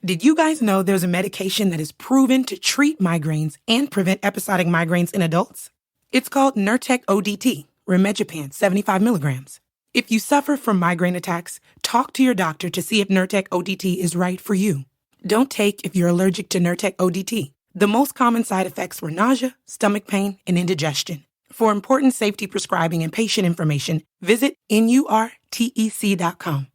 Did you guys know there's a medication that is proven to treat migraines and prevent episodic migraines in adults? It's called Nurtec ODT, Rimegepant 75 milligrams. If you suffer from migraine attacks, talk to your doctor to see if Nurtec ODT is right for you. Don't take if you're allergic to Nurtec ODT. The most common side effects were nausea, stomach pain, and indigestion. For important safety prescribing and patient information, visit NURTEC.com.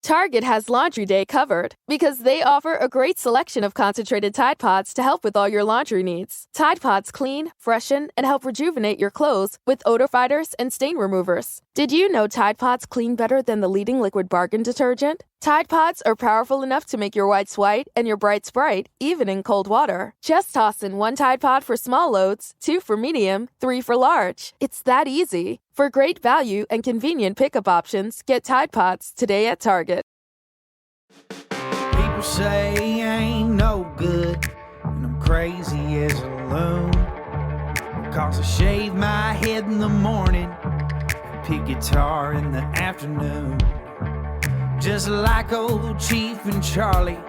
Target has Laundry Day covered because they offer a great selection of concentrated Tide Pods to help with all your laundry needs. Tide Pods clean, freshen, and help rejuvenate your clothes with odor fighters and stain removers. Did you know Tide Pods clean better than the leading liquid bargain detergent? Tide Pods are powerful enough to make your whites white and your brights bright, even in cold water. Just toss in 1 Tide Pod for small loads, 2 for medium, 3 for large. It's that easy. For great value and convenient pickup options, get Tide Pods today at Target. People say I ain't no good, and I'm crazy as a loon. Because I shave my head in the morning, and pick guitar in the afternoon. Just like old Chief and Charlie,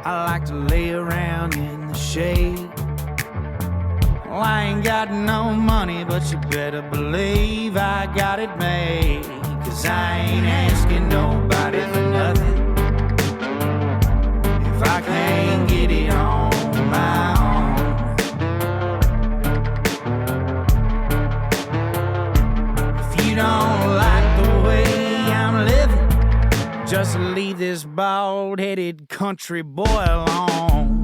I like to lay around in the shade. Well, I ain't got no money, but you better believe I got it made. Cause I ain't asking nobody for nothing if I can't get it on my own. If you don't like the way I'm living, just leave this bald-headed country boy alone.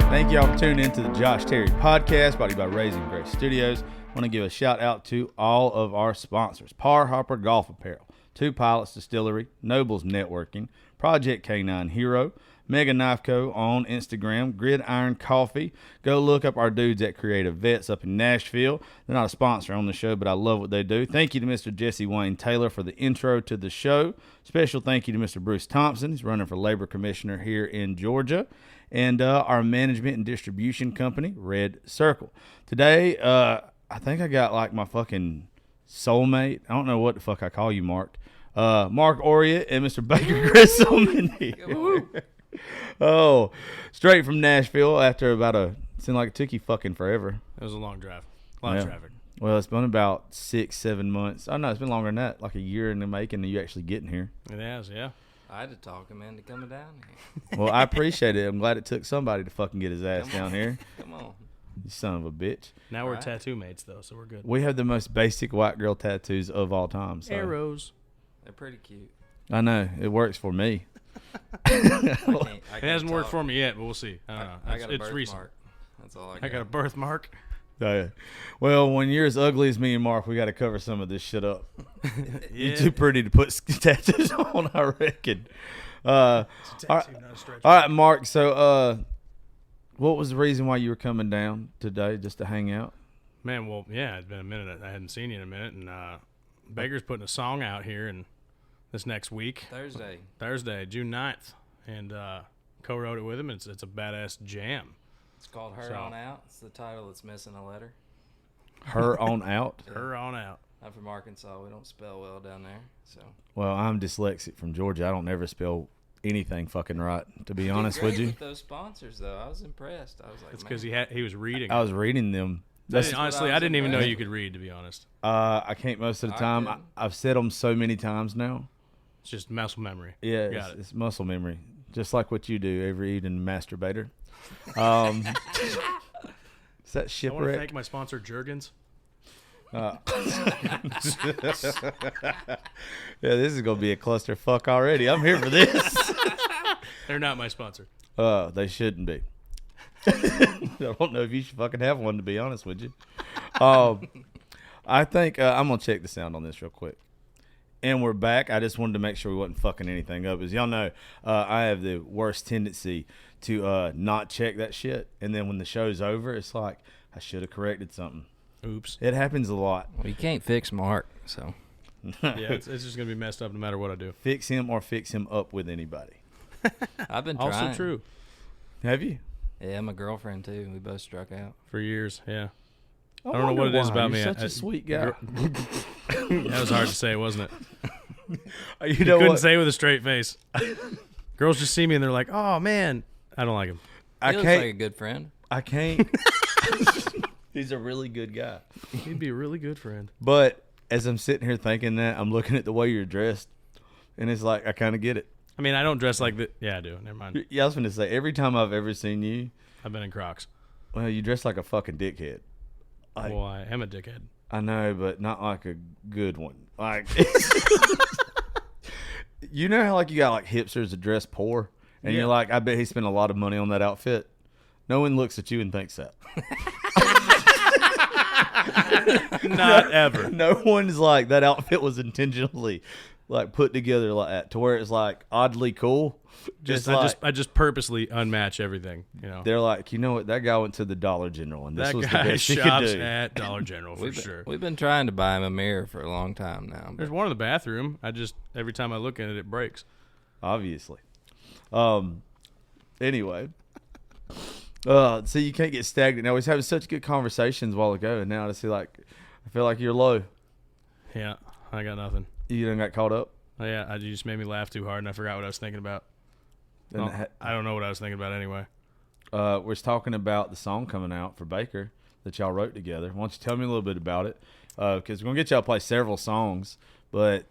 Thank y'all for tuning into the Josh Terry Podcast, brought to you by Raising Grace Studios. I want to give a shout out to all of our sponsors: Par Hopper Golf Apparel, Two Pilots Distillery, Nobles Networking, Project K9 Hero, Mega Knife Co. on Instagram, Gridiron Coffee. Go look up our dudes at Creative Vets up in Nashville. They're not a sponsor on the show, but I love what they do. Thank you to Mr. Jesse Wayne Taylor for the intro to the show. Special thank you to Mr. Bruce Thompson. He's running for Labor Commissioner here in Georgia. And our management and distribution company, Red Circle. Today, I think I got like my fucking soulmate. I don't know what the fuck I call you, Marc. Marc Oriet and Mr. Baker Grissom in here. Oh, straight from Nashville after seemed like it took you fucking forever. It was a long drive. A lot of traffic. Well, it's been about 6-7 months. Oh, no, it's been longer than that. Like a year in the making of you actually getting here. It has, yeah. I had to talk him into coming down here. Well, I appreciate it. I'm glad it took somebody to fucking get his ass down here. Come on. You son of a bitch. Now we're tattoo mates, though, so we're good. We have the most basic white girl tattoos of all time. So. Arrows. They're pretty cute. I know. It works for me. It hasn't worked for me yet, but we'll see. I don't know. I got a it's recent. birthmark. That's all I got. I got a birthmark. Well, when you're as ugly as me and Marc, we got to cover some of this shit up. You're too pretty to put tattoos on, I reckon. All right, Marc. So, what was the reason why you were coming down today, just to hang out? Man, well, yeah, it's been a minute. I hadn't seen you in a minute, and Baker's putting a song out here and this next week. Thursday, June 9th, and co-wrote it with him. It's a badass jam. It's called Her On Out. It's the title that's missing a letter. Her On Out? Her On Out. I'm from Arkansas. We don't spell well down there. So. Well, I'm dyslexic from Georgia. I don't never spell anything fucking right, to be honest with you. With those sponsors, though, I was impressed. I was like, it's because he was reading. I was reading them. Honestly, I didn't even know you could read, to be honest. I can't most of the time. I've said them so many times now. It's just muscle memory. Yeah, it's muscle memory. Just like what you do every evening, masturbator. Is that shipwreck? I want to thank my sponsor, Jergens. Yeah, this is going to be a clusterfuck already. I'm here for this. They're not my sponsor. They shouldn't be. I don't know if you should fucking have one, to be honest with you. I think I'm going to check the sound on this real quick. And we're back. I just wanted to make sure we wasn't fucking anything up. As y'all know, I have the worst tendency to not check that shit. And then when the show's over, it's like, I should have corrected something. Oops. It happens a lot. Well, you can't fix Marc, so. Yeah, it's just going to be messed up no matter what I do. Fix him or fix him up with anybody. I've been trying. Also true. Have you? Yeah, my girlfriend, too. We both struck out. For years, yeah. I don't know what it is about me. You're such a sweet guy. That was hard to say, wasn't it? You know couldn't what? say with a straight face. Girls just see me and they're like, "Oh man, I don't like him." He looks like a good friend. I can't. He's a really good guy. He'd be a really good friend. But as I'm sitting here thinking that, I'm looking at the way you're dressed, and it's like I kind of get it. I mean, I don't dress like that. Yeah, I do. Never mind. Yeah, I was going to say, every time I've ever seen you, I've been in Crocs. well, you dress like a fucking dickhead. Like, Well, I am a dickhead. I know, but not like a good one. Like, you know how like you got like hipsters that dress poor, and Yeah. you're like, I bet he spent a lot of money on that outfit. No one looks at you and thinks that. Not ever. No one's like that outfit was intentionally like put together like that to where it's like oddly cool. I just purposely unmatch everything. You know, They're like, you know what? That guy went to the Dollar General, and this that was the guy best he could shops do. at Dollar General for sure. We've been trying to buy him a mirror for a long time now. There's one in the bathroom. Every time I look at it, it breaks. Obviously. Anyway. So you can't get stagnant. Now, we was having such good conversations a while ago, and now I feel like you're low. Yeah, I got nothing. You done got caught up? Oh, yeah, you just made me laugh too hard, and I forgot what I was thinking about. And I don't know what I was thinking about anyway. we're talking about the song coming out for Baker that y'all wrote together. Why don't you tell me a little bit about it? Because we're going to get y'all to play several songs, but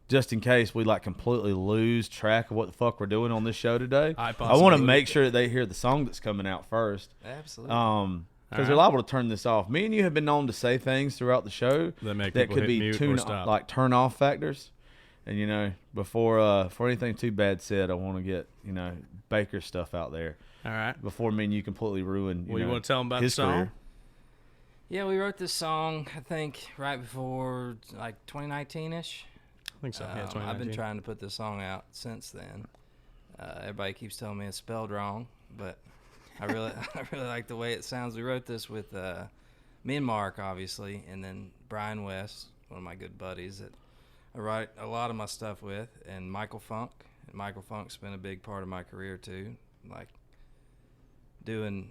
just in case we like completely lose track of what the fuck we're doing on this show today, I want to make sure that they hear the song that's coming out first. Absolutely. Because they're liable to turn this off. Me and you have been known to say things throughout the show that could be turn off factors. And before anything too bad said, I want to get Baker's stuff out there. All right. Before me and you completely ruin. You want to tell them about his the song? career. Yeah, we wrote this song, I think, right before, 2019-ish. I think so, yeah, 2019. I've been trying to put this song out since then. Everybody keeps telling me it's spelled wrong, but I really like the way it sounds. We wrote this with me and Marc, obviously, and then Brian West, one of my good buddies that I write a lot of my stuff with, and Michael Funk. And Michael Funk's been a big part of my career, too, like doing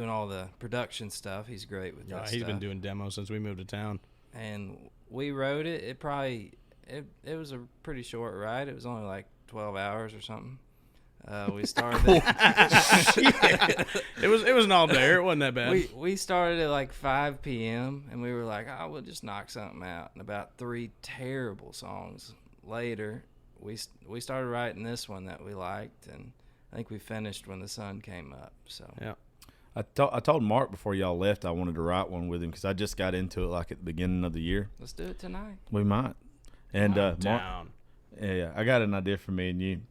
all the production stuff. He's great with that stuff. He's been doing demos since we moved to town. And we wrote it. It was a pretty short ride. It was only like 12 hours or something. We started It was an all day. It wasn't that bad. We started at like 5 p.m. and we were like, we'll just knock something out. And about 3 terrible songs later, we started writing this one that we liked, and I think we finished when the sun came up. So yeah. I told Marc before y'all left I wanted to write one with him because I just got into it like at the beginning of the year. Let's do it tonight. We might. And down. Yeah, I got an idea for me and you.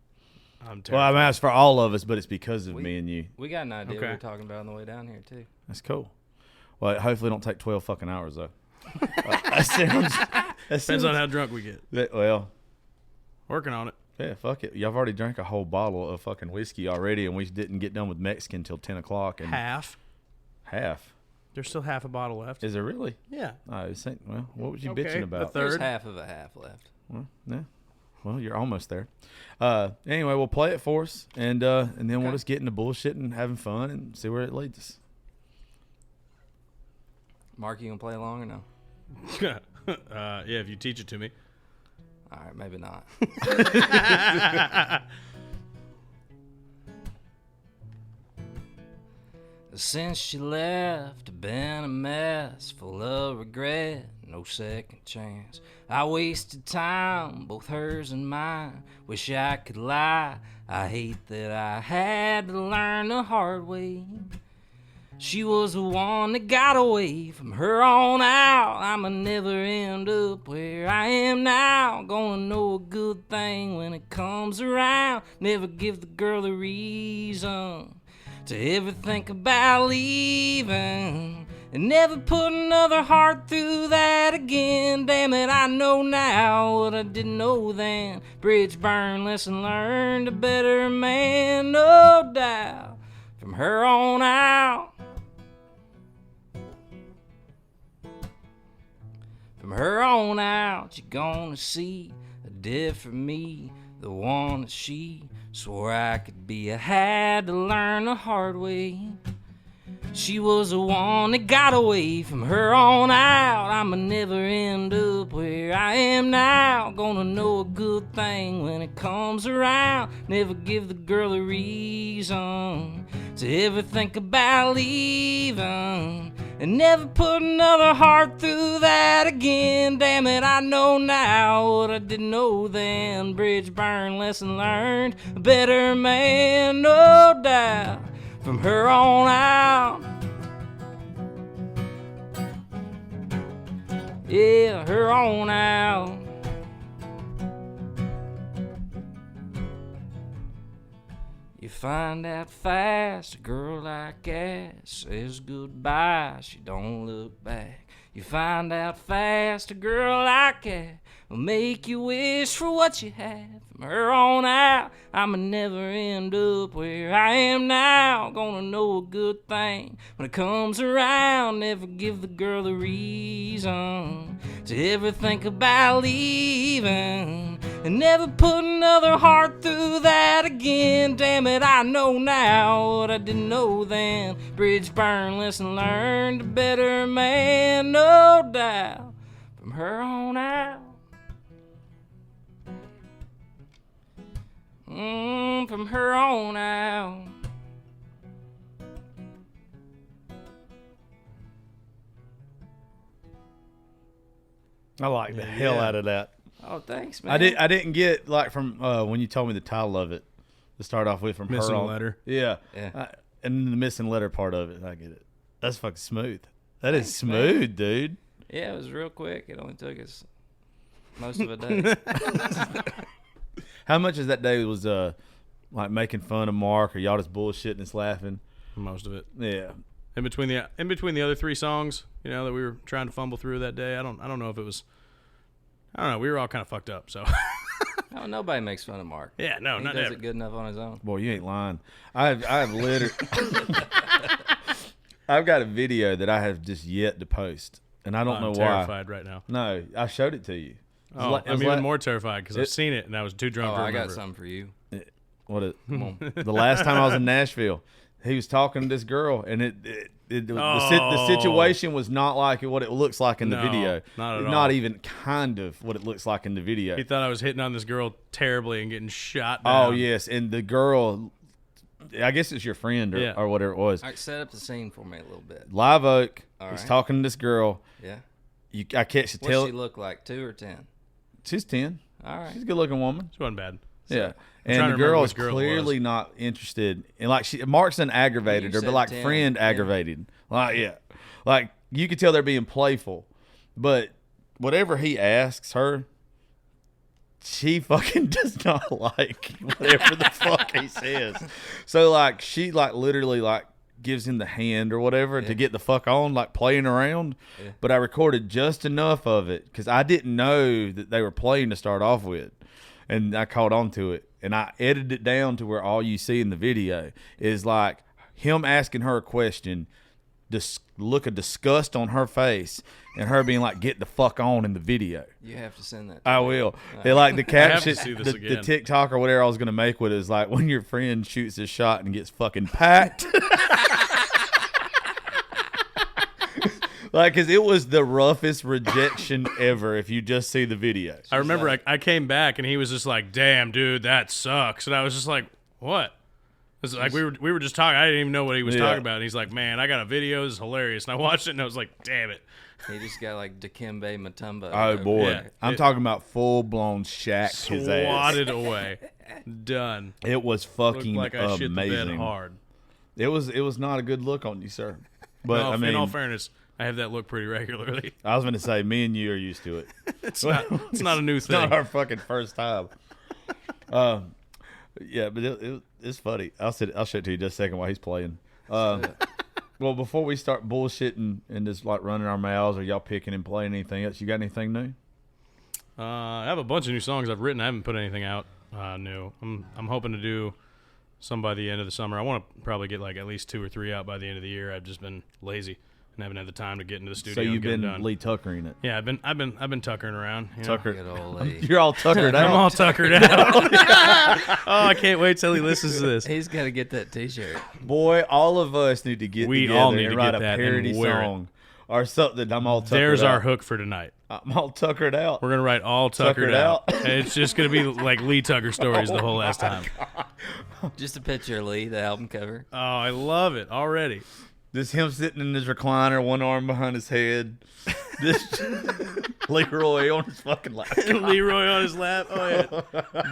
I'm terrified. Well, I mean, it's for all of us, but it's because of me and you. We got an idea Okay. we were talking about on the way down here, too. That's cool. Well, hopefully don't take 12 fucking hours, though. That Depends on how drunk we get. Well, Working on it. yeah, fuck it. Y'all already drank a whole bottle of fucking whiskey already, and we didn't get done with Mexican until 10 o'clock. And Half. Half? There's still half a bottle left. Is there really? Yeah. Well, what was you Okay, bitching about? the There's third. half of a half left. Well, yeah. Well, you're almost there. Anyway, we'll play it for us, and then we'll just get into bullshit and having fun and see where it leads us. Marc, you gonna play along or no? Yeah, if you teach it to me. All right, maybe not. Since she left, I've been a mess, full of regret, no second chance. I wasted time, both hers and mine. Wish I could lie. I hate that I had to learn the hard way. She was the one that got away. From her on out, I'ma never end up where I am now. Gonna know a good thing when it comes around. Never give the girl a reason to ever think about leaving, and never put another heart through that again. Damn it, I know now what I didn't know then. Bridge burn, lesson learned, a better man, no doubt. From her on out. From her on out, you're gonna see a different me, the one that she swore I could be. I had to learn the hard way. She was the one that got away. From her on out, I'ma never end up where I am now. Gonna know a good thing when it comes around. Never give the girl a reason to ever think about leaving. And never put another heart through that again. Damn it, I know now what I didn't know then. Bridge burned, lesson learned. A better man, no doubt. From her on out. Yeah, her on out. You find out fast, a girl like that says goodbye, she don't look back. You find out fast, a girl like that will make you wish for what you had. From her on out, I'ma never end up where I am now. Gonna know a good thing when it comes around. Never give the girl a reason to ever think about leaving. And never put another heart through that again. Damn it, I know now what I didn't know then. Bridge burned, lesson learned. A better man, no doubt. From her on out. From her on out. I like the hell out of that. Oh, thanks, man. I didn't get like from when you told me the title of it to start off with from Missing her on. letter. Yeah. And the missing letter part of it, I get it. That's fucking smooth. That is smooth, man. Dude. Yeah, it was real quick. It only took us most of a day. How much of that day was like making fun of Marc, or y'all just bullshitting and laughing? Most of it. Yeah. In between the other three songs, you know, that we were trying to fumble through that day, I don't know if it was. I don't know. We were all kind of fucked up, so. Oh, nobody makes fun of Marc. Yeah, no, he not does ever. it good enough on his own. Boy, you ain't lying. I've literally. I've got a video that I have just yet to post, and I don't know why. I'm terrified right now. No, I showed it to you. I'm even more terrified because I've seen it and I was too drunk to remember. I got something for you. The last time I was in Nashville, he was talking to this girl, and the situation was not like what it looks like in the video. Not at all. Not even kind of what it looks like in the video. He thought I was hitting on this girl terribly and getting shot down. Oh, yes. And the girl, I guess it's your friend or whatever it was. All right, set up the scene for me a little bit. Live Oak. All He's right. talking to this girl. Yeah. I catch the What's tail. she look like, 2 or 10? She's 10. All right. She's a good-looking woman. She wasn't bad. Yeah. trying And to the remember girl which is girl it clearly was. not interested. And like Mark's done aggravated You her, but said like 10, friend yeah. aggravated. Like, yeah. Like you could tell they're being playful. But whatever he asks her, she fucking does not like whatever the fuck he says. So like she like literally like gives him the hand or whatever to get the fuck on, like playing around. Yeah. But I recorded just enough of it because I didn't know that they were playing to start off with. And I caught on to it. And I edited it down to where all you see in the video is like him asking her a question, look of disgust on her face, and her being like, get the fuck on in the video. You have to send that. I will. They like the caption, see this the again. TikTok or whatever I was going to make with it is like when your friend shoots his shot and gets fucking packed. Like, because it was the roughest rejection ever if you just see the video. I remember I came back and he was just like, damn, dude, that sucks. And I was just like, what? It's like we were just talking. I didn't even know what he was talking about. And he's like, man, I got a video. This is hilarious. And I watched it and I was like, damn it. He just got like Dikembe Mutombo. Oh, boy. Yeah. I'm talking about full-blown shacked his ass. Swatted away. Done. It was Looked fucking like I shit the bed amazing. hard. It was not a good look on you, sir. But No, I mean, in all fairness, I have that look pretty regularly. I was going to say, me and you are used to it. It's not a new It's thing. not our fucking first time. Yeah, but it's funny. I'll show it to you just a second while he's playing. Well, before we start bullshitting and just like running our mouths, or y'all picking and playing anything else, you got anything new? I have a bunch of new songs I've written. I haven't put anything out new. I'm hoping to do some by the end of the summer. I want to probably get like at least 2 or 3 out by the end of the year. I've just been lazy. and haven't had the time to get into the studio. So you've and get been them done. Lee Tuckering it. Yeah, I've been tuckering around. You know? Good old Lee. You're all tuckered out. I'm all tuckered out. Oh, I can't wait till he listens to this. He's got to get that T-shirt. Boy, all of us need to get We together all need and to write get a that parody and wear it. song or something. I'm all tuckered There's out. our hook for tonight. I'm all tuckered out. We're gonna write all tuckered out. And it's just gonna be like Lee Tucker stories the whole last time. Just a picture of Lee, the album cover. Oh, I love it already. This him sitting in his recliner, one arm behind his head. This Leroy on his fucking lap. Leroy on his lap. Oh yeah,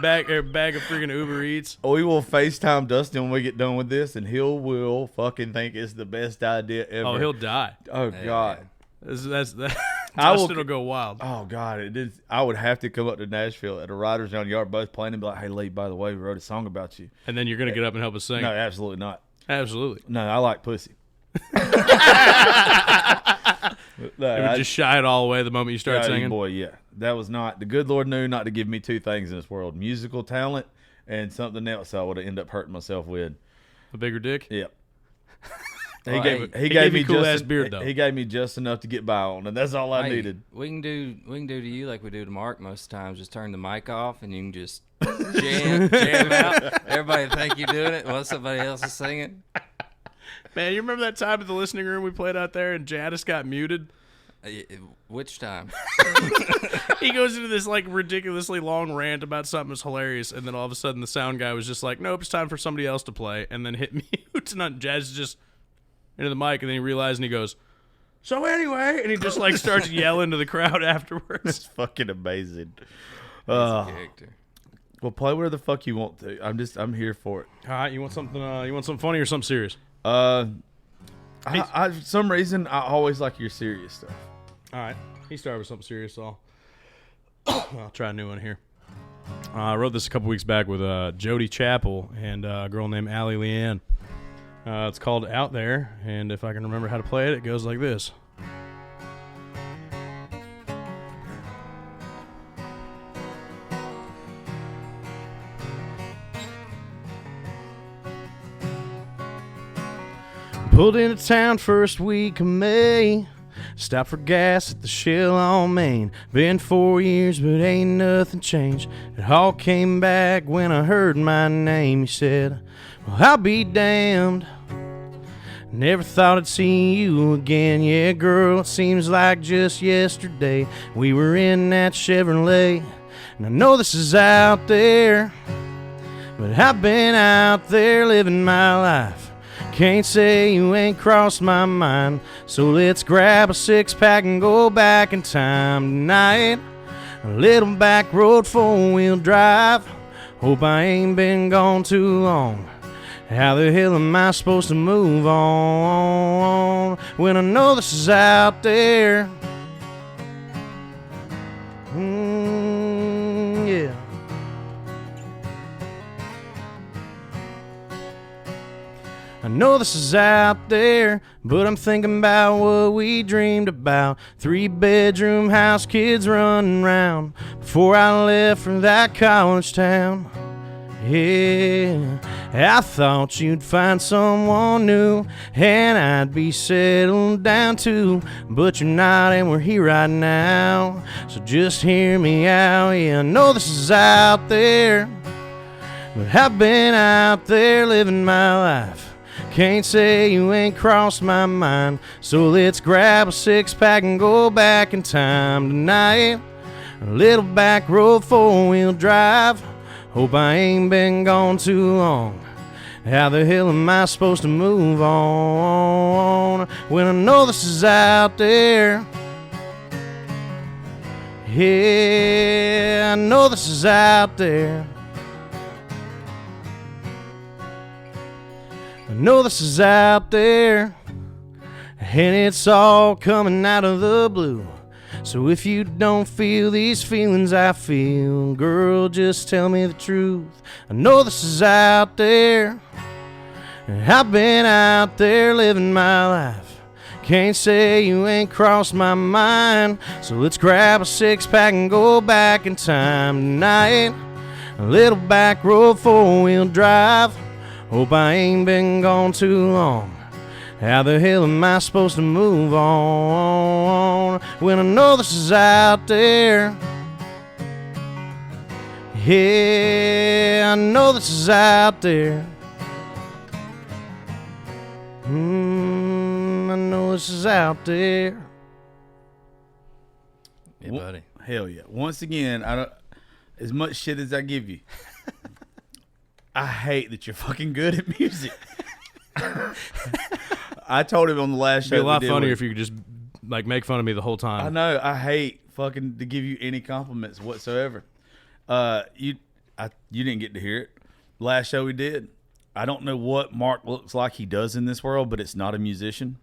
bag of freaking Uber Eats. We will FaceTime Dustin when we get done with this, and he will fucking think it's the best idea ever. Oh, he'll die. Oh God. That's that. I will- Dustin will go wild. Oh God, it is. I would have to come up to Nashville at a Riders on Yard Bus playing and be like, "Hey Lee, by the way, we wrote a song about you." And then you're gonna get up and help us sing. No, absolutely not. Absolutely. No, I like pussy. No, You would just shy it all away the moment you start singing. Boy, yeah, that was not the good Lord knew not to give me two things in this world: musical talent and something else. I would have ended up hurting myself with. A bigger dick. Yep. Well, He gave gave you me cool just ass beard, though. He gave me just enough to get by on, and that's all I Hey, needed. We can do to you like we do to Marc most times. Just turn the mic off and you can just jam out. Everybody think you're doing it while somebody else is singing. Man, you remember that time at the listening room we played out there and Jadis got muted? Which time? He goes into this like ridiculously long rant about something that's hilarious, and then all of a sudden the sound guy was just like, "Nope, it's time for somebody else to play," and then hit mute. And Jazz just into the mic, and then he realized, and he goes, "So anyway," and he just like starts yelling to the crowd afterwards. It's fucking amazing. He's a character. Well, play where the fuck you want to. I'm here for it. All right, you want something? You want something funny or something serious? I for some reason I always like your serious stuff. All right, he started with something serious, so I'll try a new one here. I wrote this a couple weeks back with Jody Chappell and a girl named Allie Leanne. It's called Out There, and if I can remember how to play it, it goes like this. Pulled into town first week of May. Stopped for gas at the Shell on Main. Been 4 years, but ain't nothing changed. It all came back when I heard my name. He said, "Well, I'll be damned. Never thought I'd see you again. Yeah, girl, it seems like just yesterday we were in that Chevrolet. And I know this is out there, but I've been out there living my life. Can't say you ain't crossed my mind. So let's grab a six-pack and go back in time tonight. A little back road 4-wheel drive. Hope I ain't been gone too long. How the hell am I supposed to move on when I know this is out there?" Yeah. I know this is out there, but I'm thinking about what we dreamed about. 3-bedroom house, kids running around before I left for that college town. Yeah, I thought you'd find someone new and I'd be settled down too, but you're not and we're here right now. So just hear me out. Yeah, I know this is out there, but I've been out there living my life. Can't say you ain't crossed my mind. So let's grab a 6-pack and go back in time tonight. A little back road 4-wheel drive. Hope I ain't been gone too long. How the hell am I supposed to move on when I know this is out there? Yeah, I know this is out there. I know this is out there, and it's all coming out of the blue. So if you don't feel these feelings I feel, girl, just tell me the truth. I know this is out there, and I've been out there living my life. Can't say you ain't crossed my mind. So let's grab a 6-pack and go back in time tonight. A little back road 4-wheel drive. Hope I ain't been gone too long. How the hell am I supposed to move on when I know this is out there? Yeah, I know this is out there. I know this is out there. Yeah, buddy. Hell yeah. Once again, I don't. As much shit as I give you, I hate that you're fucking good at music. I told him on the last show. It'd be a lot funnier if you could just like make fun of me the whole time. I know. I hate fucking to give you any compliments whatsoever. You didn't get to hear it. Last show we did. I don't know what Marc looks like he does in this world, but it's not a musician.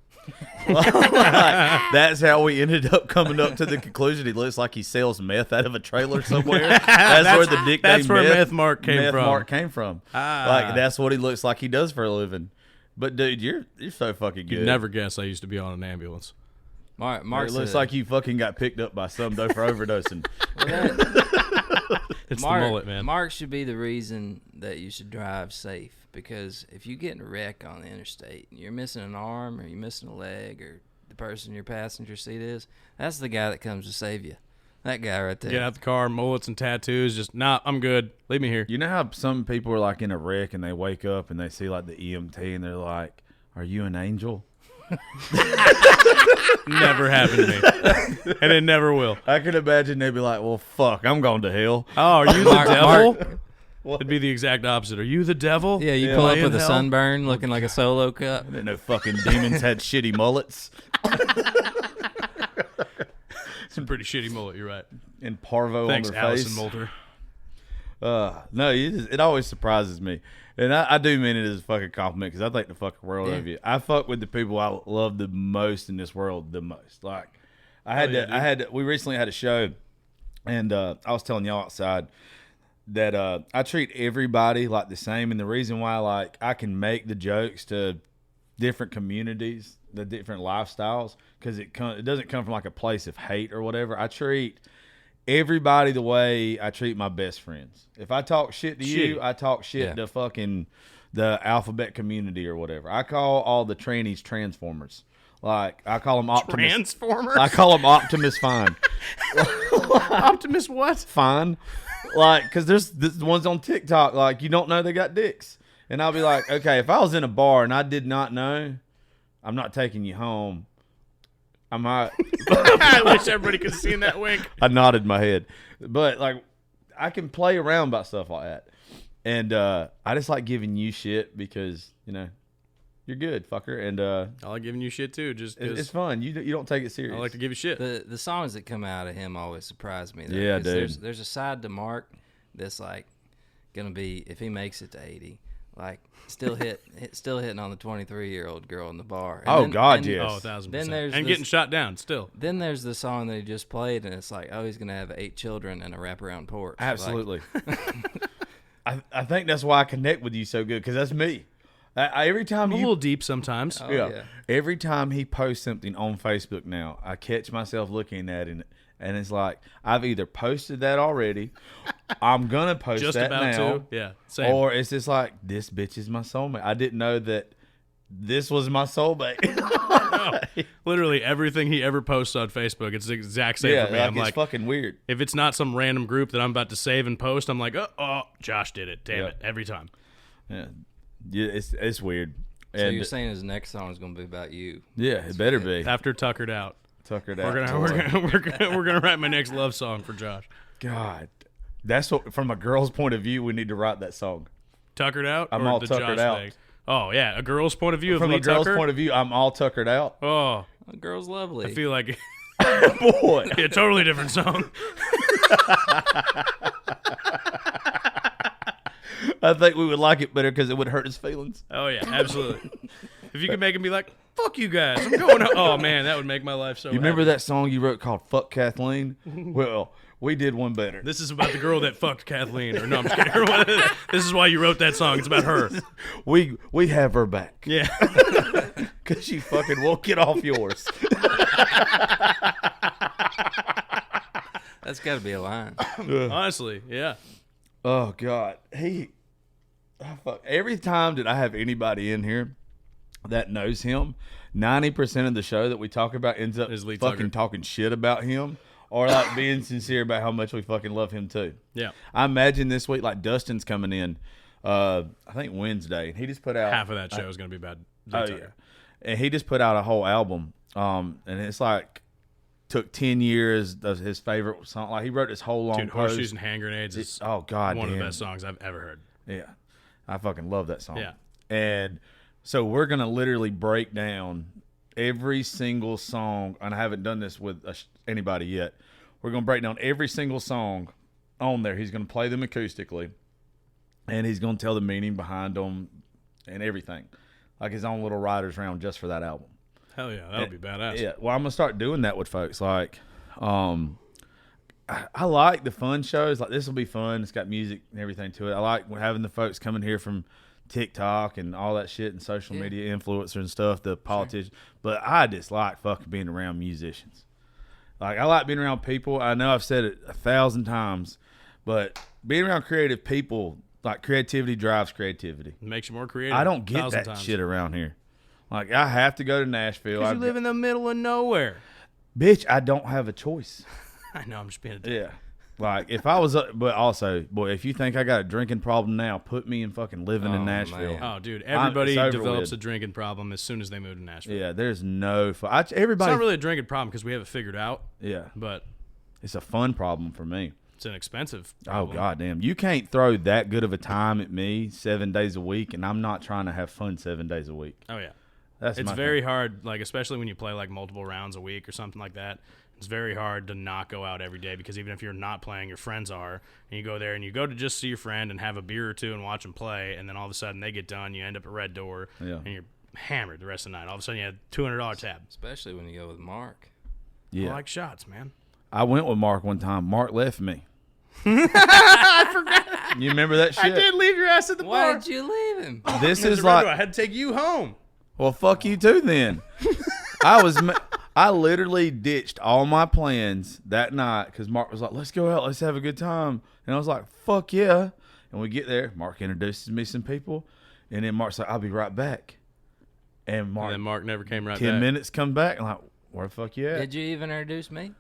That's how we ended up coming up to the conclusion. He looks like he sells meth out of a trailer somewhere. That's where the nickname that's where Meth Marc came from. Marc came from. Like that's what he looks like he does for a living. But dude, you're so fucking good. You'd never guess I used to be on an ambulance. Marc looks like you fucking got picked up by some dope for overdosing. It's the mullet, man. Marc should be the reason that you should drive safe, because if you get in a wreck on the interstate and you're missing an arm or you're missing a leg or the person in your passenger seat is, that's the guy that comes to save you. That guy right there. Get out the car, mullets and tattoos. Just, nah, I'm good. Leave me here. You know how some people are like in a wreck and they wake up and they see like the EMT and they're like, "Are you an angel?" Never happened to me. And it never will. I can imagine they'd be like, "Well, fuck, I'm going to hell." Oh, are you the devil? Marc. It'd be the exact opposite. Are you the devil? Yeah, you pull up with a hell? sunburn looking like a Solo cup. I didn't know fucking demons had shitty mullets. It's a pretty shitty mullet, you're right. And parvo Thanks, on their Allison face. Moulter. No, it always surprises me. And I do mean it as a fucking compliment because I think the fucking world of you. I fuck with the people I love the most in this world the most. Like, we recently had a show, and I was telling y'all outside that I treat everybody like the same. And the reason why, like, I can make the jokes to different communities, the different lifestyles, because it doesn't come from like a place of hate or whatever. I treat everybody the way I treat my best friends. If I talk shit to you, I talk shit to fucking the alphabet community or whatever. I call all the trannies transformers. Like, I call them Optimus. Transformers? I call them Optimus Fine. Optimus what? Fine. Like, because there's the ones on TikTok, like, you don't know they got dicks. And I'll be like, okay, if I was in a bar and I did not know, I'm not taking you home. I might. I wish everybody could have seen that wink. I nodded my head. But, like, I can play around about stuff like that. And I just like giving you shit because, you know, you're good, fucker. And I like giving you shit, too. Just it's fun. You don't take it serious. I like to give you shit. The songs that come out of him always surprise me, though. Yeah, 'cause dude. There's a side to Marc that's, like, going to be, if he makes it to 80, like, still hitting on the 23-year-old girl in the bar. And Yes. Oh, 1,000%. Then there's and getting shot down still. Then there's the song that he just played, and it's like, oh, he's going to have 8 children and a wraparound porch. Absolutely. I think that's why I connect with you so good, because that's me. Every time I'm a little deep sometimes. Oh, yeah. Every time he posts something on Facebook now, I catch myself looking at it, and it's like, I've either posted that already, I'm going to post Just that about now, to. Yeah, same. or it's just like, this bitch is my soulmate. I didn't know that this was my soulmate. No. Literally everything he ever posts on Facebook, it's the exact same for me. I'm it's like, fucking weird. if it's not some random group that I'm about to save and post, I'm like, oh, Josh did it. Damn it. Every time. Yeah, it's weird. So And you're saying his next song is going to be about you. yeah, it better be. After Tuckered Out. Tuckered out. We're gonna write my next love song for Josh. God, that's what. From a girl's point of view, we need to write that song. Tuckered Out? I'm or all the tuckered Josh out. thing? Oh, yeah. A girl's point of view of From Lee a girl's Tucker? point of view, I'm all tuckered out. Oh, A girl's lovely. I feel like Boy, a totally different song. I think we would like it better because it would hurt his feelings. Oh, yeah, absolutely. If you could make him be like, fuck you guys, I'm going out. Oh, man, that would make my life so You remember happy. that song you wrote called "Fuck Kathleen"? Well, we did one better. This is about the girl that fucked Kathleen. Or no, I'm just kidding. This is why you wrote that song. It's about her. We have her back. Yeah. Because she fucking won't get off yours. That's got to be a line. Honestly, yeah. Oh, God. Every time that I have anybody in here, that knows him, 90% of the show that we talk about ends up fucking talking shit about him or like being sincere about how much we fucking love him too. Yeah. I imagine this week, like Dustin's coming in, I think Wednesday, and he just put out half of that show is going to be about yeah. And he just put out a whole album, and it's like took 10 years of his favorite song. Like he wrote this whole long Dude, Horseshoes and Hand Grenades is one of the best songs I've ever heard. Yeah. I fucking love that song. Yeah. And so we're going to literally break down every single song, and I haven't done this with anybody yet. We're going to break down every single song on there. He's going to play them acoustically, and he's going to tell the meaning behind them and everything. Like his own little writer's round just for that album. Hell yeah, that'll be badass. Yeah, well, I'm gonna start doing that with folks. Like, I like the fun shows. Like this will be fun. It's got music and everything to it. I like having the folks coming here from TikTok and all that shit and social media influencers and stuff. The politicians, but I just like fucking being around musicians. Like I like being around people. I know I've said it 1,000 times, but being around creative people, like creativity drives creativity. It makes you more creative. I don't get that shit around here. Like, I have to go to Nashville. Because you live in the middle of nowhere. Bitch, I don't have a choice. I know, I'm just being a dick. Yeah. Like, if I was, but also, boy, if you think I got a drinking problem now, put me in fucking living in Nashville. Man. Oh, dude, everybody develops a drinking problem as soon as they move to Nashville. Yeah, there's no fun. It's Everybody. not really a drinking problem because we have it figured out. Yeah. But it's a fun problem for me. It's an expensive problem. Oh, goddamn. You can't throw that good of a time at me 7 days a week, and I'm not trying to have fun 7 days a week. Oh, yeah. It's very hard, like especially when you play like multiple rounds a week or something like that. It's very hard to not go out every day because even if you're not playing, your friends are, and you go there and you go to just see your friend and have a beer or two and watch them play, and then all of a sudden they get done, you end up at Red Door, and you're hammered the rest of the night. All of a sudden you had $200 tab. Especially when you go with Marc. Yeah. I like shots, man. I went with Marc one time. Marc left me. I forgot. You remember that shit? I did leave your ass at the bar. Why did you leave him? This is like I had to take you home. Well, fuck you too then. I literally ditched all my plans that night because Marc was like, let's go out, let's have a good time. And I was like, fuck yeah. And we get there, Marc introduces me to some people, and then Marc's like, I'll be right back. And then Marc never came right 10 back. minutes come back, I'm like, where the fuck you at? Did you even introduce me?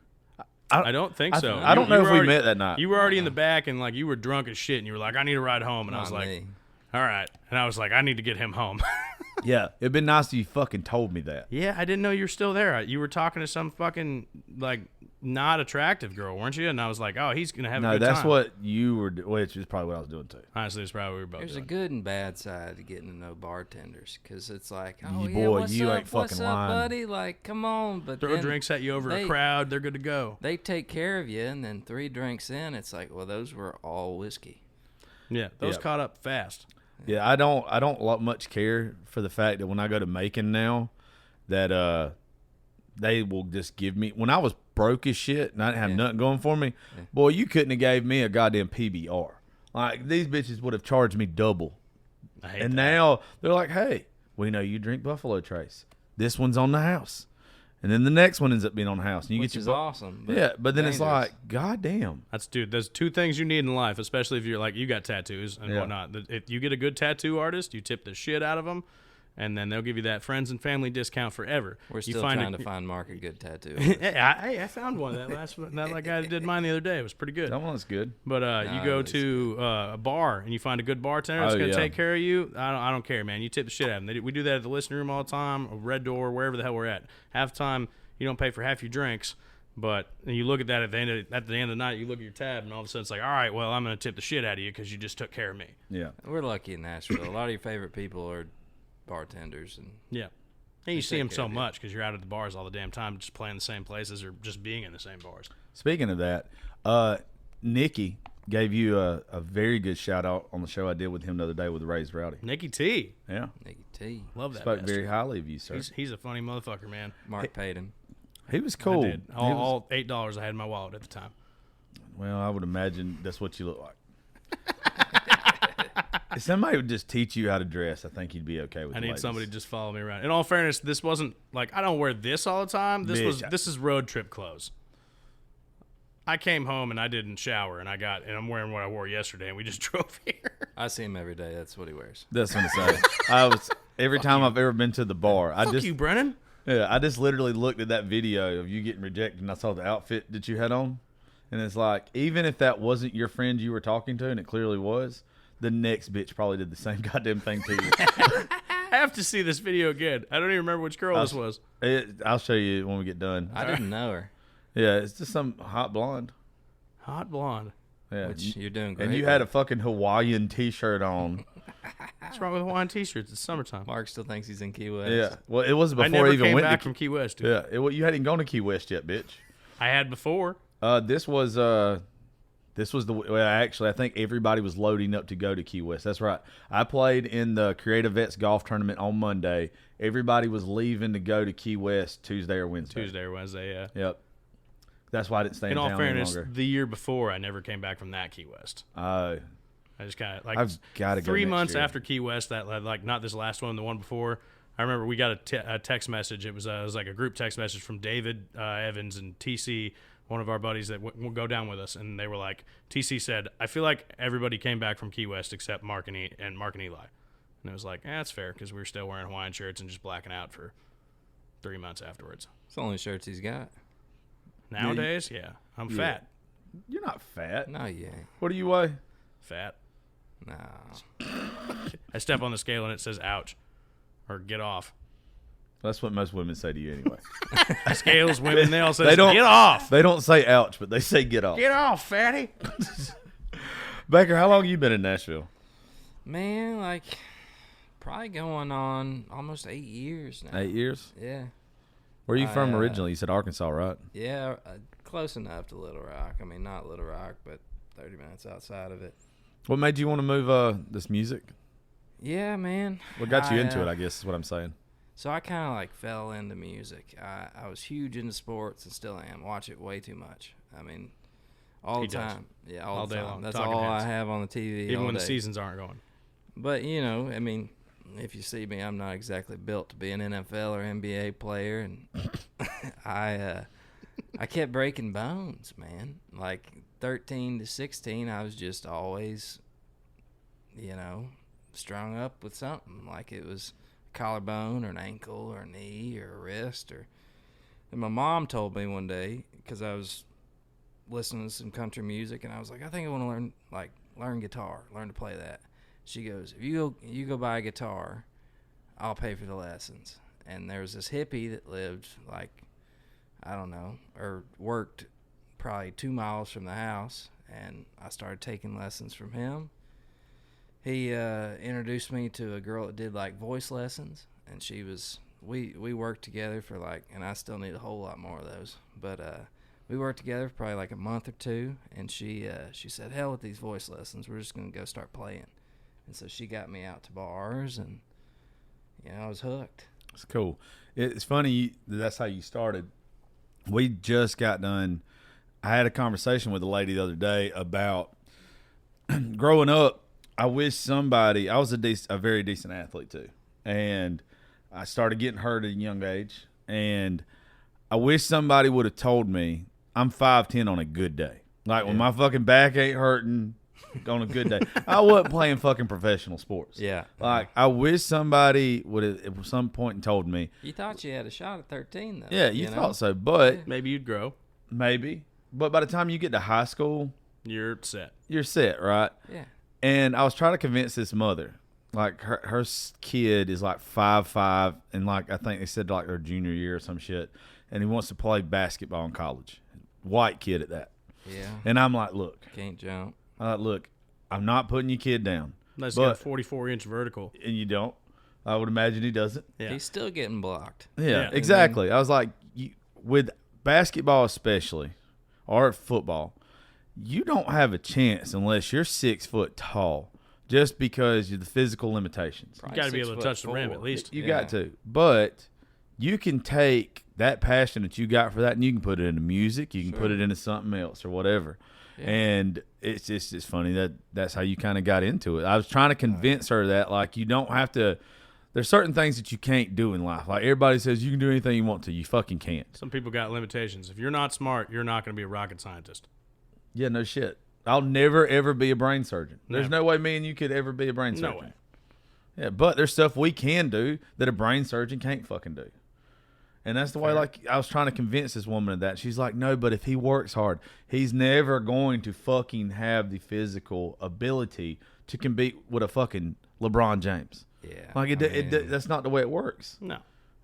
I don't think so. I don't know if we met that night. You were already in the back, and like you were drunk as shit, and you were like, I need a ride home. And I was like, all right. And I was like, I need to get him home. Yeah, it'd been nice if you fucking told me that. Yeah, I didn't know you were still there. You were talking to some fucking, like, not attractive girl, weren't you? And I was like, oh, he's going to have a good time. No, that's what you were doing, which is probably what I was doing, too. Honestly, it's probably what we were both There's doing. a good and bad side to getting to know bartenders because it's like, oh, You yeah, boy, what's you up, ain't fucking what's lying. up, buddy? Like, come on. But Throw drinks at you over a crowd, they're good to go. They take care of you, and then 3 drinks in, it's like, well, those were all whiskey. Yeah, those caught up fast. Yeah, I don't much care for the fact that when I go to Macon now, that they will just give me. When I was broke as shit and I didn't have nothing going for me, boy, you couldn't have gave me a goddamn PBR. Like these bitches would have charged me double. I hate and that. now they're like, hey, we know you drink Buffalo Trace. This one's on the house. And then the next one ends up being on the house. And you Which get is your awesome. but then it's dangerous. like, goddamn. There's 2 things you need in life, especially if you're like, you got tattoos and whatnot. If you get a good tattoo artist, you tip the shit out of them, and then they'll give you that friends and family discount forever. We're still trying to find Marc a good tattoo. I found one. That guy did mine the other day. It was pretty good. That one's good. But you go to a bar and you find a good bartender that's going to take care of you. I don't care, man. You tip the shit out of them. We do that at the listening room all the time, Red Door, wherever the hell we're at. Half the time, you don't pay for half your drinks, but you look at that at the end of the night, you look at your tab, and all of a sudden it's like, all right, well, I'm going to tip the shit out of you because you just took care of me. Yeah. We're lucky in Nashville. A lot of your favorite people are bartenders. And you see them so much because you're out at the bars all the damn time, just playing the same places or just being in the same bars. Speaking of that, Nikki gave you a very good shout out on the show I did with him the other day with Raised Rowdy. Nikki T. Yeah. Nikki T. Love that. Spoke bastard. very highly of you, sir. He's a funny motherfucker, man. Marc paid him. He was cool. I did. All $8 I had in my wallet at the time. Well, I would imagine that's what you look like. If somebody would just teach you how to dress, I think you'd be okay with it. I need somebody to just follow me around. In all fairness, this wasn't like I don't wear this all the time. This is road trip clothes. I came home and I didn't shower and I'm wearing what I wore yesterday and we just drove here. I see him every day. That's what he wears. That's what I say. Every time I've ever been to the bar, Fuck you, Brennan. I just literally looked at that video of you getting rejected, and I saw the outfit that you had on, and it's like, even if that wasn't your friend you were talking to, and it clearly was, the next bitch probably did the same goddamn thing to you. I have to see this video again. I don't even remember which girl this was. I'll show you when we get done. I didn't know her. Yeah, it's just some hot blonde. Hot blonde. Yeah, which you're doing great. And you had a fucking Hawaiian T-shirt on. What's wrong with Hawaiian T-shirts? It's summertime. Mark still thinks he's in Key West. Yeah. Well, it was before I never I even came went back to from Key West. Dude. Yeah. You hadn't gone to Key West yet, bitch. I had before. This was the. Well, actually, I think everybody was loading up to go to Key West. That's right. I played in the Creative Vets golf tournament on Monday. Everybody was leaving to go to Key West Tuesday or Wednesday. Yeah. Yep. That's why I didn't stay in town all fairness, any longer. the year before, I never came back from that Key West. I just kind of like I've got to go 3 next months year. after Key West. That like not this last one, the one before. I remember we got a text message. It was like a group text message from David Evans and TC, one of our buddies that will go down with us, and they were like, TC said, "I feel like everybody came back from Key West except Marc and Eli." And it was like, that's fair because we were still wearing Hawaiian shirts and just blacking out for 3 months afterwards. It's the only shirts he's got. Nowadays, yeah. I'm fat. You're not fat. No, you ain't. What do you weigh? Fat. No. I step on the scale and it says ouch or get off. That's what most women say to you anyway. Scales, women, they all say don't get off. They don't say ouch, but they say get off. Get off, fatty. Baker, how long you been in Nashville? Man, like probably going on almost 8 years now. 8 years? Yeah. Where are you from originally? You said Arkansas, right? Yeah, close enough to Little Rock. I mean, not Little Rock, but 30 minutes outside of it. What made you want to move this music? Yeah, man. What got you into it, I guess is what I'm saying. So I kind of like fell into music. I was huge into sports and still am. Watch it way too much. I mean, all the time. Yeah, all the day time. long. That's Talking all heads. I have on the TV. Even all when day. the seasons aren't going. But, you know, I mean, if you see me, I'm not exactly built to be an NFL or NBA player. And I kept breaking bones, man. Like 13 to 16, I was just always, you know, strung up with something. Like it was a collarbone or an ankle or a knee or a wrist. And my mom told me one day, because I was listening to some country music, and I was like, I think I want to learn guitar, learn to play that. She goes, if you go buy a guitar, I'll pay for the lessons. And there was this hippie that lived like, I don't know, or worked probably 2 miles from the house, and I started taking lessons from him. He introduced me to a girl that did like voice lessons, and she was we worked together for like, and I still need a whole lot more of those, but we worked together for probably like a month or two, and she said, hell with these voice lessons, we're just gonna go start playing. And so she got me out to bars, and I was hooked. It's cool. It's funny that's how you started. We just got done. I had a conversation with a lady the other day about growing up. I wish somebody. I was a very decent athlete too, and I started getting hurt at a young age. And I wish somebody would have told me I'm 5'10" on a good day. Like when my fucking back ain't hurting on a good day. I wasn't playing fucking professional sports. Yeah. Like I wish somebody would have at some point told me. You thought you had a shot at 13 though. Yeah, you thought so, but maybe you'd grow. Maybe. But by the time you get to high school, you're set. You're set, right? Yeah. And I was trying to convince this mother, like her kid is like 5'5", and like I think they said like her junior year or some shit, and he wants to play basketball in college. White kid at that. Yeah. And I'm like, look, can't jump. Look, I'm not putting your kid down. Unless he's got a 44-inch vertical. And you don't. I would imagine he doesn't. Yeah. He's still getting blocked. Yeah, exactly. I was like, with basketball especially, or football, you don't have a chance unless you're 6 foot tall, just because of the physical limitations. You got to be able to touch the rim at least. You got to. But you can take that passion that you got for that, and you can put it into music. You can put it into something else or whatever. Yeah. And it's funny that's how you kind of got into it. I was trying to convince her that, like, you don't have to – there's certain things that you can't do in life. Like, everybody says you can do anything you want to. You fucking can't. Some people got limitations. If you're not smart, you're not going to be a rocket scientist. Yeah, no shit. I'll never, ever be a brain surgeon. There's no way me and you could ever be a brain surgeon. No way. Yeah, but there's stuff we can do that a brain surgeon can't fucking do. And that's the way, like, I was trying to convince this woman of that. She's like, no, but if he works hard, he's never going to fucking have the physical ability to compete with a fucking LeBron James. Yeah. Like, that's not the way it works. No.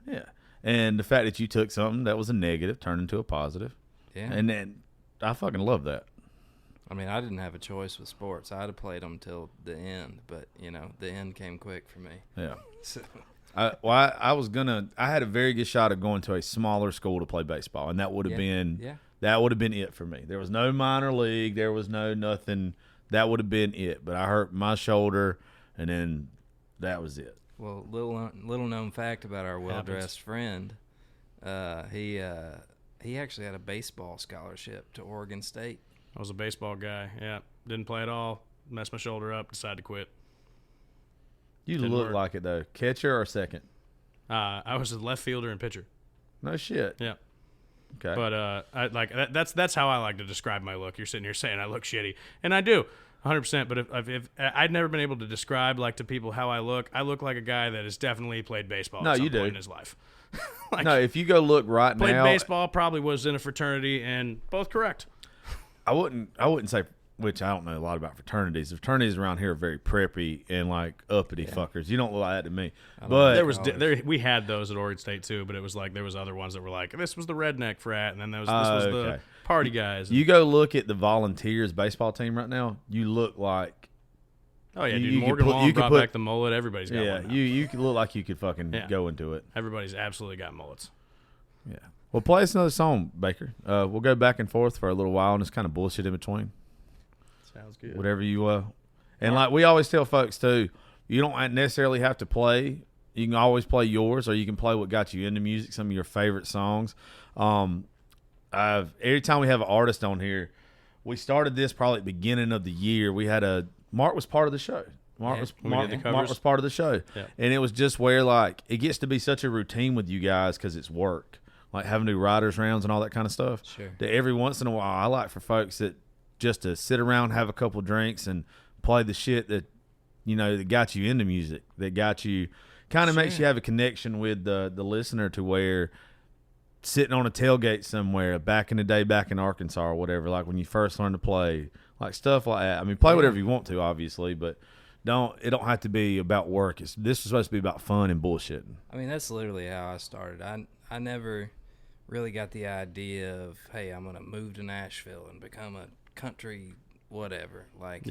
Yeah. And the fact that you took something that was a negative, turned into a positive. Yeah. And then I fucking love that. I mean, I didn't have a choice with sports. I'd have played them till the end, but, the end came quick for me. Yeah. So. I had a very good shot of going to a smaller school to play baseball, and that would have been it for me. There was no minor league. There was no nothing. That would have been it. But I hurt my shoulder, and then that was it. Well, little known fact about our well-dressed friend, he actually had a baseball scholarship to Oregon State. I was a baseball guy. Yeah, didn't play at all. Messed my shoulder up. Decided to quit. You Didn't look work. like it though. Catcher or second? I was a left fielder and pitcher. No shit. Yeah. Okay. But that's how I like to describe my look. You're sitting here saying I look shitty, and I do, 100%. But if I'd never been able to describe like to people how I look like a guy that has definitely played baseball at some point in his life. No, if you go look right played now, baseball, probably was in a fraternity, and both correct. I wouldn't say, which I don't know a lot about fraternities. The fraternities around here are very preppy and like uppity fuckers. You don't look like that to me. But we had those at Oregon State too, but it was like there was other ones that were like this was the redneck frat, and then this was the party guys. You go look at the Volunteers baseball team right now. You look like dude. Morgan Wallen brought back the mullet. Everybody's got one now. You could look like you could fucking go into it. Everybody's absolutely got mullets. Yeah. Well, play us another song, Baker. We'll go back and forth for a little while, and it's kind of bullshit in between. Sounds good. Whatever you and like we always tell folks too, you don't necessarily have to play. You can always play yours, or you can play what got you into music, some of your favorite songs. Every time we have an artist on here, we started this probably at the beginning of the year. We had Marc was part of the show. Marc was part of the show, and it was just where like it gets to be such a routine with you guys because it's work, like having to do writers rounds and all that kind of stuff. Sure. That every once in a while, I like for folks that just to sit around, have a couple drinks, and play the shit that that got you into music, that got you kind of makes you have a connection with the listener to where sitting on a tailgate somewhere back in the day, back in Arkansas or whatever, like when you first learned to play, like stuff like that. I mean, play whatever you want to, obviously, but it don't have to be about work. This is supposed to be about fun and bullshitting. I mean, that's literally how I started. I never really got the idea of, hey, I'm going to move to Nashville and become a country whatever. Like,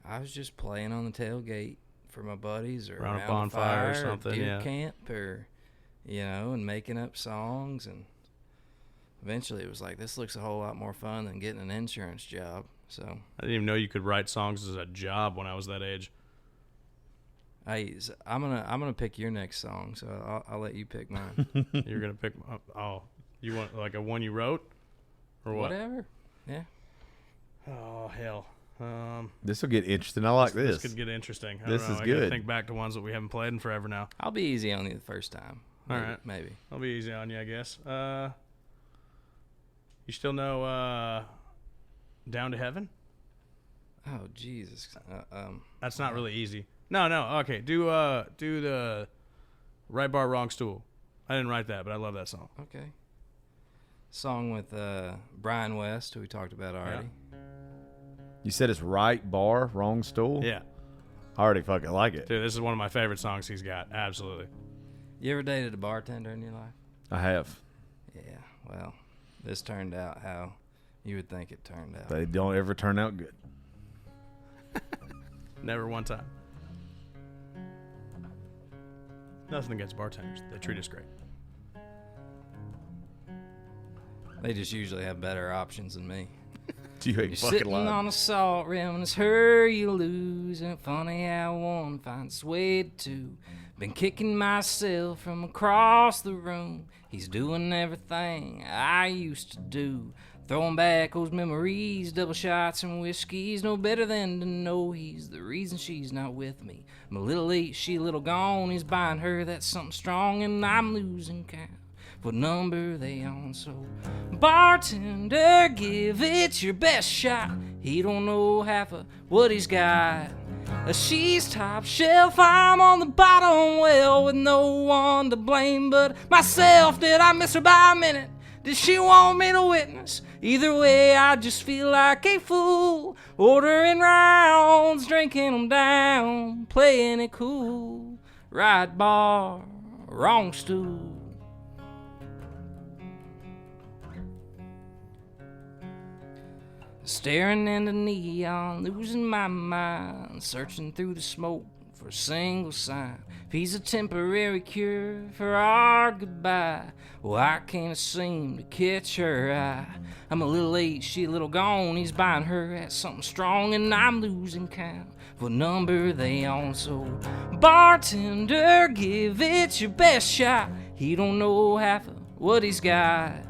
I was just playing on the tailgate for my buddies or around a bonfire or something, deer camp or, and making up songs. And eventually it was like, this looks a whole lot more fun than getting an insurance job. So I didn't even know you could write songs as a job when I was that age. I'm gonna pick your next song, so I'll let you pick mine. You're gonna pick? Oh, you want like a one you wrote, or what? Whatever. Yeah. Oh hell. This will get interesting. I like this. This could get interesting. This is I good. gotta think back to ones that we haven't played in forever now. I'll be easy on you the first time. All right. Maybe. I'll be easy on you, I guess. You still know Down to Heaven? Oh Jesus. That's not really easy. No. Okay, do the Right Bar Wrong Stool. I didn't write that, but I love that song. Okay. Song with Brian West, who we talked about already. You said it's right bar, wrong stool? Yeah. I already fucking like it. Dude, this is one of my favorite songs he's got. Absolutely. You ever dated a bartender in your life? I have. Yeah. Well, this turned out how you would think it turned out. They don't ever turn out good. Never one time. Nothing against bartenders. They treat us great. They just usually have better options than me. You ain't You're fucking sitting lying. on a salt rim and it's her you lose. And funny how one finds its way to two. Been kicking myself from across the room. He's doing everything I used to do. Throwing back those memories, double shots and whiskeys. No better than to know he's the reason she's not with me. I'm a little late, she a little gone. He's buying her that something strong and I'm losing count. What number they on? So bartender, give it your best shot. He don't know half of what he's got. She's top shelf, I'm on the bottom, well, with no one to blame but myself. Did I miss her by a minute? Did she want me to witness? Either way, I just feel like a fool, ordering rounds, drinking them down, playing it cool. Right bar, wrong stool. Staring into neon, losing my mind, searching through the smoke for a single sign. If he's a temporary cure for our goodbye, well, I can't seem to catch her eye. I'm a little late, she a little gone, he's buying her at something strong, and I'm losing count of what number they on. So, bartender, give it your best shot. He don't know half of what he's got.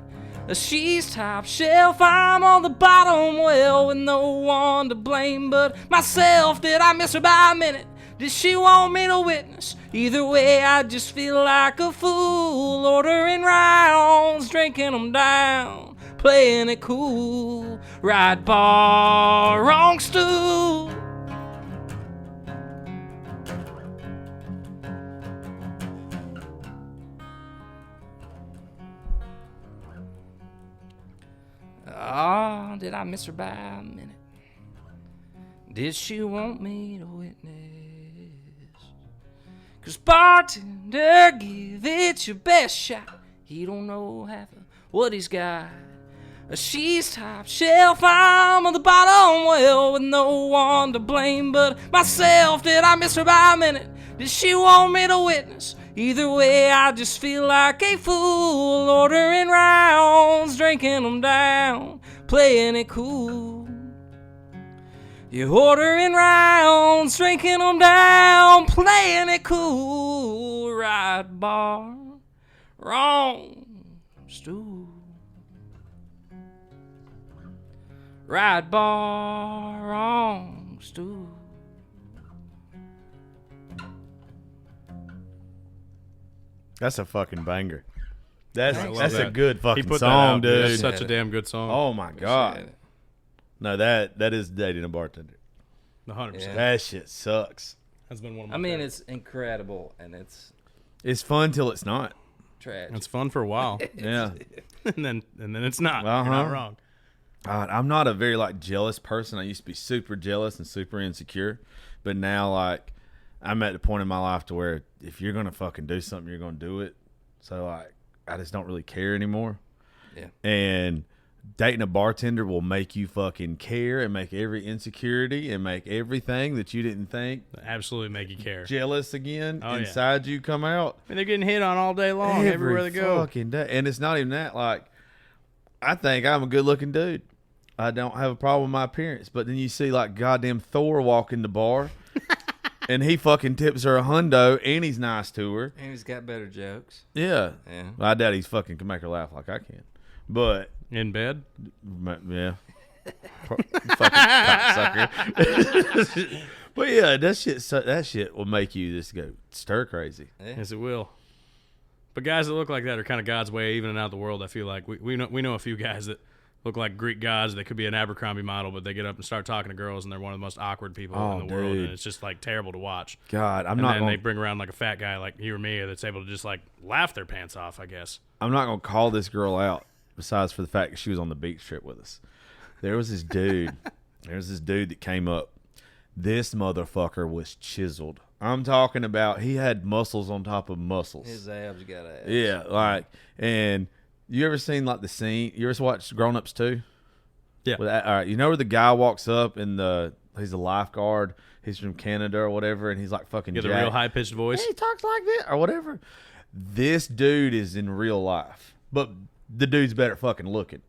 She's top shelf, I'm on the bottom, well, with no one to blame but myself. Did I miss her by a minute? Did she want me to witness? Either way, I just feel like a fool, ordering rounds, drinking them down, playing it cool. Right bar, wrong stool. Oh, did I miss her by a minute? Did she want me to witness? 'Cause bartender, give it your best shot. He don't know half of what he's got. She's top shelf, I'm on the bottom, well, with no one to blame but myself. Did I miss her by a minute? Did she want me to witness? Either way, I just feel like a fool, ordering rounds, drinking them down, playing it cool. You're ordering rounds, drinking them down, playing it cool. Right bar, wrong stool. Right bar, wrong stool. That's a fucking banger. That's that. a good fucking He put song, that out, dude. That's such a damn good song. Oh my god. No, that is Dating a Bartender. 100%. Yeah. That shit sucks. That's been one of my I mean, favorites. it's incredible, and it's It's fun till it's not. tragic. It's fun for a while. Yeah. and then it's not. Uh-huh. You're not wrong. God, I'm not a very like jealous person. I used to be super jealous and super insecure, but now like I'm at the point in my life to where if you're gonna fucking do something, you're gonna do it. So like I just don't really care anymore. Yeah. And dating a bartender will make you fucking care and make every insecurity and make everything that you didn't think Absolutely make you care. jealous again Oh, yeah. inside you come out. I mean, they're getting hit on all day long, everywhere they go. Fucking day. And it's not even that. Like, I think I'm a good looking dude. I don't have a problem with my appearance. But then you see like goddamn Thor walk in the bar, and he fucking tips her a hundo, and he's nice to her. And he's got better jokes. Yeah. Yeah. I doubt he's fucking can make her laugh like I can. But In bed? yeah. Fucking cocksucker. But yeah, that shit will make you just go stir crazy. Yeah. Yes, it will. But guys that look like that are kind of God's way, evening out the world. I feel like we know a few guys that look like Greek gods. They could be an Abercrombie model, but they get up and start talking to girls, and they're one of the most awkward people in the world, and it's just like terrible to watch. God, And then they bring around like a fat guy like you or me that's able to just like laugh their pants off, I guess. I'm not gonna call this girl out. Besides for the fact that she was on the beach trip with us, there was this dude. That came up. This motherfucker was chiseled. I'm talking about he had muscles on top of muscles. His abs got ass. Yeah, like, and you ever seen like the scene? You ever watched Grown Ups 2? Yeah. All right, you know where the guy walks up and he's a lifeguard. He's from Canada or whatever, and he's like fucking Get a jacked. real high pitched voice. Yeah, he talks like that or whatever. This dude is in real life, but the dude's better fucking looking.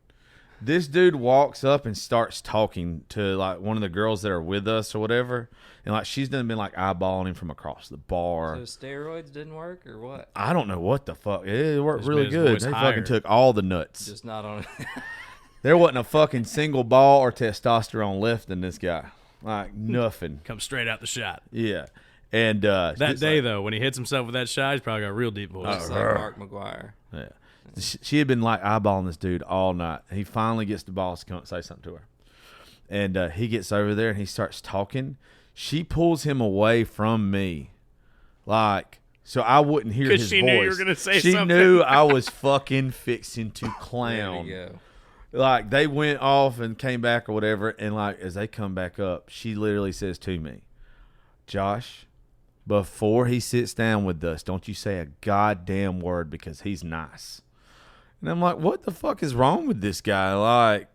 This dude walks up and starts talking to like one of the girls that are with us or whatever, and like she's done been like eyeballing him from across the bar. So steroids didn't work or what? I don't know what the fuck. It worked Just really made his good. voice They higher. fucking took all the nuts. Just not on. There wasn't a fucking single ball or testosterone left in this guy. Like nothing. Comes straight out the shot. Yeah. And That day, though, when he hits himself with that shot, he's probably got a real deep voice. It's like Marc McGuire. Yeah. She had been like eyeballing this dude all night. He finally gets the balls to come up and say something to her. And he gets over there and he starts talking. she pulls him away from me, like, so I wouldn't hear his voice. Because she knew you were going to say she something. She knew I was fucking fixing to clown. There you go. Like, they went off and came back or whatever, and, like, as they come back up, she literally says to me, Josh, before he sits down with us, don't you say a goddamn word because he's nice. And I'm like, what the fuck is wrong with this guy? Like,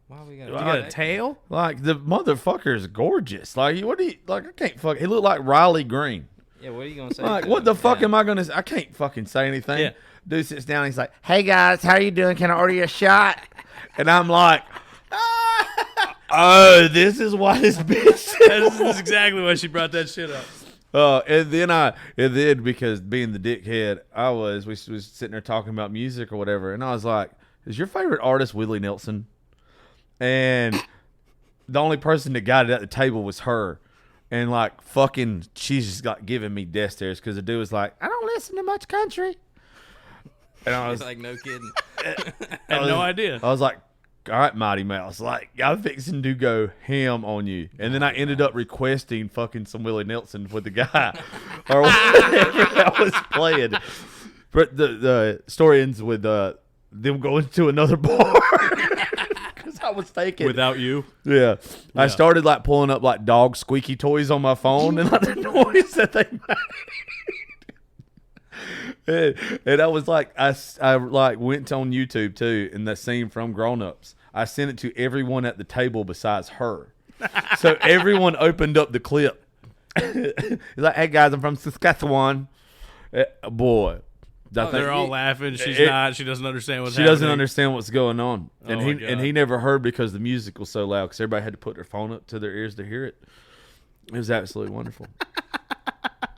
why we you got a tail? Like, the motherfucker is gorgeous. Like, what do you, like, I can't fuck, he looked like Riley Green. Yeah, what are you going to say? Like, what the fuck am I going to say? I can't fucking say anything. Yeah. Dude sits down, he's like, hey guys, how you doing? Can I order you a shot? And I'm like, oh, this is why this bitch. This is exactly why she brought that shit up. And then because being the dickhead we was sitting there talking about music or whatever, and I was like, is your favorite artist Willie Nelson? And the only person that got it at the table was her. And like fucking, she's just got giving me death stares because the dude was like, I don't listen to much country. And I was like, no kidding. Had no idea. I was like, all right, Mighty Mouse, like, I'm fixing to go ham on you. And then I ended up requesting fucking some Willie Nelson with the guy or whatever I was playing. But the story ends with them going to another bar. Because I was thinking. Without you? Yeah. I started like pulling up like dog squeaky toys on my phone and like the noise that they made. And I was like, I like went on YouTube too, in that scene from Grown Ups. I sent it to everyone at the table besides her. So everyone opened up the clip. He's like, hey guys, I'm from Saskatchewan. Boy. They're all laughing. She doesn't understand what's happening. She doesn't understand what's going on. And God. he never heard because the music was so loud because everybody had to put their phone up to their ears to hear it. It was absolutely wonderful.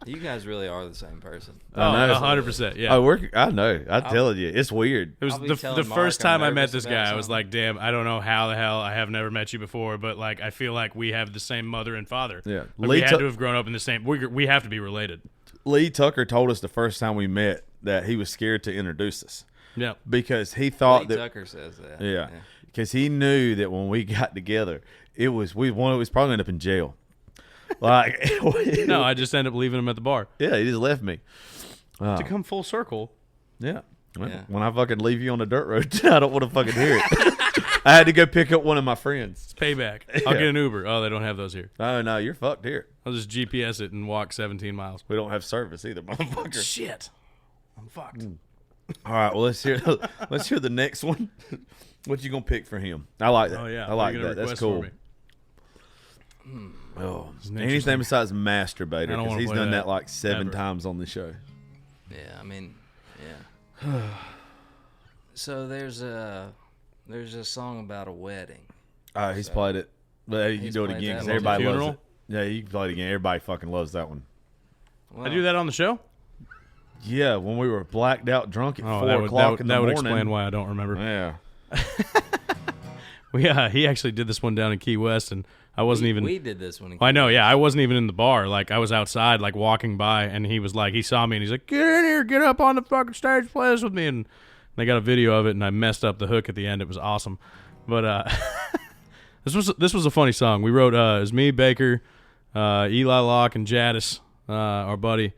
You guys really are the same person. I know. 100%. Yeah. I know. I'm telling you. It's weird. It was the first time I met this guy. I was like, damn, I don't know how the hell I have never met you before, but like I feel like we have the same mother and father. Yeah. Like, we had to have grown up in the same. We have to be related. Lee Tucker told us the first time we met that he was scared to introduce us. Yeah. Because he thought Lee Tucker says that. Yeah. Because he knew that when we got together, it was probably going to end up in jail. Like no, I just ended up leaving him at the bar. Yeah, he just left me. To come full circle. Yeah. When I fucking leave you on the dirt road, I don't want to fucking hear it. I had to go pick up one of my friends. It's payback. I'll get an Uber. Oh, they don't have those here. Oh, no, you're fucked here. I'll just GPS it and walk 17 miles. We don't have service either, motherfucker. Shit. I'm fucked. All right, well, let's hear the next one. What you going to pick for him? I like that. Oh, yeah. I like that. That's cool. Oh, anything besides masturbator, because he's done that like 7 times on the show. Yeah, I mean, yeah. So there's a song about a wedding. He's played it, but you can do it again because everybody loves it. Yeah, you can play it again. Everybody fucking loves that one. Well, I do that on the show? Yeah, when we were blacked out drunk at 4 o'clock in the morning. That would explain why I don't remember. Yeah. He actually did this one down in Key West, and I wasn't even. We did this one. I know, yeah. I wasn't even in the bar. Like, I was outside, like, walking by, and he was like, he saw me, and he's like, get in here, get up on the fucking stage, play this with me. And they got a video of it, and I messed up the hook at the end. It was awesome. But this was a funny song. We wrote, it was me, Baker, Eli Locke, and Jadis, our buddy.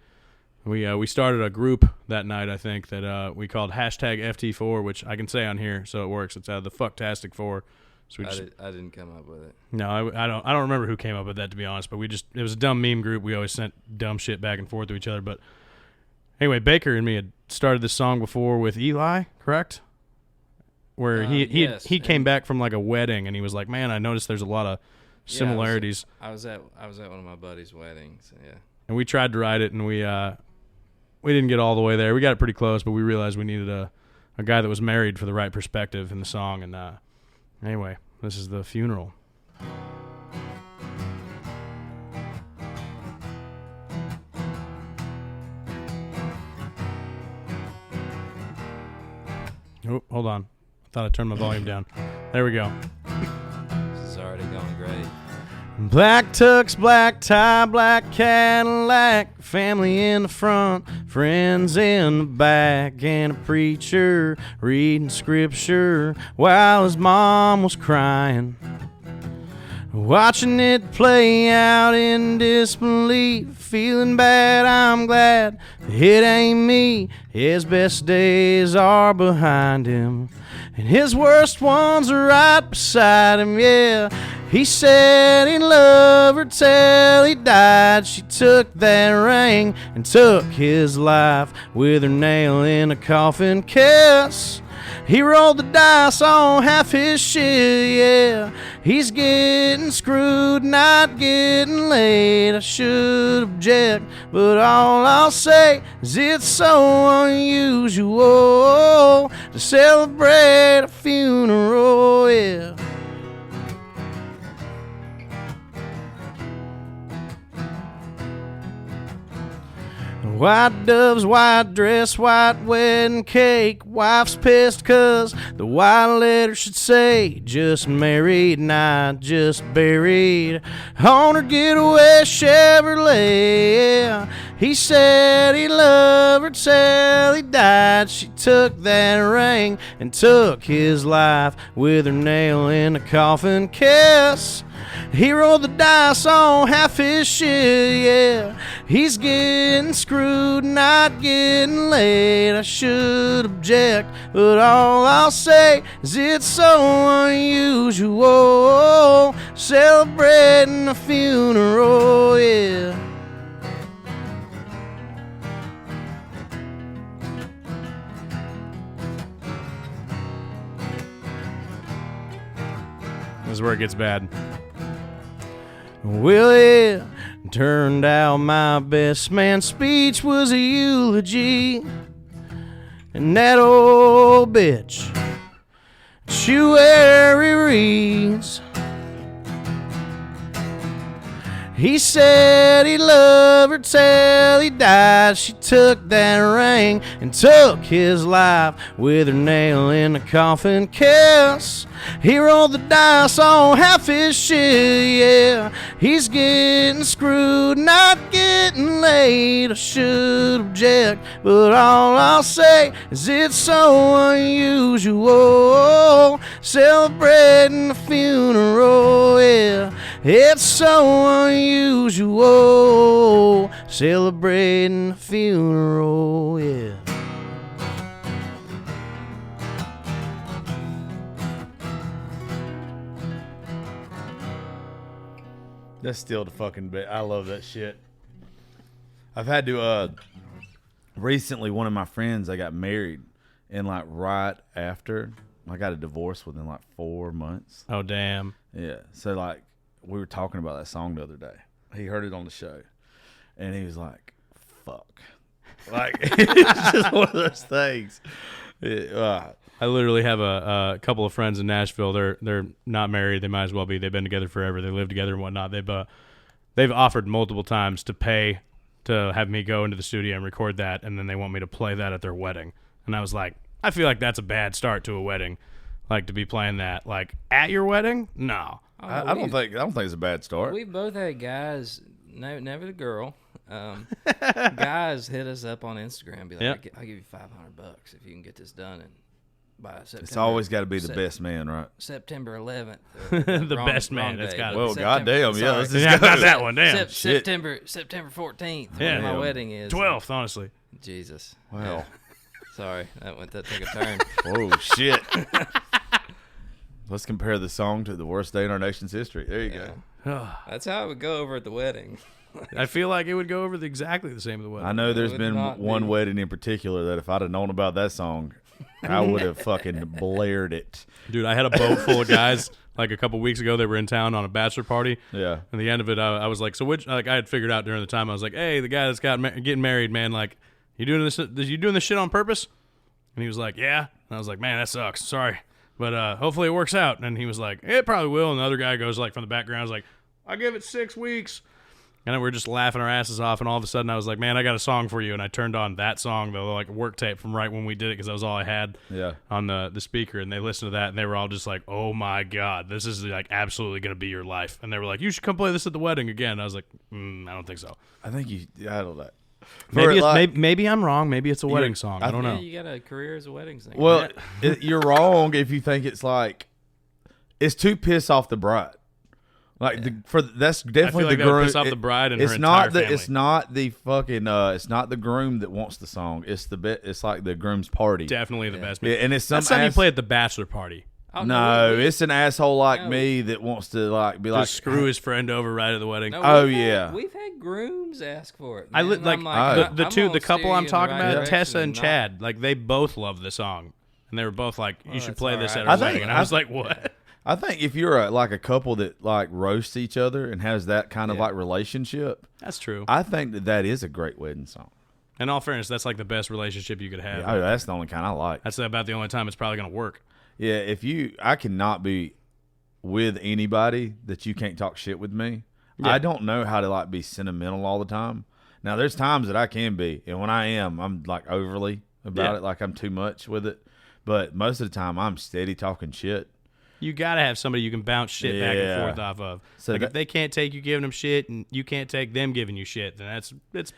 We started a group that night, I think, that we called #FT4, which I can say on here, so it works. It's the Fucktastic 4. So I didn't come up with it. No, I don't remember who came up with that, to be honest. But it was a dumb meme group. We always sent dumb shit back and forth to each other. But anyway, Baker and me had started this song before with Eli, correct? Where he came back from like a wedding, and he was like, "Man, I noticed there's a lot of similarities." I was at one of my buddies' weddings. Yeah. And we tried to write it, and we didn't get all the way there. We got it pretty close, but we realized we needed a guy that was married for the right perspective in the song. And anyway, this is The Funeral. Oh, hold on. I thought I turned my volume down. There we go. This is already going great. Black tux, black tie, black Cadillac, family in the front, friends in the back, and a preacher reading scripture while his mom was crying. Watching it play out in disbelief, feeling bad, I'm glad it ain't me. His best days are behind him, and his worst ones are right beside him, yeah. He said he loved her till he died. She took that ring and took his life with her nail in a coffin kiss. He rolled the dice on half his shit, yeah. He's getting screwed, not getting laid. I should object, but all I'll say is it's so unusual to celebrate a funeral, yeah. White doves, white dress, white wedding cake. Wife's pissed 'cause the white letter should say just married, not just buried. On her getaway Chevrolet, yeah. He said he loved her till he died. She took that ring and took his life with her nail in a coffin kiss. He rolled the dice on half his shit, yeah. He's getting screwed, not getting laid. I should object, but all I'll say is it's so unusual celebrating a funeral, yeah. This is where it gets bad. Well, it turned out my best man's speech was a eulogy, and that old bitch, she where he reads. He said he loved her till he died. She took that ring and took his life with her nail in a coffin kiss. He rolled the dice on half his shit, yeah. He's getting screwed, not getting laid. I should object, but all I'll say is it's so unusual celebrating a funeral, yeah. It's so unusual celebrating a funeral, yeah. That's still the fucking bit. I love that shit. I've had to recently, one of my friends, I got married, and like right after I got a divorce within like 4 months. Oh damn. Yeah. So like we were talking about that song the other day. He heard it on the show, and he was like, "Fuck." Like it's just one of those things. I literally have a couple of friends in Nashville. They're not married. They might as well be. They've been together forever. They live together and whatnot. They've offered multiple times to pay to have me go into the studio and record that, and then they want me to play that at their wedding. And I was like, I feel like that's a bad start to a wedding, like to be playing that like at your wedding. No, I don't think it's a bad start. We both had guys, never the girl. Guys hit us up on Instagram and be like, I'll give you $500 if you can get this done by September. It's always got to be the best man, right? September 11th. The best man. It's got. Well, goddamn, yeah. Let's just Not that one. Damn. September 14th. Yeah, when my wedding is 12th. Honestly. Jesus. Wow. Sorry, that took a turn. Oh shit. Let's compare the song to the worst day in our nation's history. There you go. That's how it would go over at the wedding. I feel like it would go over exactly the same as the wedding. I know there's been one wedding in particular that if I'd have known about that song, I would have fucking blared it. Dude, I had a boat full of guys like a couple weeks ago. They were in town on a bachelor party. Yeah. And the end of it, I was like, so which? Like I had figured out during the time. I was like, hey, the guy that's getting married, man. Like, you doing this? You doing this shit on purpose? And he was like, yeah. And I was like, man, that sucks. Sorry, but hopefully it works out. And he was like, it probably will. And the other guy goes like from the background, was like, I give it 6 weeks. And then we were just laughing our asses off, and all of a sudden I was like, man, I got a song for you. And I turned on that song, the like work tape from right when we did it, because that was all I had on the speaker. And they listened to that, and they were all just like, oh, my God, this is like absolutely going to be your life. And they were like, you should come play this at the wedding again. I was like, I don't think so. I think I don't know. Maybe I'm wrong. Maybe it's a wedding song. I don't know. You got a career as a wedding singer. Well, you're wrong if you think it's like, it's too piss off the bride. Like that's definitely like the that would groom. piss off the bride and her it's entire not the family. it's not the fucking it's not the groom that wants the song. It's it's like the groom's party. Definitely the best. Yeah, and it's That's something you play at the bachelor party. No, it's an asshole like me that wants to like be like Just screw his friend over right at the wedding. Oh, we've yeah. we've had grooms ask for it. I man. like I'm the couple I'm talking about, direction Tessa and not- Chad. Like they both love the song, and they were both like, "You should that's play all this right. at our I think- wedding." And I was like, "What?" I think if you're a couple that like roasts each other and has that kind of like relationship, That's true. I think that is a great wedding song. In all fairness, that's like the best relationship you could have. Oh, that's the only kind I like. That's about the only time it's probably going to work. Yeah, I cannot be with anybody that you can't talk shit with me. Yeah. I don't know how to like be sentimental all the time. Now there's times that I can be, and when I am, I'm like overly about it, like I'm too much with it. But most of the time, I'm steady talking shit. You got to have somebody you can bounce shit back and Yeah. forth off of. So like that- if they can't take you giving them shit and you can't take them giving you shit, then it's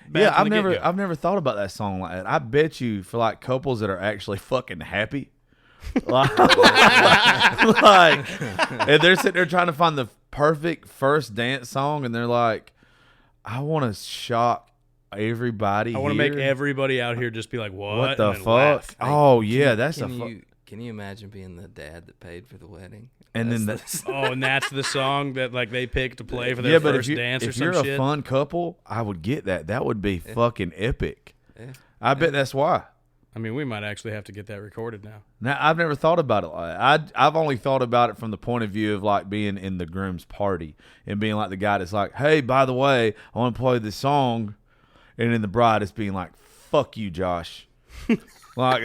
bad Yeah, from the get-go. I've never thought about that song like that. I bet you for like couples that are actually fucking happy, like, and they're sitting there trying to find the perfect first dance song, and they're like, I want to shock everybody. I want to make here. everybody out here just be like, "What the and then fuck? laugh. Oh yeah, that's Can you imagine being the dad that paid for the wedding? and then That's the, Oh, and that's the song that like they pick to play for their yeah, but first dance or if some you're shit. a fun couple, I would get that. That would be fucking epic. Yeah. I bet that's why. I mean, we might actually have to get that recorded now. Now I've never thought about it like that. I've only thought about it from the point of view of like being in the groom's party and being like the guy that's like, hey, by the way, I want to play this song, and then the bride is being like, fuck you, Josh. Like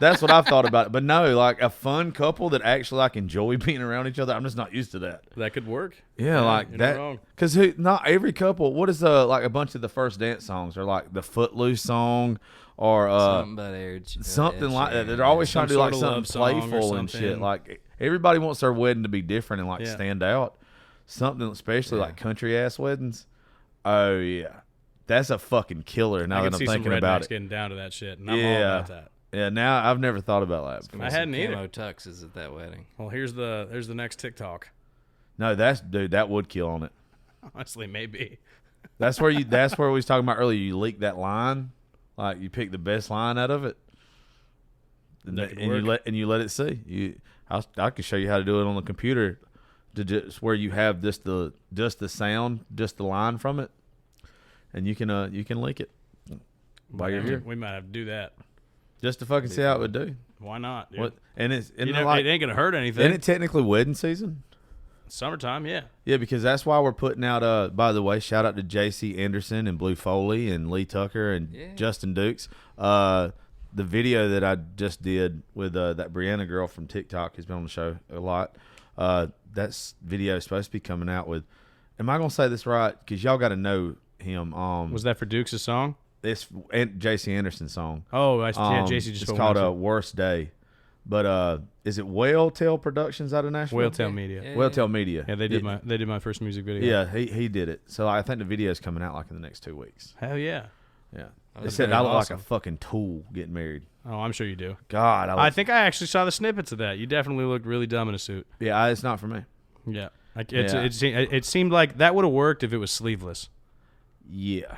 that's what I've thought about it. But no, like a fun couple that actually like enjoy being around each other. I'm just not used to that. That could work. Yeah, like you're not that. wrong. Because not every couple. What is like a bunch of the first dance songs are like the Footloose song or something about Ed, something Ed like that. Sheeran. They're always trying to do like sort of love something song or playful and something. shit. Like everybody wants their wedding to be different and like Yeah. stand out. Something especially like country ass weddings. Oh yeah, that's a fucking killer. Now I that can I'm see some thinking rednecks about it. getting down to that shit, and I'm all Yeah. about that. Yeah, now I've never thought about that. Before. I hadn't either. Camo tuxes at that wedding. Well, here's the next TikTok. No, that would kill on it. Honestly, maybe. That's where we was talking about earlier. You leak that line, like you pick the best line out of it, and That could you let it see. I could show you how to do it on the computer, to just where you have just the sound, just the line from it, and you can leak it while you're here, We might have to do that. just to fucking see how it would do. Why not? Dude? What and it's and You they're know, like, it ain't gonna hurt anything. isn't it technically wedding season? Summertime, yeah. Yeah, because that's why we're putting out. By the way, shout out to J.C. Anderson and Blue Foley and Lee Tucker and Justin Dukes. The video that I just did with that Brianna girl from TikTok who's been on the show a lot. That video is supposed to be coming out with. Am I gonna say this right? Because y'all got to know him. Was that for Dukes' song? It's J.C. Anderson's song. Oh, yeah, JC just It's put called one up. Worst Day. But is it Whaletail Productions out of Nashville? Whaletail Media. Whaletail Media. Yeah, they did my first music video. Yeah, he did it. So I think the video is coming out like in the next 2 weeks. Hell yeah. Yeah. They That's said very I look awesome. like a fucking tool getting married. Oh, I'm sure you do. God, I think I actually saw the snippets of that. You definitely looked really dumb in a suit. yeah, it's not for me. Yeah. Yeah. It seemed like that would have worked if it was sleeveless. Yeah.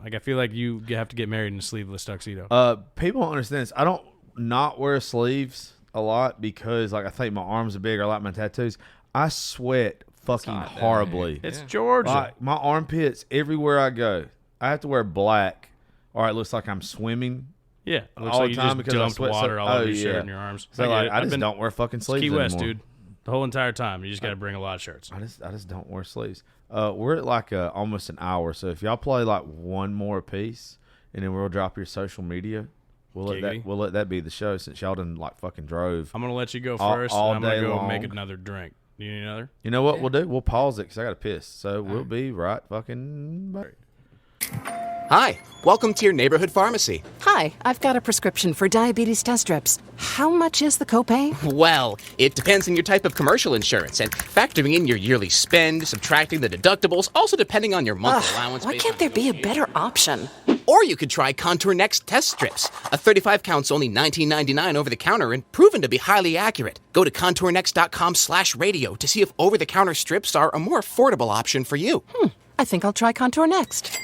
Like, I feel like you have to get married in a sleeveless tuxedo. People don't understand this. I don't not wear sleeves a lot because like I think my arms are big. I like my tattoos. I sweat fucking hot down horribly. It's Georgia. Like, my armpits everywhere I go. I have to wear black, or it looks like I'm swimming. Yeah. It looks all like the you time just because I dumped sweat so- water all over oh, your shirt yeah. and your arms. So get like it. I I've just been- don't wear fucking It's sleeves Key West, anymore. dude. The whole entire time. You just got to bring a lot of shirts. I just don't wear sleeves. We're at like almost an hour, so if y'all play like one more piece, and then we'll drop your social media, we'll Giggity. let that be the show since y'all done like fucking drove. I'm going to let you go All- first, all and I'm going day to go long. make another drink. Do you need another? You know what we'll do? We'll pause it because I got to piss. So we'll be right fucking back. Hi, welcome to your neighborhood pharmacy. Hi, I've got a prescription for diabetes test strips. How much is the copay? Well, it depends on your type of commercial insurance and factoring in your yearly spend, subtracting the deductibles, also depending on your monthly allowance. Why based can't on there be a better option? Or you could try Contour Next test strips. A 35 count's only $19.99 over the counter and proven to be highly accurate. Go to contournext.com/radio to see if over-the-counter strips are a more affordable option for you. I think I'll try Contour Next.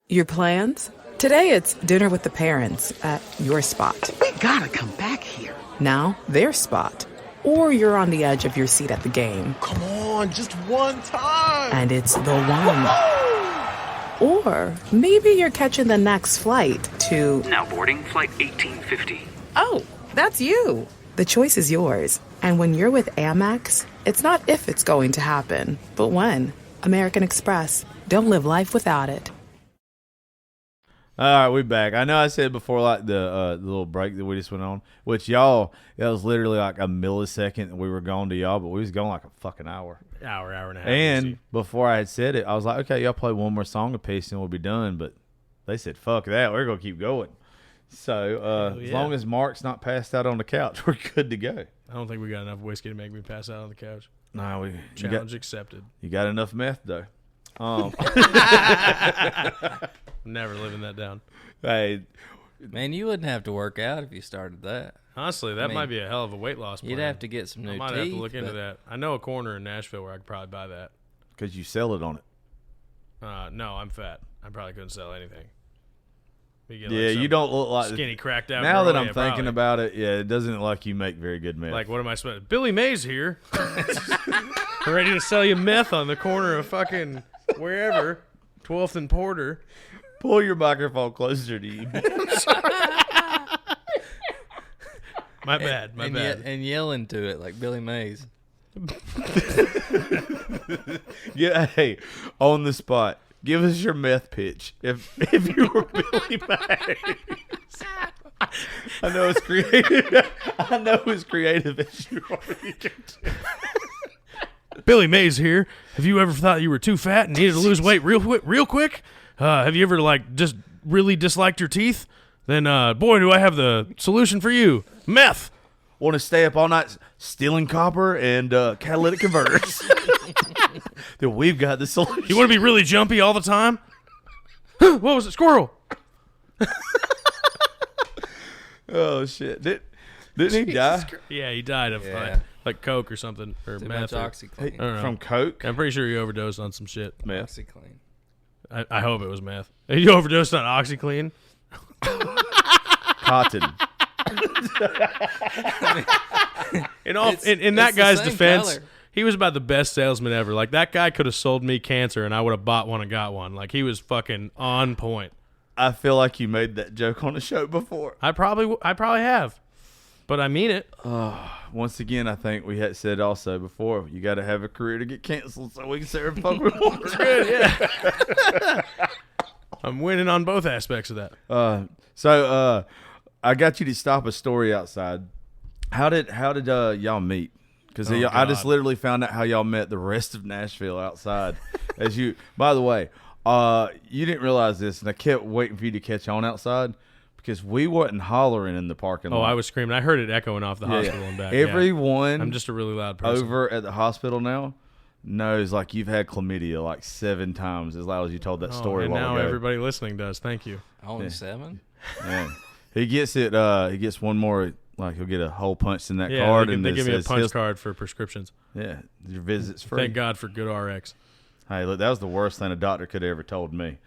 Your plans? Today it's dinner with the parents at your spot. We gotta come back here. Now, their spot. Or you're on the edge of your seat at the game. Come on, just one time. And it's the one. Or maybe you're catching the next flight to... Now boarding flight 1850. Oh, that's you. The choice is yours. And when you're with Amex, it's not if it's going to happen, but when. American Express. Don't live life without it. All right, we back. I know I said before, like, the little break that we just went on, which y'all, that was literally like a millisecond that we were gone to y'all, but we was gone like a fucking hour. Hour and a half. And easy. before I had said it, I was like, okay, y'all play one more song apiece and we'll be done. But they said, fuck that. We're going to keep going. So as long as Mark's not passed out on the couch, we're good to go. I don't think we got enough whiskey to make me pass out on the couch. No, Challenge accepted. You got enough meth, though. Never living that down. Hey, Man, you wouldn't have to work out if you started that. Honestly, that might be a hell of a weight loss plan. You'd have to get some new teeth. I might have to look into that. I know a corner in Nashville where I could probably buy that. Because you sell it on it. No, I'm fat. I probably couldn't sell anything. You don't look like skinny, cracked out. Now that I'm thinking about it, it doesn't look like you make very good meth. Like, what am I supposed to? Billy Mays here. Ready to sell you meth on the corner of fucking wherever. 12th and Porter. Pull your microphone closer to you. My bad. And yell into it like Billy Mays. Yeah, hey, on the spot. Give us your meth pitch. If you were Billy Mays. I know it's creative. I know it's creative as you are. Billy Mays here. Have you ever thought you were too fat and needed to lose weight real quick? Have you ever just really disliked your teeth? Then boy, do I have the solution for you. Meth. Want to stay up all night stealing copper and catalytic converters? Then we've got the solution. You want to be really jumpy all the time? What was it? Squirrel. Oh shit! Didn't he die? Yeah, he died of like Coke or something or Too meth. much OxyClean. From Coke? I'm pretty sure he overdosed on some shit. Meth. OxyClean. I hope it was meth. You overdosed on OxyClean? Cotton. In that guy's defense, he was about the best salesman ever. Like, that guy could have sold me cancer and I would have bought one and got one. Like, he was fucking on point. I feel like you made that joke on the show before. I probably have, but I mean it. Once again, I think we had said also before, you got to have a career to get canceled so we can say fuck we want. Good, yeah. I'm winning on both aspects of that. So I got you to stop a story outside. How did y'all meet? Because I just literally found out how y'all met the rest of Nashville outside. By the way, you didn't realize this, and I kept waiting for you to catch on outside because we wasn't hollering in the parking lot. Oh, I was screaming. I heard it echoing off the hospital and back. Everyone, I'm just a really loud person. Over at the hospital now knows like you've had chlamydia like 7 times as loud as you told that story. And a while now ago. everybody listening does. Thank you. Only 7? Yeah. He gets it. He gets one more. Like he'll get a hole punched in that Yeah, card, they give me a punch card for prescriptions. Yeah, your visit's free. Thank God for good RX. Hey, look, that was the worst thing a doctor could have ever told me.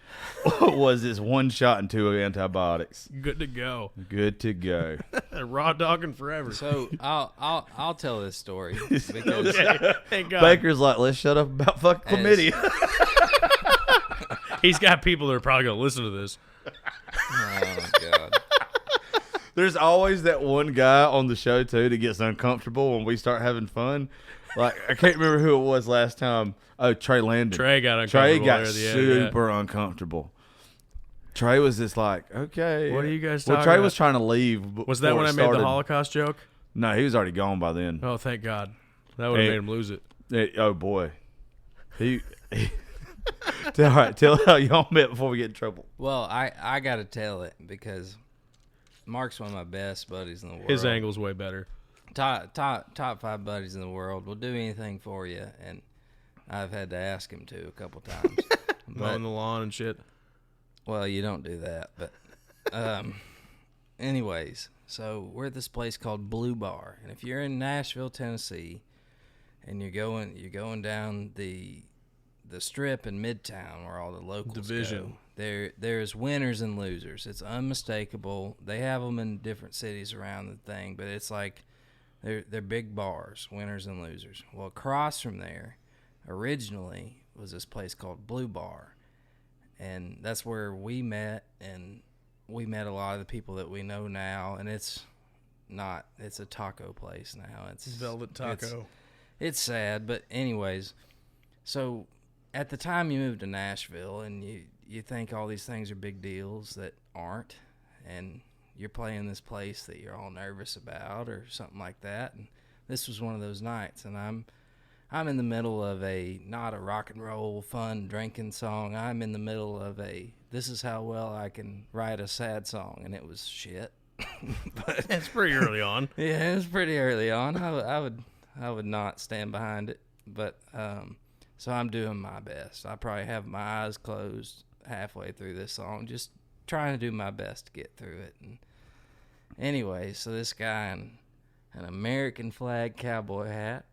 Was this 1 shot and 2 antibiotics? Good to go. Good to go. Raw dogging forever. So I'll tell this story because okay. Thank God. Baker's like, let's shut up about fucking chlamydia. He's got people that are probably gonna listen to this. Oh God. There's always that one guy on the show too that gets uncomfortable when we start having fun. Like I can't remember who it was last time. Oh, Trey Landon. Trey got uncomfortable. Trey got super uncomfortable. Trey was just like, okay. What are you guys talking about? Trey was trying to leave. Was that when I made the Holocaust joke? No, he was already gone by then. Oh, thank God. That would have made him lose it. Oh boy. He all right, tell how y'all met before we get in trouble. Well, I got to tell it because Marc's one of my best buddies in the world. His angle's way better. Top 5 buddies in the world. Will do anything for you, and I've had to ask him to a couple times. Mowing the lawn and shit. Well, you don't do that, but anyways, so we're at this place called Blue Bar, and if you're in Nashville, Tennessee, and you're going down the strip in Midtown where all the locals go, there's winners and losers. It's unmistakable. They have them in different cities around the thing, but it's like they're big bars, winners and losers. Well, across from there, originally was this place called Blue Bar. And that's where we met, and we met a lot of the people that we know now. And it's a taco place now. It's Velvet Taco. It's sad, but anyways, so at the time you moved to Nashville, and you think all these things are big deals that aren't, and you're playing this place that you're all nervous about or something like that. And this was one of those nights, and I'm in the middle of not a rock and roll fun drinking song. I'm in the middle of this is how well I can write a sad song, and it was shit. But it's pretty early on. Yeah, it was pretty early on. I would not stand behind it, but so I'm doing my best. I probably have my eyes closed halfway through this song, just trying to do my best to get through it. And anyway, so this guy in an American flag cowboy hat.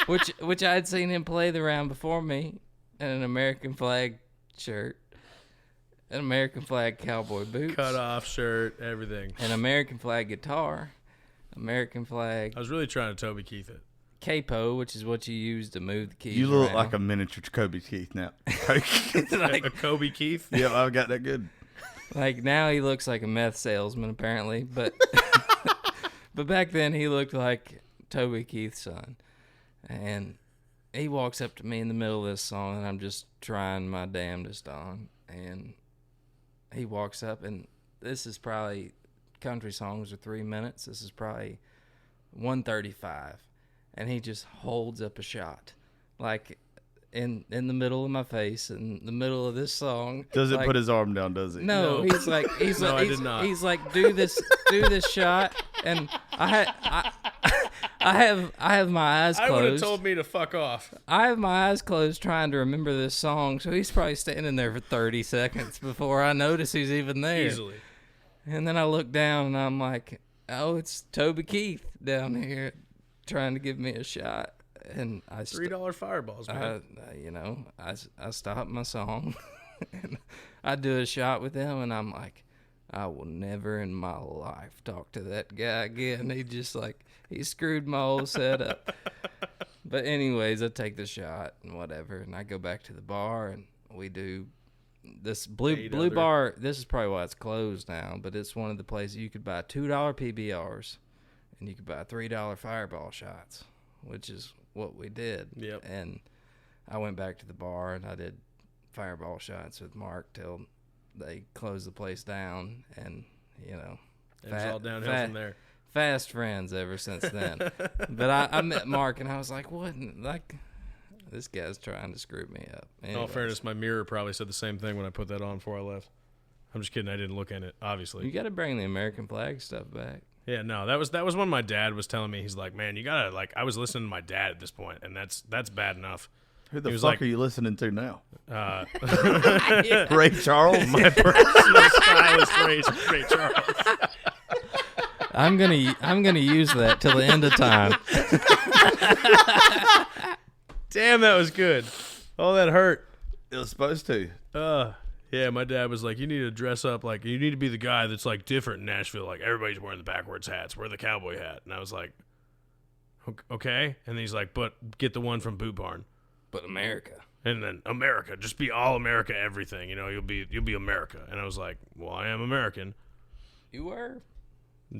which I had seen him play the round before me, and an American flag shirt, an American flag cowboy boots, cut off shirt, everything, an American flag guitar, American flag. I was really trying to Toby Keith it. Capo, which is what you use to move the keys. You look around. like a miniature Kobe Keith now. Like a Kobe Keith. Yeah, I've got that good. Like now he looks like a meth salesman apparently, but but back then he looked like Toby Keith's son. And he walks up to me in the middle of this song, and I'm just trying my damnedest on. And he walks up, and this is probably, country songs are 3 minutes. This is probably 1:35. And he just holds up a shot, like in the middle of my face, in the middle of this song. Does it like, put his arm down? Does he? No, he's like, no, I did not. He's like, do this shot, and I have my eyes closed. I would have told me to fuck off. I have my eyes closed trying to remember this song, so he's probably standing there for 30 seconds before I notice he's even there. Easily. And then I look down, and I'm like, oh, it's Toby Keith down here trying to give me a shot. And I $3 fireballs, man. I stop my song, and I do a shot with him, and I'm like, I will never in my life talk to that guy again. He screwed my whole setup. But anyways, I take the shot and whatever, and I go back to the bar, and we do this blue bar. This is probably why it's closed now, but it's one of the places you could buy $2 PBRs, and you could buy $3 fireball shots, which is what we did. Yep. And I went back to the bar, and I did fireball shots with Marc till they closed the place down, and it was all downhill from there. Fast friends ever since then. But I met Marc, and I was like, what? Like, this guy's trying to screw me up. In all fairness, my mirror probably said the same thing when I put that on before I left. I'm just kidding. I didn't look in it, obviously. You got to bring the American flag stuff back. Yeah, no, that was when my dad was telling me. He's like, man, you gotta I was listening to my dad at this point, and that's bad enough. Who the fuck are you listening to now? Ray Charles, my personal stylist, Ray Charles. I'm gonna use that till the end of time. Damn, that was good. Oh, that hurt. It was supposed to. Yeah, my dad was like, you need to dress up you need to be the guy that's different in Nashville. Like everybody's wearing the backwards hats. Wear the cowboy hat. And I was like, okay. And then he's like, but get the one from Boot Barn. But America. And then America, just be all America, everything. You'll be America. And I was like, well, I am American. You were.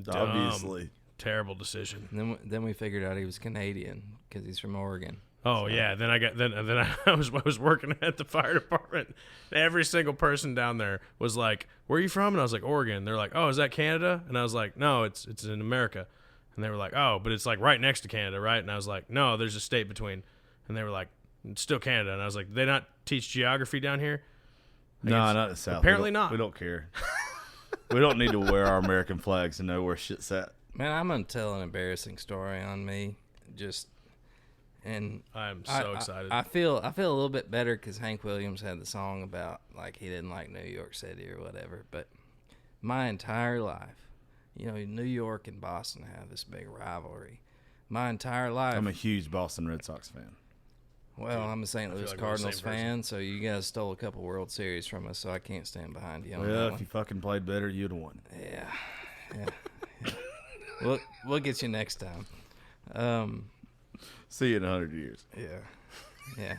Obviously. Terrible decision. And then we figured out he was Canadian because he's from Oregon. Oh, so. Yeah. Then I was working at the fire department. Every single person down there was like, where are you from? And I was like, Oregon. They're like, oh, is that Canada? And I was like, no, it's in America. And they were like, oh, but it's right next to Canada, right? And I was like, no, there's a state between. And they were like, it's still Canada. And I was like, they not teach geography down here? No, not in the South. Apparently not. We don't care. We don't need to wear our American flags to know where shit's at. Man, I'm going to tell an embarrassing story on me. And I'm so excited. I feel a little bit better because Hank Williams had the song about like he didn't like New York City or whatever. But my entire life, New York and Boston have this big rivalry. My entire life, I'm a huge Boston Red Sox fan. Well, I'm a St. Louis Cardinals fan, so you guys stole a couple World Series from us, so I can't stand behind you on that one. If you fucking played better, you'd have won. Yeah. We'll get you next time. See you in 100 years. Yeah.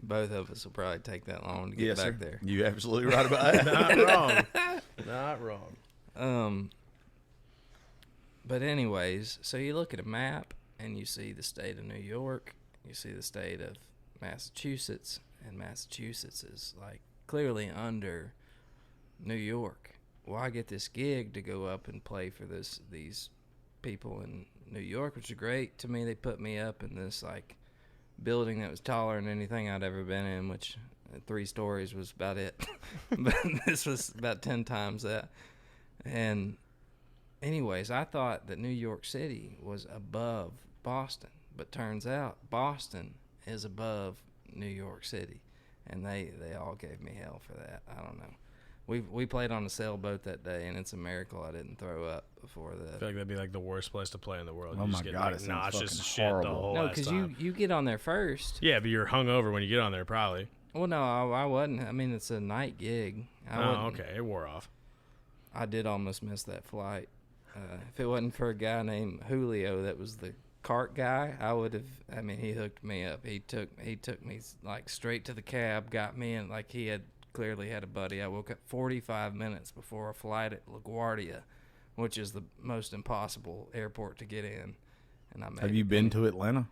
Both of us will probably take that long to get back there. You absolutely right about that. Not wrong. But anyways, so you look at a map and you see the state of New York, you see the state of Massachusetts, and Massachusetts is like clearly under New York. Well, I get this gig to go up and play for these people in New York, which is great. To me, they put me up in this like building that was taller than anything I'd ever been in, which 3 stories was about it. But this was about 10 times that. And anyways, I thought that New York City was above Boston, but turns out Boston is above New York City, and they all gave me hell for that. I don't know. We played on a sailboat that day, and it's a miracle I didn't throw up before that. I feel like that'd be like the worst place to play in the world. Oh my God, it sounds fucking horrible. No, because you get on there first. Yeah, but you're hungover when you get on there, probably. Well, no, I wasn't. I mean, it's a night gig. Okay, it wore off. I did almost miss that flight. If it wasn't for a guy named Julio that was the cart guy, I would have. I mean, he hooked me up. He took me like straight to the cab, got me in. Like he had clearly had a buddy. I woke up 45 minutes before a flight at LaGuardia, which is the most impossible airport to get in. And I have you been to Atlanta?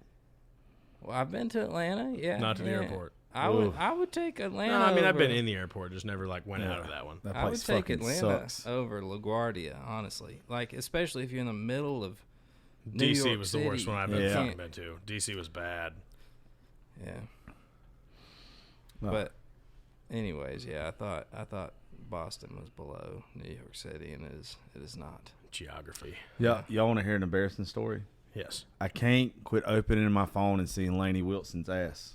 Well, I've been to Atlanta. Yeah, not to the airport. I would take Atlanta. No, I mean I've been in the airport, just never like went out of that one. That place I would take Atlanta sucks. over LaGuardia, honestly. Like especially if you're in the middle of DC was the worst one I've ever fucking been to. DC was bad. Yeah. No. But anyways, yeah, I thought Boston was below New York City, and it is not. Geography. Yeah, y'all want to hear an embarrassing story? Yes. I can't quit opening my phone and seeing Lainey Wilson's ass.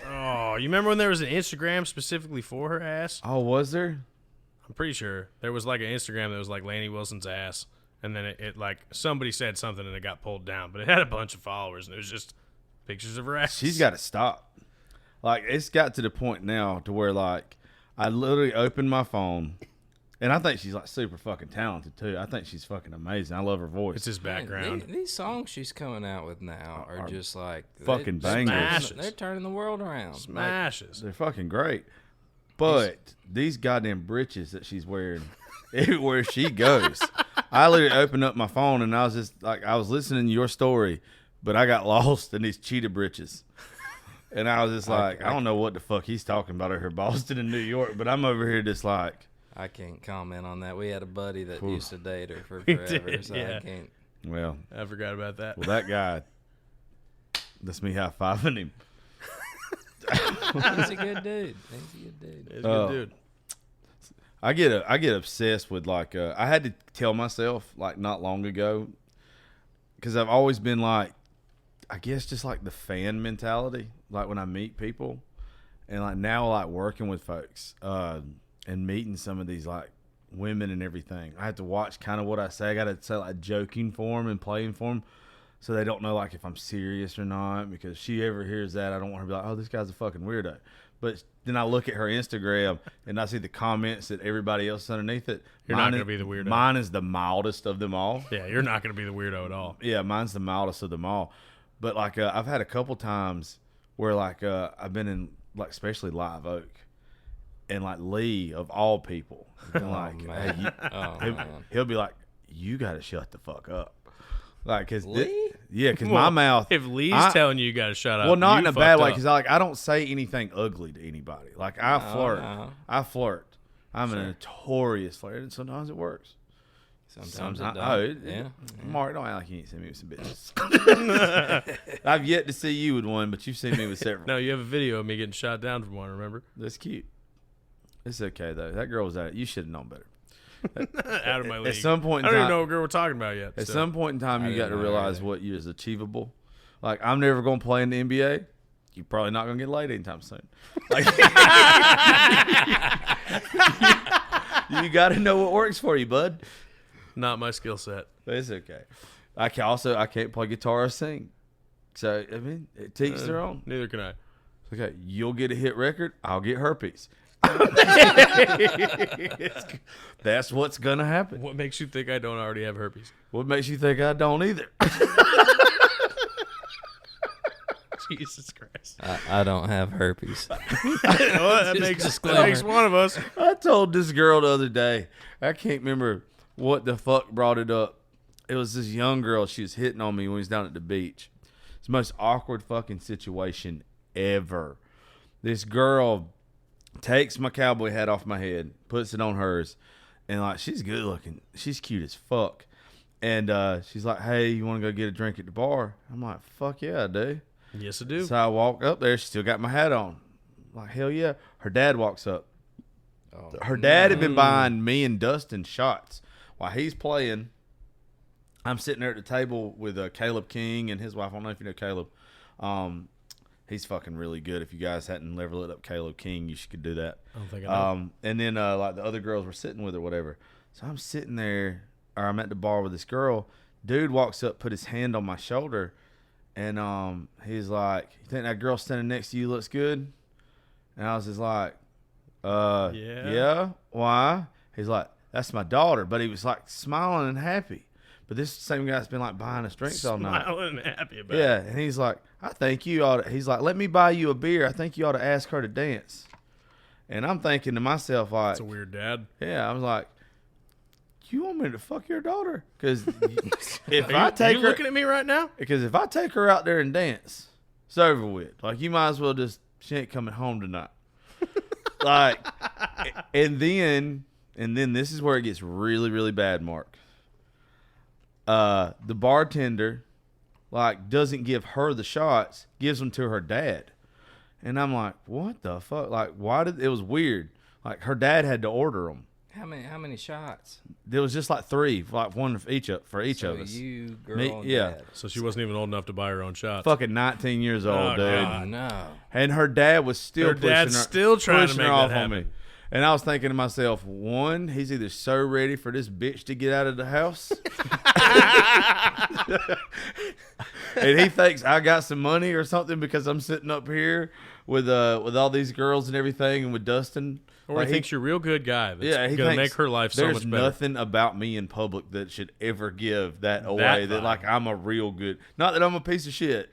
Oh, you remember when there was an Instagram specifically for her ass? Oh, was there? I'm pretty sure there was like an Instagram that was like Lainey Wilson's ass, and then it like somebody said something and it got pulled down, but it had a bunch of followers and it was just pictures of her ass. She's got to stop. Like it's got to the point now to where like I literally opened my phone, and I think she's like super fucking talented too. I think she's fucking amazing. I love her voice. It's his background. Man, these songs she's coming out with now are just like fucking bangers. They're turning the world around. Smashes. They're fucking great. But these goddamn britches that she's wearing everywhere she goes. I literally opened up my phone and I was just like, I was listening to your story, but I got lost in these cheetah britches. And I was just like, I don't know what the fuck he's talking about over here, Boston and New York, but I'm over here just like. I can't comment on that. We had a buddy that used to date her for forever, so yeah. I can't. Well, I forgot about that. Well, that guy, that's me high-fiving him. He's a good dude. He's a good dude. I get obsessed with like I had to tell myself like not long ago, because I've always been like, I guess just like the fan mentality, like when I meet people, and like now like working with folks and meeting some of these like women and everything, I have to watch kind of what I say. I got to say like joking for them and playing for them, so they don't know like if I'm serious or not, because if she ever hears that, I don't want her to be like, oh, this guy's a fucking weirdo. But then I look at her Instagram and I see the comments that everybody else underneath it. You're not going to be the weirdo. Mine is the mildest of them all. Yeah, you're not going to be the weirdo at all. Yeah, mine's the mildest of them all. But like I've had a couple times where like I've been in like especially Live Oak, and like Lee of all people, been like, hey, he'll be like, you got to shut the fuck up. Like, cause because my mouth. If Lee's telling you got to shut up, well, not in a bad way, because like I don't say anything ugly to anybody. Like I flirt, I flirt. I'm a notorious flirt, and sometimes it works. Sometimes it does. Yeah. Mark, don't act like you ain't seen me with some bitches. I've yet to see you with one, but you've seen me with several. No, you have a video of me getting shot down from one. Remember? That's cute. It's okay though. That girl was out. You should have known better. Out of my league. At some point in I time, don't even know what girl we're talking about yet. At some point in time, you got to realize what is achievable. Like, I'm never going to play in the NBA. You're probably not going to get laid anytime soon. Like, you got to know what works for you, bud. Not my skill set. But it's okay. I can't play guitar or sing. So, I mean, it teaches their own. Neither can I. Okay, you'll get a hit record. I'll get herpes. That's what's going to happen. What makes you think I don't already have herpes? What makes you think I don't either? Jesus Christ. I don't have herpes. Well, that makes one of us. I told this girl the other day, I can't remember what the fuck brought it up. It was this young girl. She was hitting on me when we was down at the beach. It's the most awkward fucking situation ever. This girl takes my cowboy hat off my head, puts it on hers, and like, she's good looking. She's cute as fuck. And she's like, hey, you want to go get a drink at the bar? I'm like, fuck yeah, I do. Yes, I do. So I walk up there. She still got my hat on. I'm like, hell yeah. Her dad walks up. Her dad had been buying me and Dustin shots while he's playing. I'm sitting there at the table with Caleb King and his wife. I don't know if you know Caleb. He's fucking really good. If you guys hadn't ever looked up Caleb King, you should do that. I don't think I know. And then like the other girls were sitting with her, whatever. So I'm sitting there, or I'm at the bar with this girl. Dude walks up, put his hand on my shoulder, and he's like, "You think that girl standing next to you looks good?" And I was just like, yeah. Why?" He's like, "That's my daughter." But he was like smiling and happy. But this same guy's been like buying us drinks all night. Smiling and happy about it. Yeah, and he's like, "I think you ought to," he's like, "Let me buy you a beer. I think you ought to ask her to dance." And I'm thinking to myself, like, that's a weird dad. Yeah, I was like, "You want me to fuck your daughter?" Because Are you looking at me right now? Because if I take her out there and dance, it's over with. Like, you might as well just, she ain't coming home tonight. Like, and then this is where it gets really, really bad, Mark. The bartender, like, doesn't give her the shots, gives them to her dad. And I'm like, what the fuck? Like, it was weird. Like, her dad had to order them. How many shots? There was just like 3, like one for each of us. You, girl, Me, and yeah. dad. So she wasn't even old enough to buy her own shots. Fucking 19 years old, dude. Oh, no. And her dad was still trying to make off that happen. on me. And I was thinking to myself, one, he's either so ready for this bitch to get out of the house, and he thinks I got some money or something because I'm sitting up here with all these girls and everything, and with Dustin. Or like, he thinks you're a real good guy. That's he going to make her life so much better. There's nothing about me in public that should ever give that away. That like, I'm a real good. Not that I'm a piece of shit.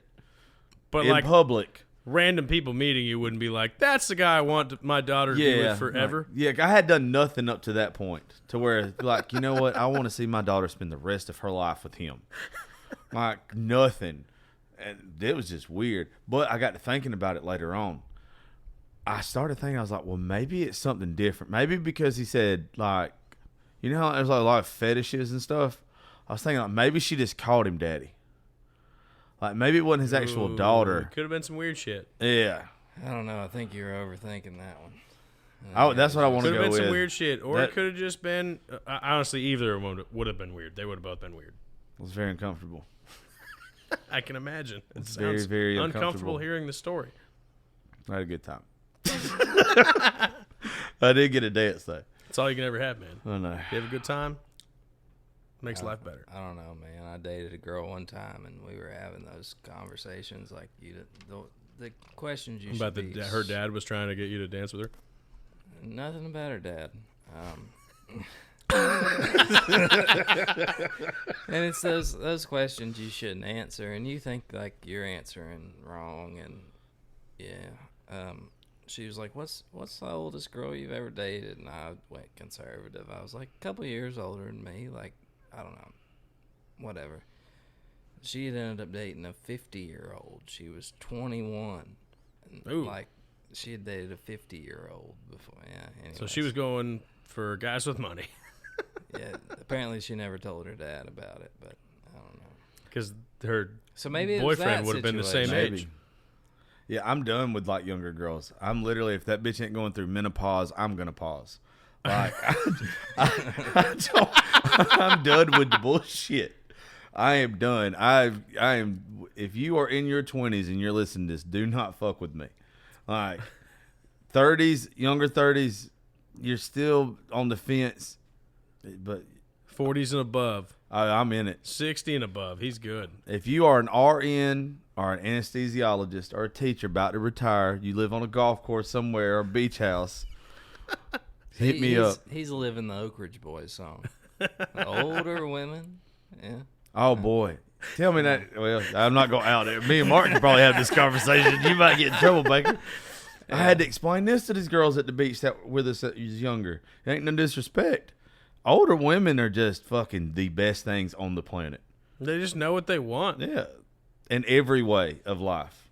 But in like public. Random people meeting you wouldn't be like, that's the guy I want my daughter to be with forever. Like, I had done nothing up to that point to where, like, you know what? I want to see my daughter spend the rest of her life with him. Like, nothing. And it was just weird. But I got to thinking about it later on. I started thinking, I was like, well, maybe it's something different. Maybe because he said, like, you know how there's like a lot of fetishes and stuff? I was thinking, like, maybe she just called him daddy. Like, maybe it wasn't his actual daughter. Could have been some weird shit. Yeah. I don't know. I think you're overthinking that one. That's what I want to go with. Could have been some weird shit. Or it could have just been, honestly, either of them would have been weird. They would have both been weird. It was very uncomfortable. I can imagine. It sounds very, very uncomfortable hearing the story. I had a good time. I did get a dance, though. That's all you can ever have, man. I know. You have a good time, makes life better. I don't know, man. I dated a girl one time, and we were having those conversations like the questions you about should her dad was trying to get you to dance with her. Nothing about her dad. And it's those questions you shouldn't answer, and you think like you're answering wrong, and she was like, what's the oldest girl you've ever dated? And I went conservative. I was like, a couple years older than me, like, I don't know, whatever. She had ended up dating a 50-year-old. She was 21. And Ooh. Like, she had dated a 50-year-old before. Yeah. Anyways. So she was going for guys with money. Yeah. Apparently, she never told her dad about it, but I don't know. Because her maybe boyfriend would have been the same age. Yeah, I'm done with like younger girls. I'm literally, if that bitch ain't going through menopause, I'm gonna pause. Like, I'm done with the bullshit. I am done. I am. If you are in your 20s and you're listening to this, do not fuck with me. Like 30s, younger 30s, you're still on the fence, but 40s and above. I'm in it. 60 and above, he's good. If you are an RN or an anesthesiologist or a teacher about to retire, you live on a golf course somewhere or a beach house, hit me up. He's living the Oak Ridge Boys song. Older women, yeah. Oh boy, tell me that. Well, I'm not going out there. Me and Marc can probably have this conversation. You might get in trouble, Baker. I had to explain this to these girls at the beach that were with us that was younger. It ain't no disrespect. Older women are just fucking the best things on the planet. They just know what they want. Yeah, in every way of life.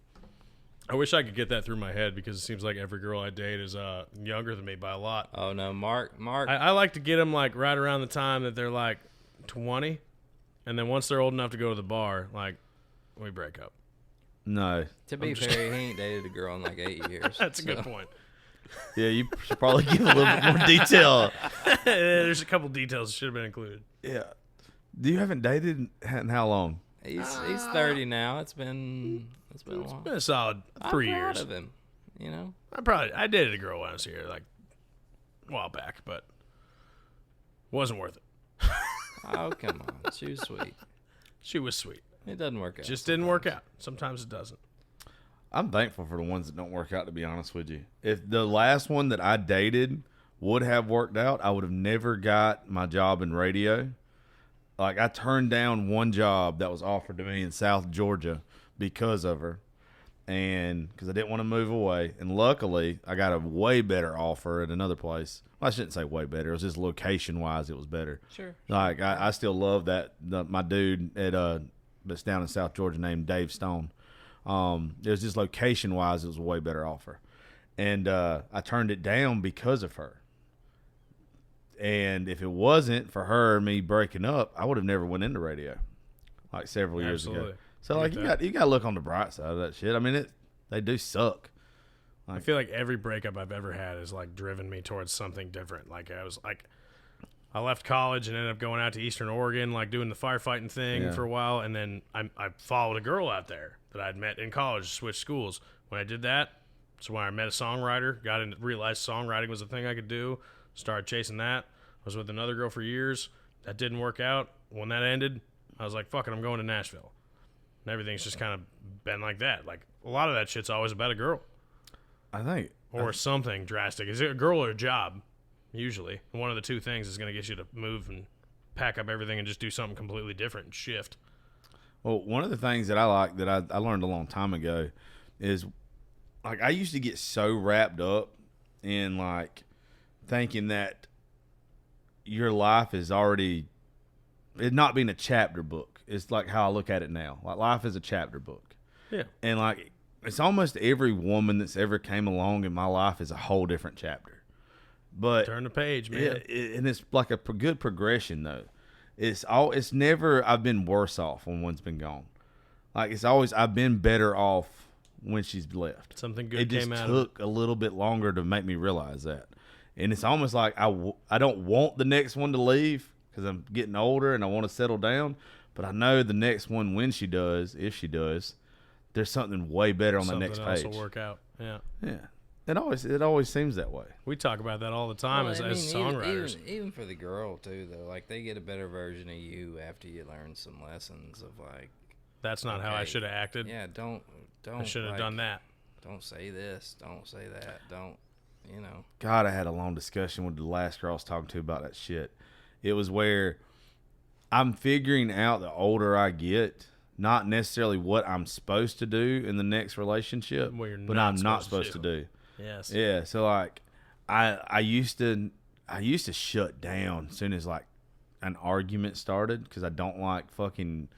I wish I could get that through my head because it seems like every girl I date is younger than me by a lot. Oh no, Marc. I like to get them like right around the time that they're like 20, and then once they're old enough to go to the bar, like we break up. No. To be fair, he ain't dated a girl in like 8 years. That's a good point. Yeah, you should probably give a little bit more detail. There's a couple details that should have been included. Yeah. You haven't dated in how long? He's 30 now. It's been a while. It's been a solid 3 years. I'm proud of him. You know. I dated a girl once here like a while back, but wasn't worth it. Oh come on, she was sweet. She was sweet. It doesn't work out. Just didn't work out. Sometimes it doesn't. I'm thankful for the ones that don't work out, to be honest with you. If the last one that I dated would have worked out, I would have never got my job in radio. Like, I turned down one job that was offered to me in South Georgia because of her, and because I didn't want to move away. And luckily, I got a way better offer at another place. Well, I shouldn't say way better. It was just location-wise, it was better. Sure. Like, I still love that. My dude that's down in South Georgia named Dave Stone. It was just location-wise, it was a way better offer. And I turned it down because of her. And if it wasn't for her and me breaking up, I would have never went into radio like several years ago. So like you got to look on the bright side of that shit. I mean, they do suck. I feel like every breakup I've ever had has like driven me towards something different. Like I left college and ended up going out to Eastern Oregon, like doing the firefighting thing for a while, and then I followed a girl out there that I'd met in college, switched schools. When I did that, it's when I met a songwriter, realized songwriting was a thing I could do, started chasing that. I was with another girl for years. That didn't work out. When that ended, I was like, fuck it, I'm going to Nashville. And everything's just kind of been like that. Like, a lot of that shit's always about a girl. I think. Or something drastic. Is it a girl or a job? Usually. One of the two things is going to get you to move and pack up everything and just do something completely different and shift. Well, one of the things that I like that I learned a long time ago is, like, I used to get so wrapped up in, like, thinking that your life is already – it not being a chapter book. It's like how I look at it now. Like, life is a chapter book. Yeah. And, like, it's almost every woman that's ever came along in my life is a whole different chapter. But turn the page, man. And it's like a good progression, though. It's never I've been worse off when one's been gone. Like, it's always I've been better off when she's left. Something good came out of it. It just took a little bit longer to make me realize that. And it's almost like I don't want the next one to leave because I'm getting older and I want to settle down. But I know the next one, when she does, if she does, there's something way better on the next page. Something else will work out. Yeah. Yeah. It always seems that way. We talk about that all the time as songwriters. Even for the girl too, though, like they get a better version of you after you learn some lessons of like. That's not how I should have acted. Yeah, don't. I should have done that. Don't say this. Don't say that. Don't. You know. God, I had a long discussion with the last girl I was talking to about that shit. It was where I'm figuring out the older I get, not necessarily what I'm supposed to do in the next relationship, but I'm not supposed to do. Yes. Yeah. So like, I used to shut down as soon as like an argument started because I don't like fucking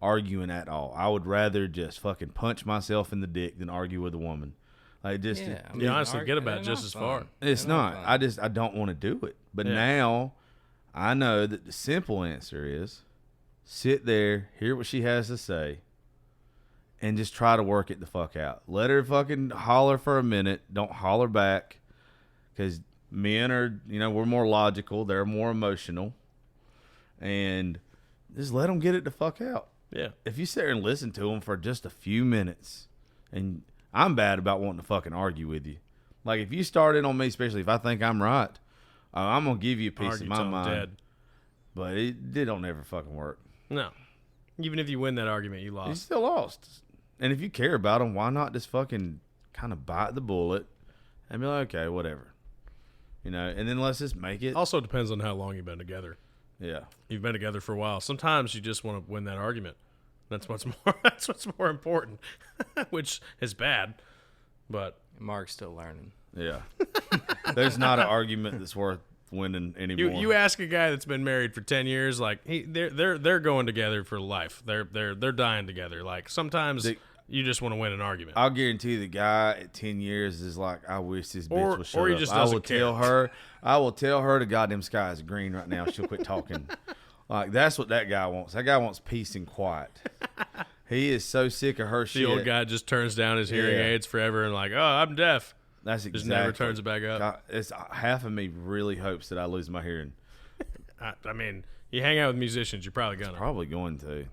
arguing at all. I would rather just fucking punch myself in the dick than argue with a woman. Like just you honestly get about just as far. It's not. I don't want to do it. But now I know that the simple answer is sit there, hear what she has to say, and just try to work it the fuck out. Let her fucking holler for a minute. Don't holler back. Because men are, we're more logical. They're more emotional. And just let them get it the fuck out. Yeah. If you sit there and listen to them for just a few minutes, and I'm bad about wanting to fucking argue with you. Like, if you start in on me, especially if I think I'm right, I'm going to give you a piece of my mind. Dead. But it don't ever fucking work. No. Even if you win that argument, you lost. You still lost. And if you care about them, why not just fucking kind of bite the bullet and be like, okay, whatever. You know, and then let's just make it. Also depends on how long you've been together. Yeah. You've been together for a while. Sometimes you just want to win that argument. That's what's more important, which is bad. But Mark's still learning. Yeah. There's not an argument that's worth winning anymore. You ask a guy that's been married for 10 years, like they're going together for life. They're dying together. Like sometimes you just want to win an argument. I'll guarantee you the guy at 10 years is like, I wish this bitch would shut or he up. just doesn't care. I will tell her the goddamn sky is green right now. She'll quit talking. Like, that's what that guy wants. That guy wants peace and quiet. He is so sick of her shit. The old guy just turns down his hearing aids forever and like, oh, I'm deaf. That's exactly. Just never turns it back up. God, it's half of me really hopes that I lose my hearing. I mean, you hang out with musicians, you're probably gonna. Probably going to.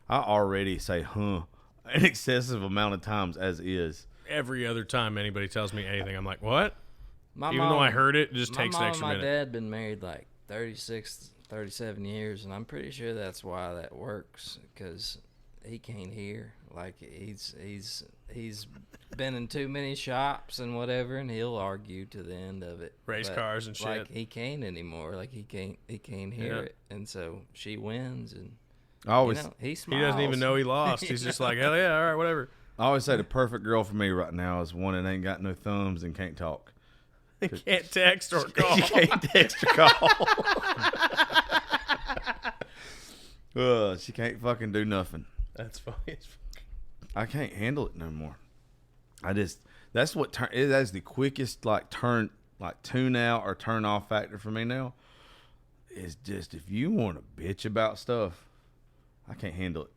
I already say an excessive amount of times as is. Every other time anybody tells me anything, I'm like, what? Even though I heard it, it just takes an extra minute. My mom and my dad been married like 36, 37 years, and I'm pretty sure that's why that works, because he can't hear. Like, he's been in too many shops and whatever, and he'll argue to the end of it. Race cars and shit. Like, he can't anymore. Like, he can't hear it, and so she wins, and he smiles. He doesn't even know he lost. He's just like, hell yeah, all right, whatever. I always say the perfect girl for me right now is one that ain't got no thumbs and can't talk. Can't text or call. She can't text or call. She can't fucking do nothing. That's funny. I can't handle it no more. That's the quickest tune out or turn off factor for me now. Is just if you want to bitch about stuff, I can't handle it.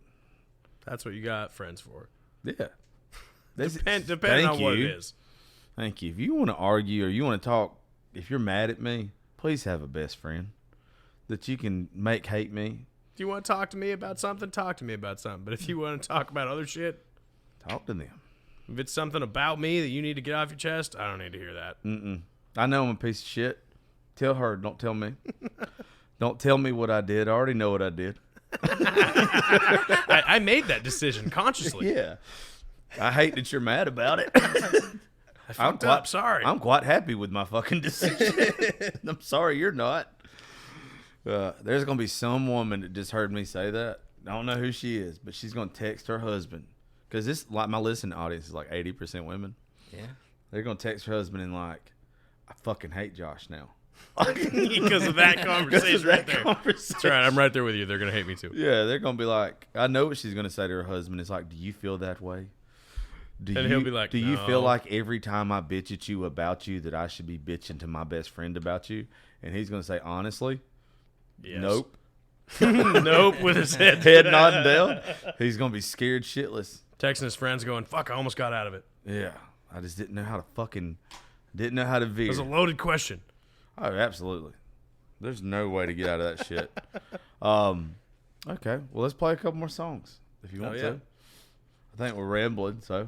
That's what you got friends for. Yeah. Depending on what it is. Thank you. If you want to argue or you want to talk, if you're mad at me, please have a best friend that you can make hate me. If you want to talk to me about something, talk to me about something. But if you want to talk about other shit, talk to them. If it's something about me that you need to get off your chest, I don't need to hear that. I know I'm a piece of shit. Tell her, don't tell me. Don't tell me what I did. I already know what I did. I made that decision consciously. Yeah. I hate that you're mad about it. I'm sorry. I'm quite happy with my fucking decision. I'm sorry you're not. There's going to be some woman that just heard me say that. I don't know who she is, but she's going to text her husband. Because this, like, my listening audience is like 80% women. Yeah. They're going to text her husband and like, I fucking hate Josh now. Because of that conversation right there. That's right. I'm right there with you. They're going to hate me too. Yeah. They're going to be like, I know what she's going to say to her husband. It's like, do you feel that way? He'll be like, do you feel like every time I bitch at you about you that I should be bitching to my best friend about you? And he's going to say, honestly, yes. Nope. Nope, with his head nodding down. He's going to be scared shitless. Texting his friends going, fuck, I almost got out of it. Yeah. I just didn't know how to veer. It was a loaded question. Oh, absolutely. There's no way to get out of that shit. Okay. Well, let's play a couple more songs if you want to. I think we're rambling, so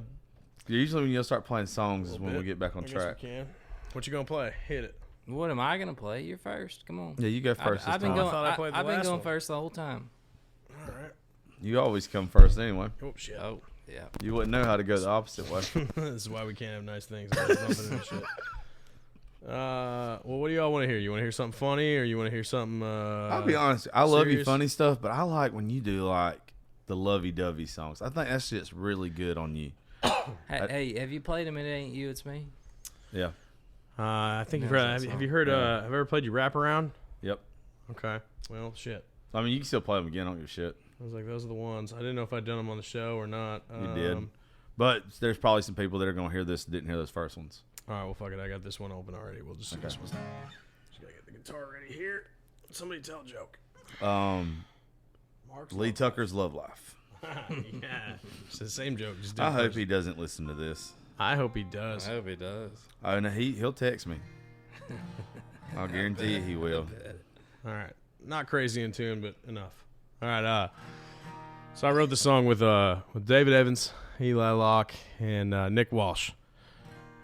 usually when you start playing songs is when we get back on track. We can. What you gonna play? Hit it. What am I gonna play? You're first. Come on. Yeah, you go first. I've been going first the whole time. All right. You always come first anyway. Oh shit. Oh yeah. You wouldn't know how to go the opposite way. This is why we can't have nice things. Shit. Well, what do y'all want to hear? You want to hear something funny, or you want to hear something? I'll be honest. I love you funny stuff, but I like when you do like the lovey-dovey songs. I think that shit's really good on you. Hey, have you played them? It Ain't You, It's Me? Yeah. I think have you heard? Have I ever played you Wrap Around? Yep. Okay. Well, shit. I mean, you can still play them again. I don't give a shit. I was like, those are the ones. I didn't know if I'd done them on the show or not. You did. But there's probably some people that are going to hear this that didn't hear those first ones. All right, well, fuck it. I got this one open already. We'll just do this one. Just got to get the guitar ready here. Somebody tell a joke. Lee Tucker's Love Life. Yeah. It's the same joke. Just I hope he doesn't listen to this. I hope he does. I hope he does. Oh, no, he'll text me. I'll guarantee you he will. All right. Not crazy in tune, but enough. All right. So I wrote the song with David Evans, Eli Locke, and Nick Walsh.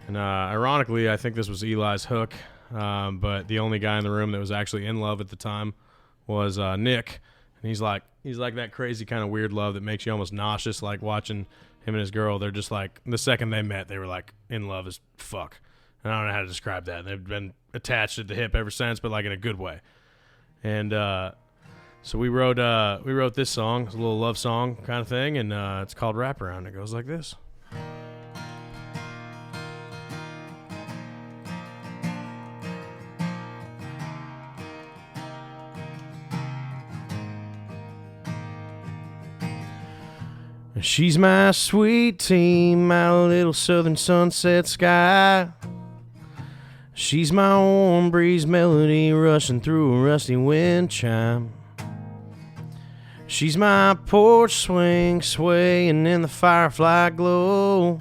And ironically, I think this was Eli's hook, but the only guy in the room that was actually in love at the time was Nick. And he's like that crazy kind of weird love that makes you almost nauseous, like watching him and his girl. They're just like, the second they met, they were like in love as fuck. And I don't know how to describe that. They've been attached at the hip ever since, but like in a good way. And so we wrote this song. It's a little love song kind of thing, and it's called Wraparound. It goes like this. She's my sweet tea, my little southern sunset sky. She's my warm breeze melody rushing through a rusty wind chime. She's my porch swing swaying in the firefly glow.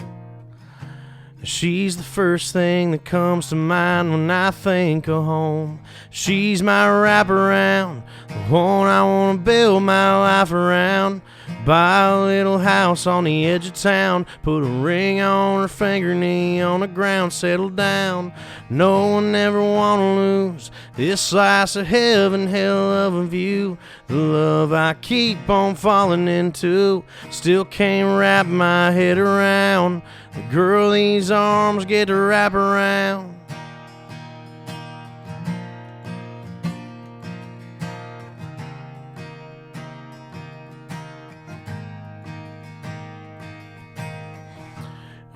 She's the first thing that comes to mind when I think of home. She's my wraparound, the one I want to build my life around. Buy a little house on the edge of town, put a ring on her finger, knee on the ground, settle down. No one ever wanna lose this slice of heaven, hell of a view. The love I keep on falling into, still can't wrap my head around. The girl these arms get to wrap around.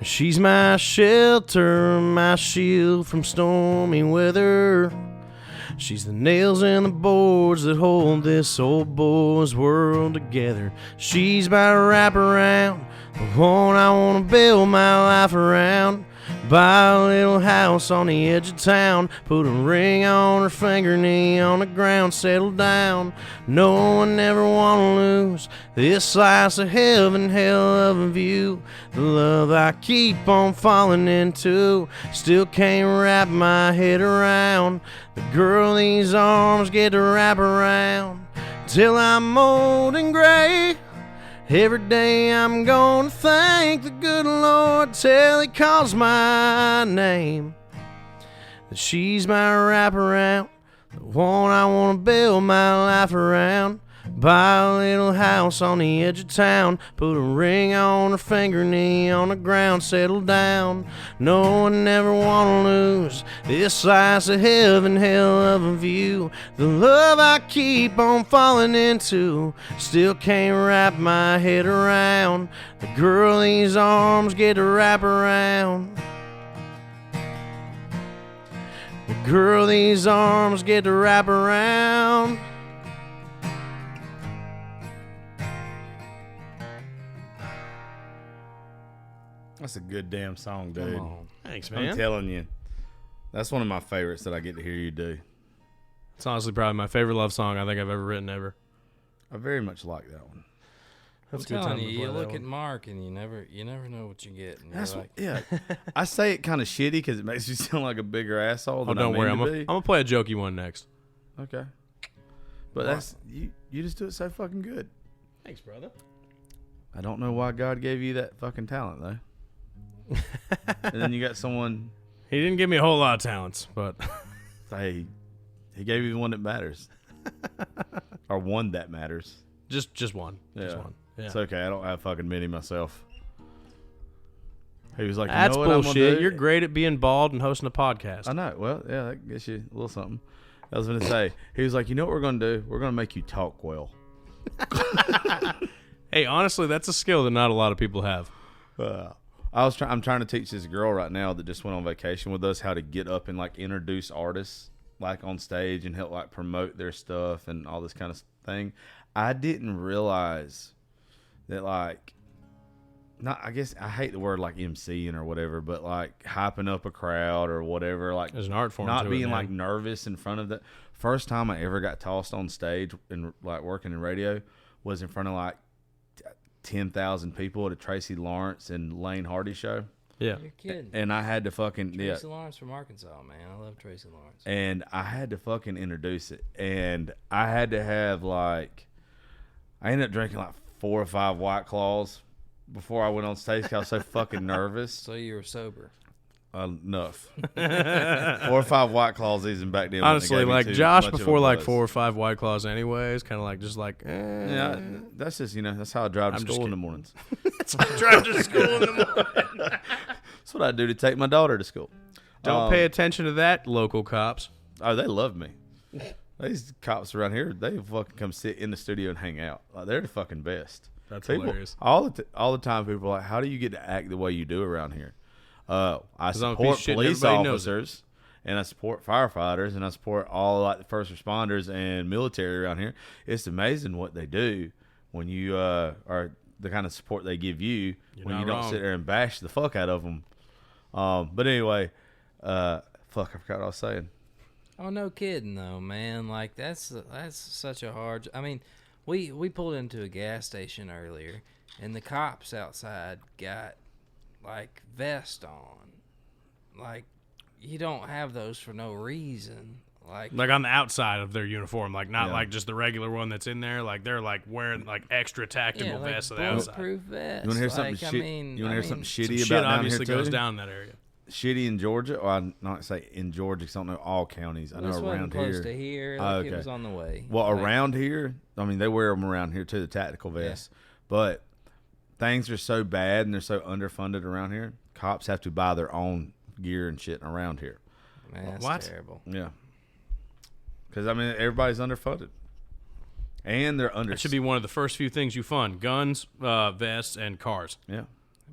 She's my shelter, my shield from stormy weather. She's the nails in the boards that hold this old boy's world together. She's my wraparound, the one I want to build my life around. Buy a little house on the edge of town, put a ring on her finger, knee on the ground, settle down. No one ever wanna lose this slice of heaven, hell of a view. The love I keep on falling into, still can't wrap my head around. The girl these arms get to wrap around till I'm old and gray. Every day I'm gonna thank the good Lord till He calls my name. That she's my wraparound, the one I wanna build my life around. Buy a little house on the edge of town, put a ring on her finger, knee on the ground, settle down. No one ever wanna lose this slice of heaven, hell of a view. The love I keep on falling into, still can't wrap my head around. The girl these arms get to wrap around. The girl these arms get to wrap around. That's a good damn song, dude. Thanks, man. I'm telling you. That's one of my favorites that I get to hear you do. It's honestly probably my favorite love song I think I've ever written ever. I very much like that one. I'm telling you, you look at Marc and you never know what you get. And that's like, yeah. I say it kind of shitty because it makes me sound like a bigger asshole than don't worry, I'm gonna play a jokey one next. Okay, but that's you just do it so fucking good. Thanks, brother. I don't know why God gave you that fucking talent though. And then you got someone. He didn't give me a whole lot of talents, but hey, he gave you the one that matters, or one that matters. Just one. Yeah. Just one. Yeah. It's okay. I don't have fucking many myself. He was like, "That's you know what bullshit. You're great at being bald and hosting a podcast." I know. Well, yeah, that gets you a little something. I was gonna say. He was like, you know what we're gonna do? We're gonna make you talk well. Hey, honestly, that's a skill that not a lot of people have. I'm trying to teach this girl right now that just went on vacation with us how to get up and like introduce artists like on stage and help like promote their stuff and all this kind of thing. I didn't realize that like, not, I guess I hate the word like MCing or whatever, but like hyping up a crowd or whatever, like there's an art form not to being it, like nervous in front of the first time I ever got tossed on stage and like working in radio was in front of like 10,000 people at a Tracy Lawrence and Lane Hardy show. Yeah. You're kidding. And I had to fucking Tracy Lawrence from Arkansas, man. I love Tracy Lawrence. And I had to fucking introduce it. And I had to have like I ended up drinking like 4 or 5 White Claws before I went on stage because I was so fucking nervous. So you were sober. Enough. 4 or 5 White Claws even back then. Honestly, like Josh before like 4 or 5 White Claws anyways, kind of like just like, Yeah, that's just, that's how I drive to school in the mornings. That's how I drive to school in the morning. That's what I do to take my daughter to school. Don't pay attention to that, local cops. Oh, they love me. These cops around here, they fucking come sit in the studio and hang out. Like, they're the fucking best. That's people, hilarious. All the time, people are like, how do you get to act the way you do around here? I support police officers, and I support firefighters, and I support all like the first responders and military around here. It's amazing what they do when you are the kind of support they give you when you don't sit there and bash the fuck out of them. But anyway, fuck, I forgot what I was saying. Oh, no kidding though, man. Like that's such a hard. I mean, we pulled into a gas station earlier, and the cops outside got like vest on. Like you don't have those for no reason. Like on the outside of their uniform, like not like just the regular one that's in there. Like they're like wearing like extra tactical vests on the outside. Bulletproof vests. You want to hear something? You want to hear something shitty about down obviously here too? goes down in that area. Shitty in Georgia, or I not say in Georgia, because I don't know all counties. I know around close to here. Like it was on the way. Well, around here, I mean, they wear them around here too, the tactical vests. Yeah. But things are so bad and they're so underfunded around here. Cops have to buy their own gear and shit around here. Man, that's terrible. Yeah. Because, I mean, everybody's underfunded. And they're under. That should be one of the first few things you fund: guns, vests, and cars. Yeah.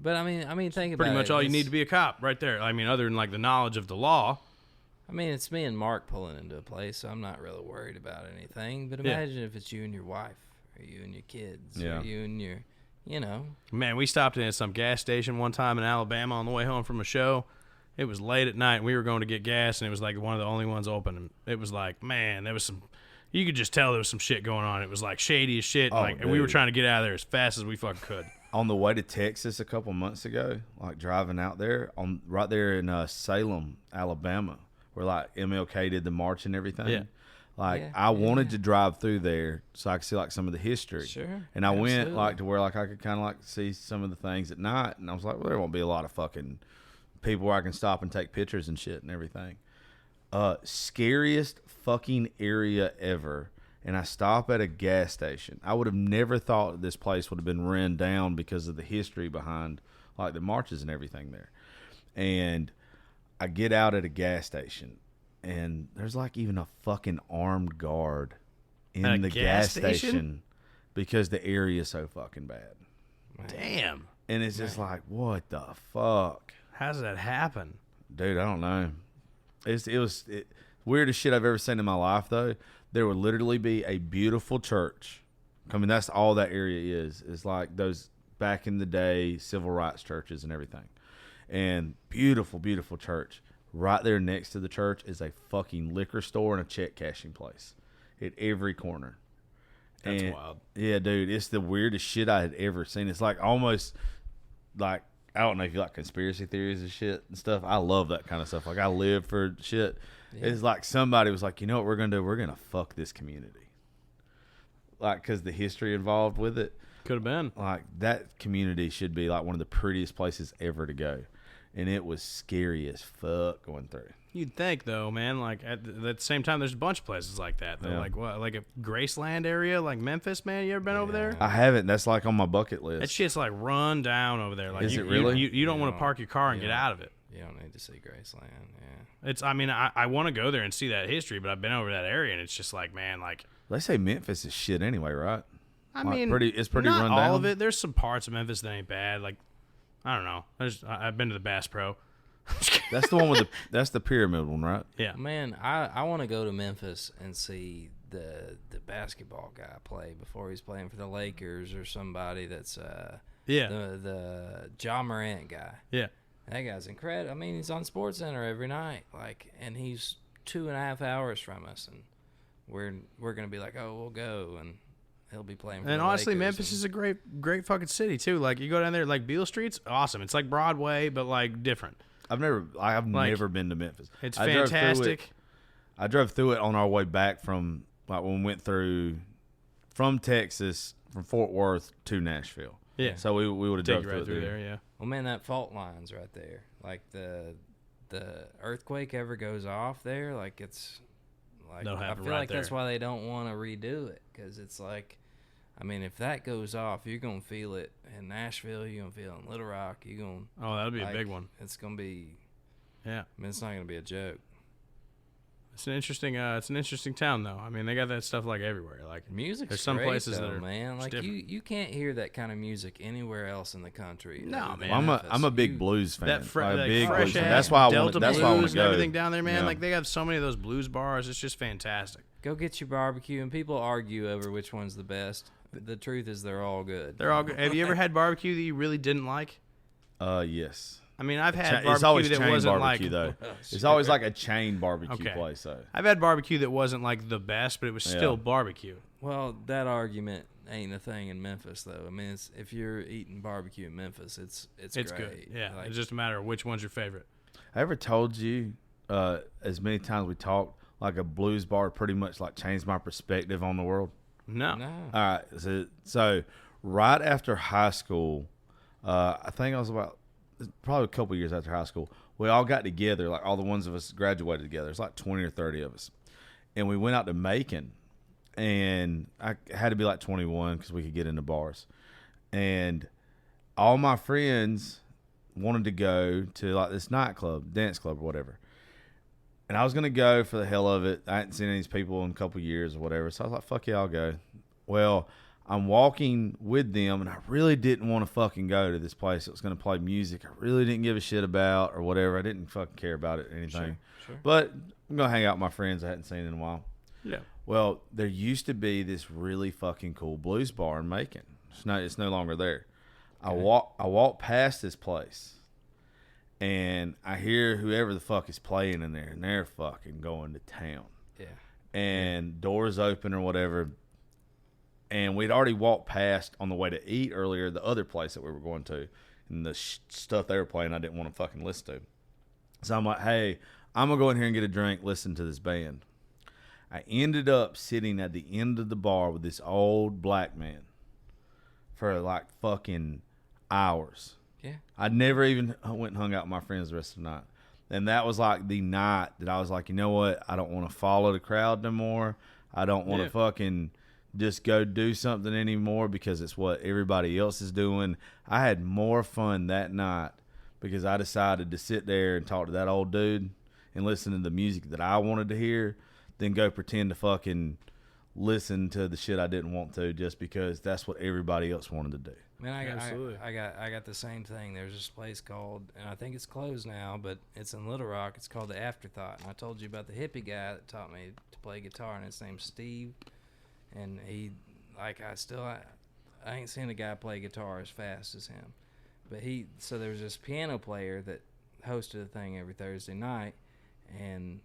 But I mean, think about it. Pretty much all you need to be a cop, right there. I mean, other than like the knowledge of the law. I mean, it's me and Marc pulling into a place, so I'm not really worried about anything. But imagine if it's you and your wife, or you and your kids, or you and your, Man, we stopped in at some gas station one time in Alabama on the way home from a show. It was late at night, and we were going to get gas, and it was like one of the only ones open. And it was like, man, there was some. You could just tell there was some shit going on. It was like shady as shit, and we were trying to get out of there as fast as we fucking could. On the way to Texas a couple months ago, like driving out there, right there in Salem, Alabama, where like MLK did the march and everything. Yeah. I wanted to drive through there so I could see like some of the history. Sure. And I went like to where like I could kind of like see some of the things at night, and I was like, well, there won't be a lot of fucking people where I can stop and take pictures and shit and everything. Scariest fucking area ever. And I stop at a gas station. I would have never thought this place would have been run down because of the history behind like the marches and everything there. And I get out at a gas station, and there's like even a fucking armed guard in the gas station because the area is so fucking bad. Damn. And it's just like, what the fuck? How does that happen? Dude, I don't know. It was weirdest shit I've ever seen in my life, though. There would literally be a beautiful church. I mean, that's all that area is. It's like those back in the day civil rights churches and everything. And beautiful, beautiful church. Right there next to the church is a fucking liquor store and a check cashing place at every corner. That's wild. Yeah, dude, it's the weirdest shit I had ever seen. It's like almost like, I don't know if you like conspiracy theories and shit and stuff. I love that kind of stuff. Like, I live for shit. Yeah. It's like somebody was like, you know what we're going to do? We're going to fuck this community. Like, because the history involved with it. Could have been. Like, that community should be like one of the prettiest places ever to go. And it was scary as fuck going through. You'd think, though, man, like at the same time, there's a bunch of places like that, though. Yeah. Like what, like a Graceland area, like Memphis, man. You ever been over there? I haven't. That's like on my bucket list. That shit's like run down over there. Like, is it really? You don't want to park your car and get out of it. You don't need to see Graceland, yeah. It's. I mean, I want to go there and see that history, but I've been over that area, and it's just like, man, like. They say Memphis is shit anyway, right? I like mean, it's pretty not run down. all of it. There's some parts of Memphis that ain't bad. Like, I don't know. I've been to the Bass Pro. That's the one with that's the pyramid one, right? Yeah. Man, I want to go to Memphis and see the basketball guy play before he's playing for the Lakers or somebody that's the Ja Morant guy. Yeah. That guy's incredible. I mean, he's on SportsCenter every night, like, and he's 2.5 hours from us, and we're gonna be like, oh, we'll go, and he'll be playing for and the honestly, Lakers Memphis is a great fucking city too. Like, you go down there, like Beale Street's awesome. It's like Broadway, but like different. I've never been to Memphis. It's fantastic. I drove through it on our way back from like when we went through from Texas from Fort Worth to Nashville. Yeah. So we would have Take drove you right through there. Yeah. Well, man, that fault line's right there. Like the earthquake ever goes off there, like it's like That'll I happen feel right like that's there. why they don't want to redo it, because it's like, I mean, if that goes off, you're gonna feel it in Nashville, you're gonna feel it in Little Rock, you're gonna. Oh, that'll be a big one. It's gonna be. Yeah. I mean, it's not gonna be a joke. It's an interesting town, though. I mean, they got that stuff like everywhere. Like Music's there's some great, places though, that are man. Like different. you can't hear that kind of music anywhere else in the country. No, other than man. Well, I'm a big Memphis. blues fan. That Like, a big fresh blues fan. ass That's why I Delta want. That's why I want blues to and go. everything down there, man. Yeah. Like they have so many of those blues bars. It's just fantastic. Go get your barbecue, and people argue over which one's the best. The truth is, they're all good. They're all good. Have you ever had barbecue that you really didn't like? Yes. I mean, I've had It's barbecue always that chain wasn't barbecue like. though. It's always like a chain barbecue Okay. place though. I've had barbecue that wasn't like the best, but it was still Yeah. barbecue. Well, that argument ain't a thing in Memphis, though. I mean, if you're eating barbecue in Memphis, it's It's great. good. Yeah, Like, it's just a matter of which one's your favorite. I ever told you as many times we talked, like a blues bar pretty much like changed my perspective on the world. No. no. All right, so right after high school, I think I was about probably a couple years after high school, we all got together, like all the ones of us graduated together. It's like 20 or 30 of us, and we went out to Macon, and I had to be like 21 because we could get into bars, and all my friends wanted to go to like this nightclub, dance club or whatever. And I was going to go for the hell of it. I hadn't seen any of these people in a couple years or whatever. So I was like, fuck yeah, I'll go. Well, I'm walking with them, and I really didn't want to fucking go to this place that was going to play music I really didn't give a shit about or whatever. I didn't fucking care about it or anything. Sure. But I'm going to hang out with my friends I hadn't seen in a while. Yeah. Well, there used to be this really fucking cool blues bar in Macon. It's no longer there. I walk past this place, and I hear whoever the fuck is playing in there, and they're fucking going to town. Yeah. And doors open or whatever. And we'd already walked past on the way to eat earlier the other place that we were going to, and the stuff they were playing I didn't want to fucking listen to. So I'm like, hey, I'm going to go in here and get a drink, listen to this band. I ended up sitting at the end of the bar with this old black man for like fucking hours. Yeah. I never even went and hung out with my friends the rest of the night. And that was like the night that I was like, you know what? I don't want to follow the crowd no more. I don't want to fucking just go do something anymore because it's what everybody else is doing. I had more fun that night because I decided to sit there and talk to that old dude and listen to the music that I wanted to hear than go pretend to fucking listen to the shit I didn't want to just because that's what everybody else wanted to do. Man, Absolutely. I got the same thing. There's this place called, and I think it's closed now, but it's in Little Rock. It's called the Afterthought. And I told you about the hippie guy that taught me to play guitar, and his name's Steve. And he, like, I ain't seen a guy play guitar as fast as him. But so there was this piano player that hosted the thing every Thursday night, and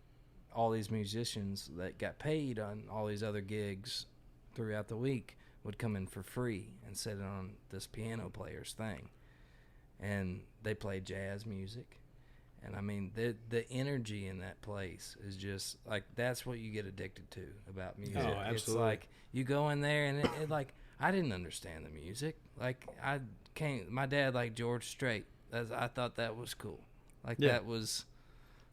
all these musicians that got paid on all these other gigs throughout the week would come in for free and sit on this piano player's thing. And they played jazz music. And I mean, the energy in that place is just like, that's what you get addicted to about music. Oh, absolutely. It's like you go in there and it like, I didn't understand the music. Like my dad liked George Strait. I thought that was cool. Like that was.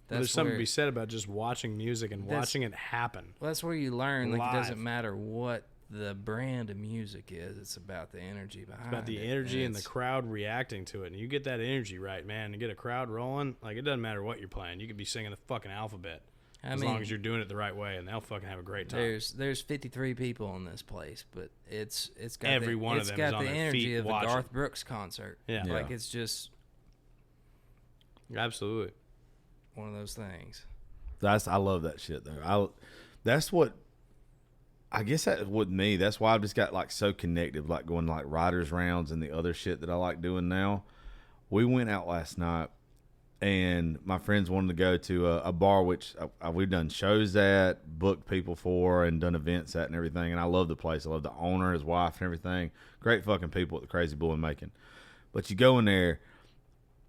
There's something to be said about just watching music and watching it happen. Well, that's where you learn. Like, Live. it doesn't matter what the brand of music is. It's about the energy behind it. It's about the energy and the crowd reacting to it. And you get that energy right, man, and get a crowd rolling. Like, it doesn't matter what you're playing. You could be singing the fucking alphabet as long as you're doing it the right way, and they'll fucking have a great time. There's 53 people in this place, but it's got Every one of them is on the their energy feet of watching. a Garth Brooks concert. Yeah. Like, it's just Absolutely. one of those things. I love that shit though. That's what I guess that with me. That's why I've just got like so connected, like going to like riders rounds and the other shit that I like doing now. We went out last night, and my friends wanted to go to a bar which we've done shows at, booked people for, and done events at and everything. And I love the place. I love the owner, his wife, and everything. Great fucking people at the Crazy Bull in Macon. But you go in there,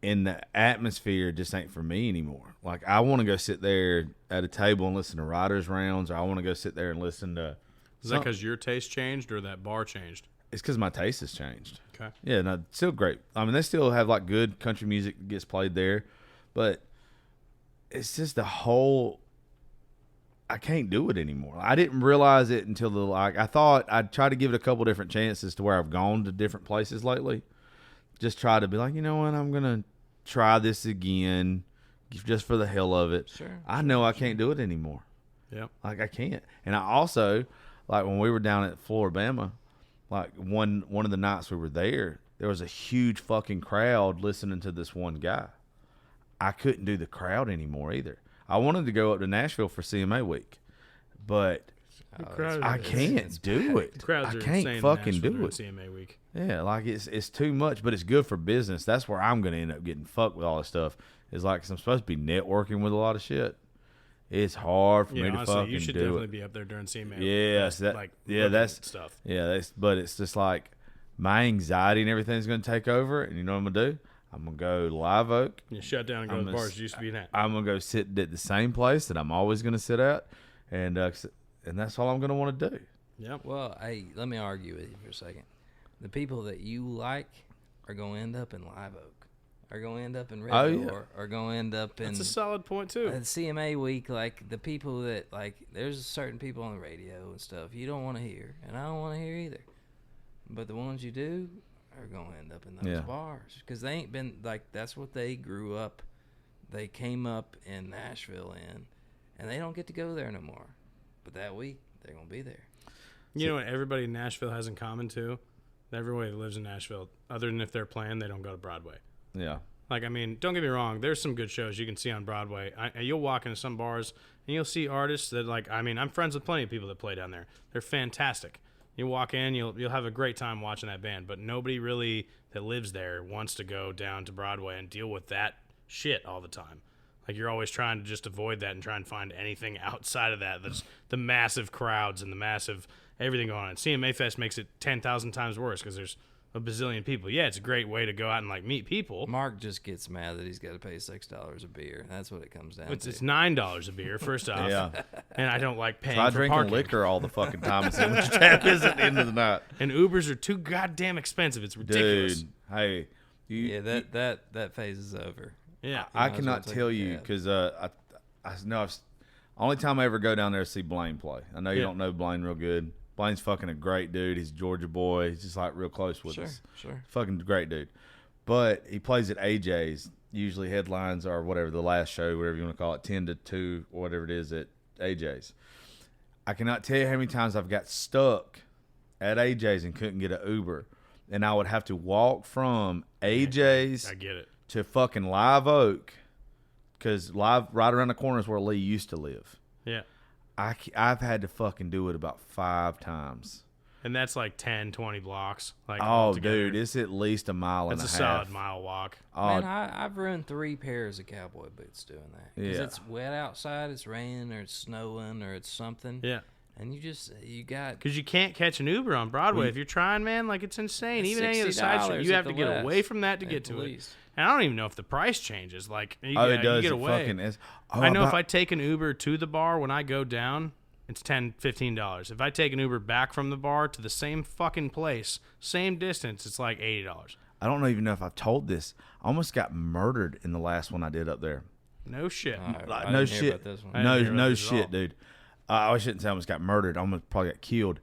and the atmosphere just ain't for me anymore. Like, I want to go sit there at a table and listen to riders rounds, or I want to go sit there and listen to. Is that because your taste changed or that bar changed? It's because my taste has changed. Okay. Yeah, no, still great. I mean, they still have like good country music that gets played there, but it's just the whole. I can't do it anymore. I didn't realize it until I thought I'd try to give it a couple different chances to where I've gone to different places lately. Just try to be like, you know what, I'm gonna try this again, just for the hell of it. Sure. I know I can't do it anymore. Yep. Like I can't. And I also, like when we were down at Floribama, like one of the nights we were there was a huge fucking crowd listening to this one guy. I couldn't do the crowd anymore either. I wanted to go up to Nashville for CMA week, but I can't do it. I can't fucking do it. CMA week. Yeah, like it's too much, but it's good for business. That's where I'm going to end up getting fucked with all this stuff. Is like, 'cause I'm supposed to be networking with a lot of shit. It's hard for me to honestly, fucking do it. You should definitely be up there during CMA. Yes, that's stuff. Yeah, but it's just like my anxiety and everything's going to take over, and you know what I'm going to do? I'm going to go to Live Oak. You shut down and go to the bars you used to be at. I'm going to go sit at the same place that I'm always going to sit at, and that's all I'm going to want to do. Yep. Well, hey, let me argue with you for a second. The people that you like are going to end up in Live Oak, are going to end up in Red Door, are going to end up in... That's a solid point, too. CMA week, like, the people that, like, there's certain people on the radio and stuff you don't want to hear, and I don't want to hear either. But the ones you do are going to end up in those bars because they ain't been, like, that's what they grew up. They came up in Nashville and they don't get to go there no more. But that week, they're going to be there. You know what everybody in Nashville has in common, too? Everybody that lives in Nashville, other than if they're playing, they don't go to Broadway. Yeah. Like, I mean, don't get me wrong. There's some good shows you can see on Broadway. You'll walk into some bars, and you'll see artists that, like, I mean, I'm friends with plenty of people that play down there. They're fantastic. You walk in, you'll have a great time watching that band, but nobody really that lives there wants to go down to Broadway and deal with that shit all the time. Like, you're always trying to just avoid that and try and find anything outside of that. That's the massive crowds and the massive everything going on. CMA Fest makes it 10,000 times worse because there's a bazillion people. Yeah, it's a great way to go out and, like, meet people. Marc just gets mad that he's got to pay $6 a beer. That's what it comes down to. It's $9 a beer, first off. Yeah. And I don't like paying so I for drink parking. liquor all the fucking time and see what your tab is at the end of the night. And Ubers are too goddamn expensive. It's ridiculous. Dude, hey. That phase is over. Yeah. I cannot tell you because I know only time I ever go down there to see Blaine play. I know you don't know Blaine real good. Blaine's fucking a great dude. He's a Georgia boy. He's just like real close with us. Sure. Fucking great dude. But he plays at AJ's. Usually headlines or whatever, the last show, whatever you want to call it, 10 to 2 or whatever it is at AJ's. I cannot tell you how many times I've got stuck at AJ's and couldn't get an Uber. And I would have to walk from AJ's I get it. to fucking Live Oak because right around the corner is where Lee used to live. Yeah. I've had to fucking do it about 5 times. And that's like 10, 20 blocks. Like, oh, altogether. dude, it's at least a mile and a half. That's a solid mile walk. Oh, Man, I've ruined 3 pairs of cowboy boots doing that. Because it's wet outside, it's raining, or it's snowing, or it's something. Yeah. And you got... Because you can't catch an Uber on Broadway. If you're trying, man, like, it's insane. Even any of the side streets, you have to get away from that to get to it. And I don't even know if the price changes. Like, it does. You get away. I know if I take an Uber to the bar when I go down, it's $10, $15. If I take an Uber back from the bar to the same fucking place, same distance, it's like $80. I don't even know if I've told this. I almost got murdered in the last one I did up there. No shit. No shit. No shit, dude. I shouldn't say I almost got murdered. I almost probably got killed.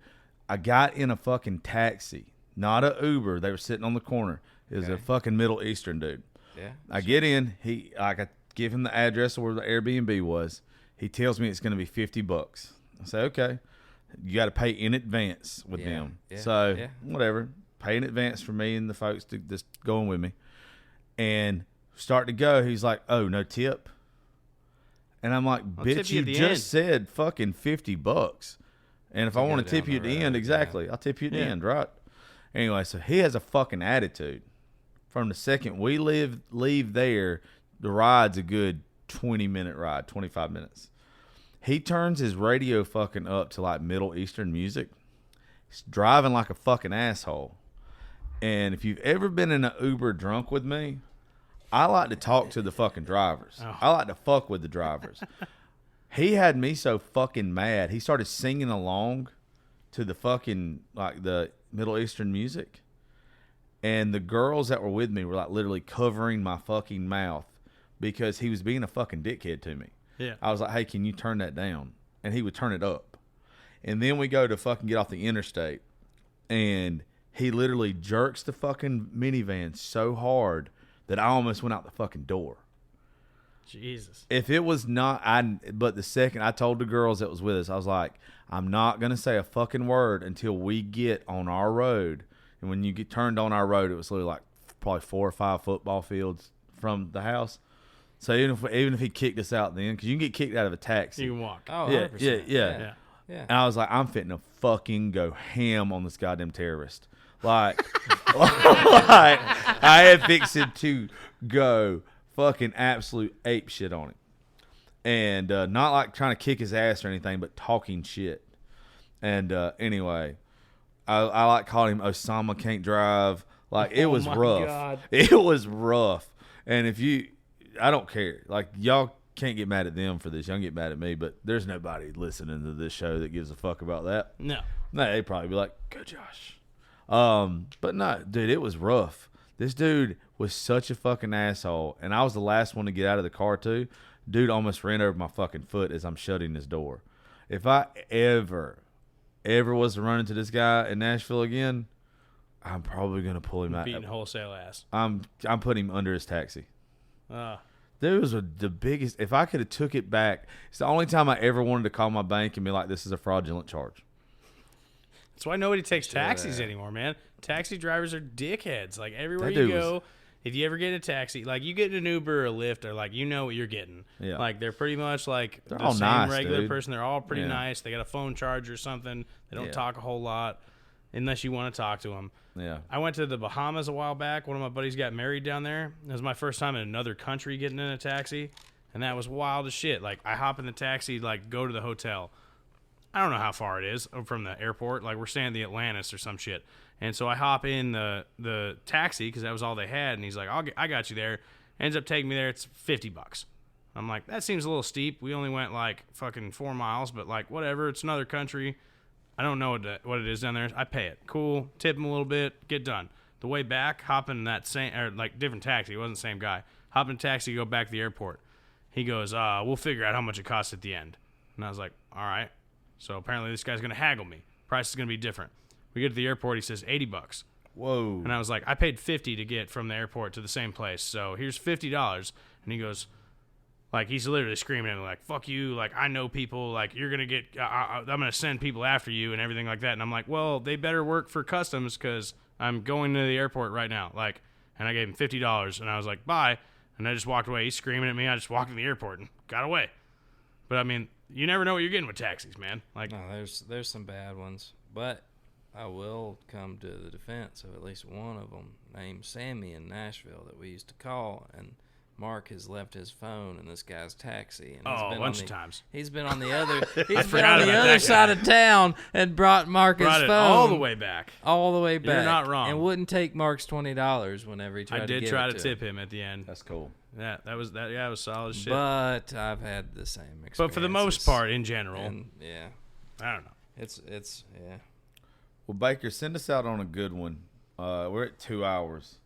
I got in a fucking taxi, not a Uber. They were sitting on the corner. It was a fucking Middle Eastern dude. Yeah. I get in. I give him the address of where the Airbnb was. He tells me it's going to be $50. I say, okay. You got to pay in advance with them. Yeah. So whatever. Pay in advance for me and the folks to just going with me. And start to go. He's like, oh, no tip. And I'm like, bitch, you just said fucking $50. And if I want to tip you at the end, I'll tip you at the end, right? Anyway, so he has a fucking attitude. From the second we leave there, the ride's a good 20-minute ride, 25 minutes. He turns his radio fucking up to like Middle Eastern music. He's driving like a fucking asshole. And if you've ever been in an Uber drunk with me, I like to talk to the fucking drivers. Oh. I like to fuck with the drivers. He had me so fucking mad. He started singing along to the fucking, like, Middle Eastern music. And the girls that were with me were like literally covering my fucking mouth because he was being a fucking dickhead to me. Yeah. I was like, hey, can you turn that down? And he would turn it up. And then we go to fucking get off the interstate. And he literally jerks the fucking minivan so hard that I almost went out the fucking door. Jesus. If it was not, but the second I told the girls that was with us, I was like, I'm not going to say a fucking word until we get on our road. And when you get turned on our road, it was literally like probably 4 or 5 football fields from the house. So even if he kicked us out then, because you can get kicked out of a taxi. You can walk. Oh, yeah, 100%. yeah. And I was like, I'm fitting to fucking go ham on this goddamn terrorist. Like, I had fixed to go fucking absolute ape shit on him. And not like trying to kick his ass or anything, but talking shit. And anyway, I like calling him Osama Can't Drive. Like, it was rough. God. It was rough. And I don't care. Like, y'all can't get mad at them for this. Y'all can get mad at me, but there's nobody listening to this show that gives a fuck about that. No. They'd probably be like, go Josh. But no, dude, it was rough. This dude was such a fucking asshole, and I was the last one to get out of the car too. Dude almost ran over my fucking foot as I'm shutting this door. If I ever was to run into this guy in Nashville again, I'm probably gonna pull him out. Beating wholesale ass. I'm putting him under his taxi. There was the biggest. If I could have took it back, it's the only time I ever wanted to call my bank and be like, "This is a fraudulent charge." That's why nobody takes taxis anymore, man. Taxi drivers are dickheads. Like, everywhere That you dude go, if you ever get in a taxi, like, you get in an Uber or a Lyft, or like, you know what you're getting. Yeah. Like, they're pretty much like They're the all same nice, regular dude. person. They're all pretty Yeah. nice. They got a phone charge or something. They don't Yeah. talk a whole lot unless you want to talk to them. Yeah. I went to the Bahamas a while back. One of my buddies got married down there. It was my first time in another country getting in a taxi, and that was wild as shit. Like, I hop in the taxi, like, go to the hotel. I don't know how far it is from the airport. Like, we're staying at the Atlantis or some shit. And so I hop in the taxi because that was all they had. And he's like, I got you there. Ends up taking me there. It's $50. I'm like, that seems a little steep. We only went like fucking 4 miles, but like, whatever. It's another country. I don't know what it is down there. I pay it. Cool. Tip him a little bit. Get done. The way back, hopping in that same, or like different taxi. It wasn't the same guy. Hop in a taxi, go back to the airport. He goes, we'll figure out how much it costs at the end. And I was like, all right. So apparently this guy's going to haggle me. Price is going to be different. We get to the airport. He says $80. Whoa. And I was like, I paid $50 to get from the airport to the same place. So here's $50. And he goes, like, he's literally screaming at me, like, fuck you. Like, I know people. Like, you're going to get, I'm going to send people after you and everything like that. And I'm like, well, they better work for customs because I'm going to the airport right now. Like, and I gave him $50. And I was like, bye. And I just walked away. He's screaming at me. I just walked to the airport and got away. But, I mean, you never know what you're getting with taxis, man. Like, No, there's some bad ones. But I will come to the defense of at least one of them named Sammy in Nashville that we used to call, and Marc has left his phone in this guy's taxi. And a bunch of times. He's been on the other. He's been forgot on the about other that side guy. of town and brought Marc his brought it phone all the way back. all the way back. You're not wrong. And wouldn't take Marc's $20 whenever he tried I to did give try it to to tip him. him at the end. That's cool. Yeah, that was solid as shit. But I've had the same experience. But for the most part, in general, and yeah, I don't know. it's yeah. Well, Baker, send us out on a good one. We're at 2 hours.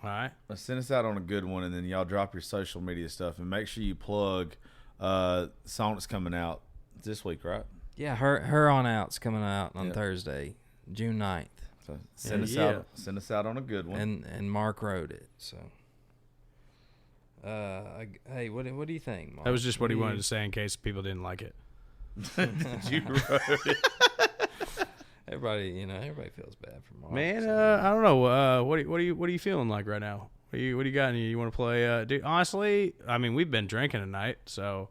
All right. Send us out on a good one, and then y'all drop your social media stuff, and make sure you plug song that's coming out this week, right? Yeah, her on out's coming out on Thursday, June 9th. So send us out. Send us out on a good one. And Marc wrote it. So, hey, what do you think, Marc? That was just what he wanted to say in case people didn't like it. You wrote it. Everybody feels bad for Marc. Man, so. I don't know. What are you feeling like right now? What do you got? You want to play? Dude, honestly, I mean, we've been drinking tonight, so.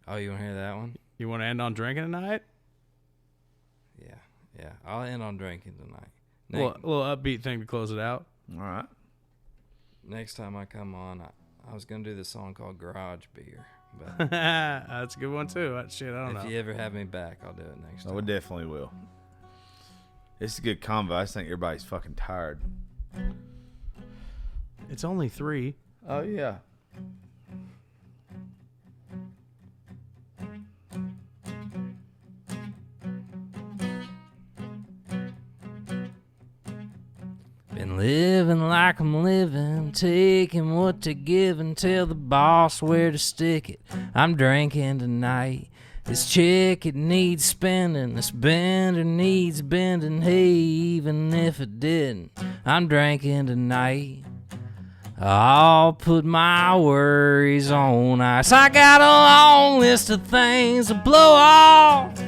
Oh, you want to hear that one? You want to end on drinking tonight? Yeah. I'll end on drinking tonight. A little upbeat thing to close it out. All right. Next time I come on, I was gonna do this song called Garage Beer. But That's a good one too. Shit, I don't know. if you ever have me back, I'll do it next time. We definitely will. It's a good convo. I just think everybody's fucking tired. It's only 3. Oh, yeah. Been living like I'm living, taking what to give and tell the boss where to stick it. I'm drinking tonight. This chick, it needs spending. This bender needs bending. Hey, even if it didn't, I'm drinking tonight. I'll put my worries on ice. I got a long list of things to blow off.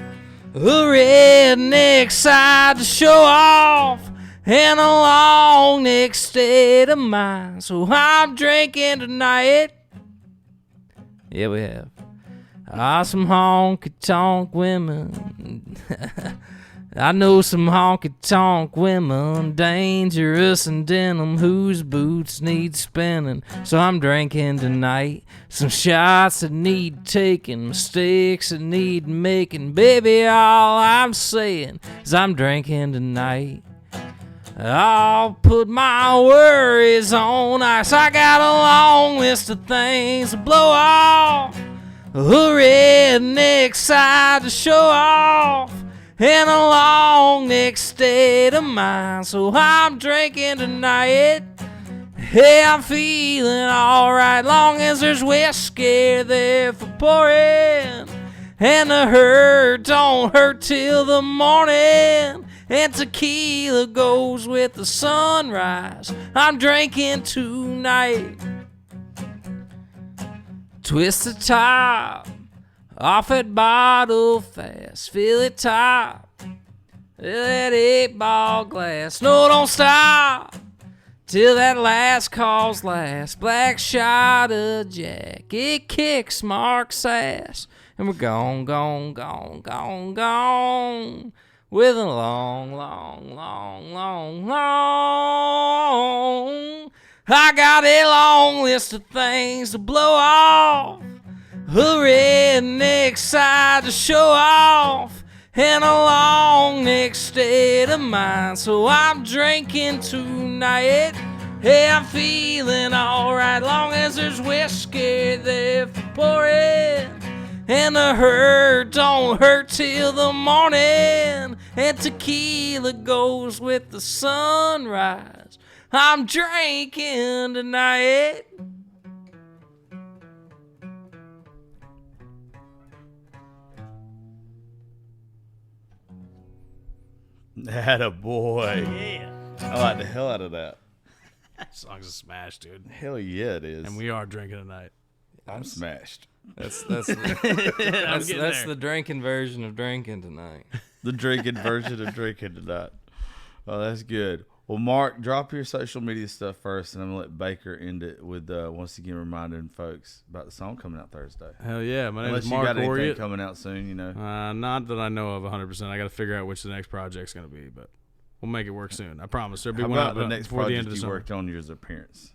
A redneck side to show off. And a long next state of mind. So I'm drinking tonight. Yeah, we have. Some honky-tonk women. I know some honky-tonk women, dangerous in denim, whose boots need spinning. So I'm drinking tonight. Some shots that need taking, mistakes that need making. Baby, all I'm saying is I'm drinking tonight. I'll put my worries on ice. I got a long list of things to blow off. A redneck side to show off. And a long next state of mind. So I'm drinking tonight. Hey, I'm feeling alright, long as there's whiskey there for pouring. And the hurt don't hurt till the morning. And tequila goes with the sunrise. I'm drinking tonight. Twist the top off that bottle fast. Fill it top. That 8-ball glass. No, don't stop till that last call's last. Black shot of Jack. It kicks Marc's ass. And we're gone, gone, gone, gone, gone. With a long, long, long, long, long. I got a long list of things to blow off. A redneck side to show off. And a long next state of mind. So I'm drinking tonight. Hey, I'm feeling alright, long as there's whiskey there for pouring. And the hurt don't hurt till the morning. And tequila goes with the sunrise. I'm drinking tonight. Atta boy. Yeah. I like the hell out of that. That song's a smash, dude. Hell yeah, it is. And we are drinking tonight. I'm smashed. That's the drinking version of drinking tonight. The drinking version of drinking tonight. Oh, that's good. Well, Mark, drop your social media stuff first, and I'm going to let Baker end it with, once again, reminding folks about the song coming out Thursday. Hell yeah. My name is Marc Unless you got anything Oriet. coming out soon, you know. Not that I know of 100%. I got to figure out which the next project's going to be, but we'll make it work soon. I promise. There'll be one about the next before the end project of the you summer. worked on yours appearance?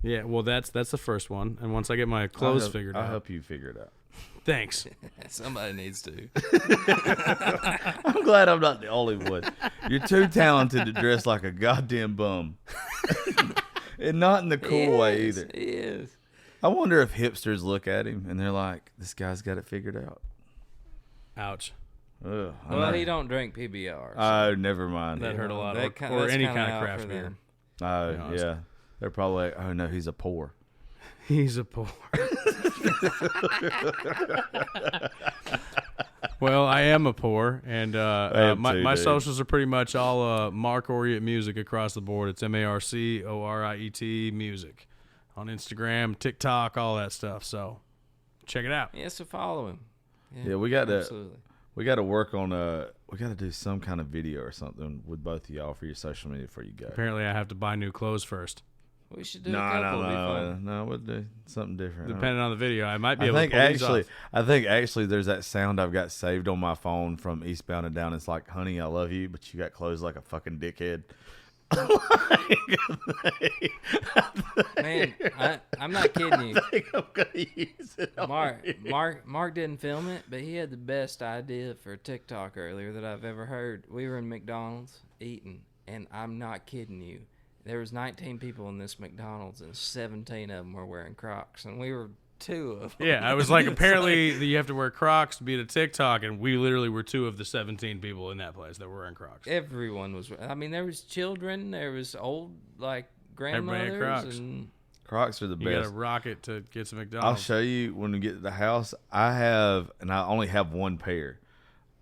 Yeah, well, that's the first one. And once I get my clothes figured out. I'll help you figure it out. Thanks. Somebody needs to. I'm glad I'm not the only one. You're too talented to dress like a goddamn bum. And not in the cool way either. He is. I wonder if hipsters look at him and they're like, this guy's got it figured out. Ouch. Ugh, Well, he don't drink PBR. So. Oh, never mind. That hurt a lot. That Or any kinda kind of out craft for beer. them. Oh, yeah. They're probably like, oh, no, he's a poor. He's a poor. Well, I am a poor, and my socials are pretty much all Marc Oriet music across the board. It's MarcOriet music on Instagram, TikTok, all that stuff. So check it out. Yeah, so follow him. Yeah, we got absolutely. We got to work on we got to do some kind of video or something with both of y'all for your social media before you go. Apparently, I have to buy new clothes first. We should do a couple. No, we'll do something different. Depending on the video, I might be able to pull these off. I think actually there's that sound I've got saved on my phone from Eastbound and Down. It's like, honey, I love you, but you got clothes like a fucking dickhead. Man, I'm not kidding you. I think I'm gonna use it. Mark didn't film it, but he had the best idea for TikTok earlier that I've ever heard. We were in McDonald's eating, and I'm not kidding you. There was 19 people in this McDonald's, and 17 of them were wearing Crocs, and we were 2 of them. Yeah, I was like, apparently you have to wear Crocs to be at a TikTok, and we literally were 2 of the 17 people in that place that were wearing Crocs. Everyone was. I mean, there was children, there was old, like, grandmothers. Everybody had Crocs. And Crocs are the You best. got to rock it to get some I'll McDonald's. show you when we get to the house. I only have one pair.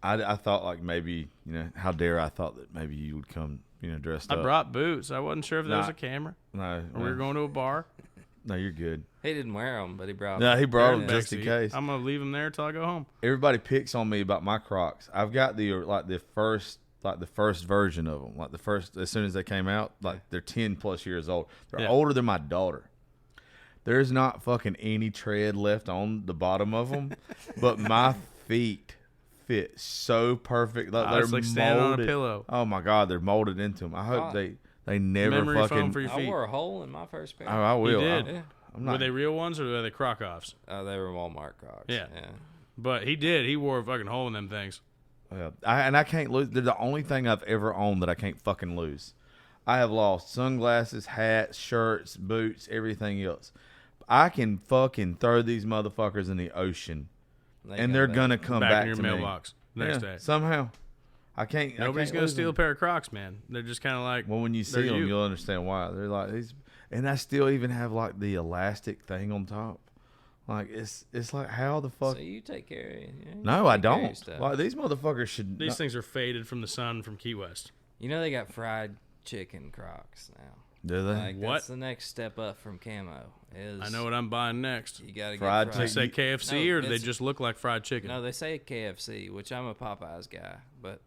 I thought like maybe, how dare I thought that maybe you would come, dressed up. I brought boots. I wasn't sure if there was a camera. No. Or we were going to a bar. No, you're good. he didn't wear them, but he brought No, them. he brought them Back just in seat. case. I'm going to leave them there till I go home. Everybody picks on me about my Crocs. I've got the first version of them, as soon as they came out, like they're 10 plus years old. They're older than my daughter. There's not fucking any tread left on the bottom of them, but my feet fit so perfect. Like It's like standing on a pillow. Oh my God, they're molded into them. I hope they never Memory fucking. foam for your I feet. wore a hole in my first pair. Oh, I will. He did. I'm not. Were they real ones or were they Croc-offs? They were Walmart Crocs. Yeah. But he did. He wore a fucking hole in them things. Yeah. I can't lose. They're the only thing I've ever owned that I can't fucking lose. I have lost sunglasses, hats, shirts, boots, everything else. I can fucking throw these motherfuckers in the ocean, and they're gonna come back in your to mailbox next day. somehow. I can't. Nobody's gonna steal a pair of Crocs, man. They're just kind of like. Well, when you see they're them, you'll understand why. They're like these, and I still even have like the elastic thing on top. Like it's like how the fuck? So you take care of it. No, I don't. Like these motherfuckers should. These things are faded from the sun from Key West. You know they got fried chicken Crocs now. Do they? Like, What? That's the next step up from camo. I know what I'm buying next. You gotta Fried get Do they fried. say KFC No, or do they it's- just look like fried chicken? No, they say KFC, which I'm a Popeyes guy, but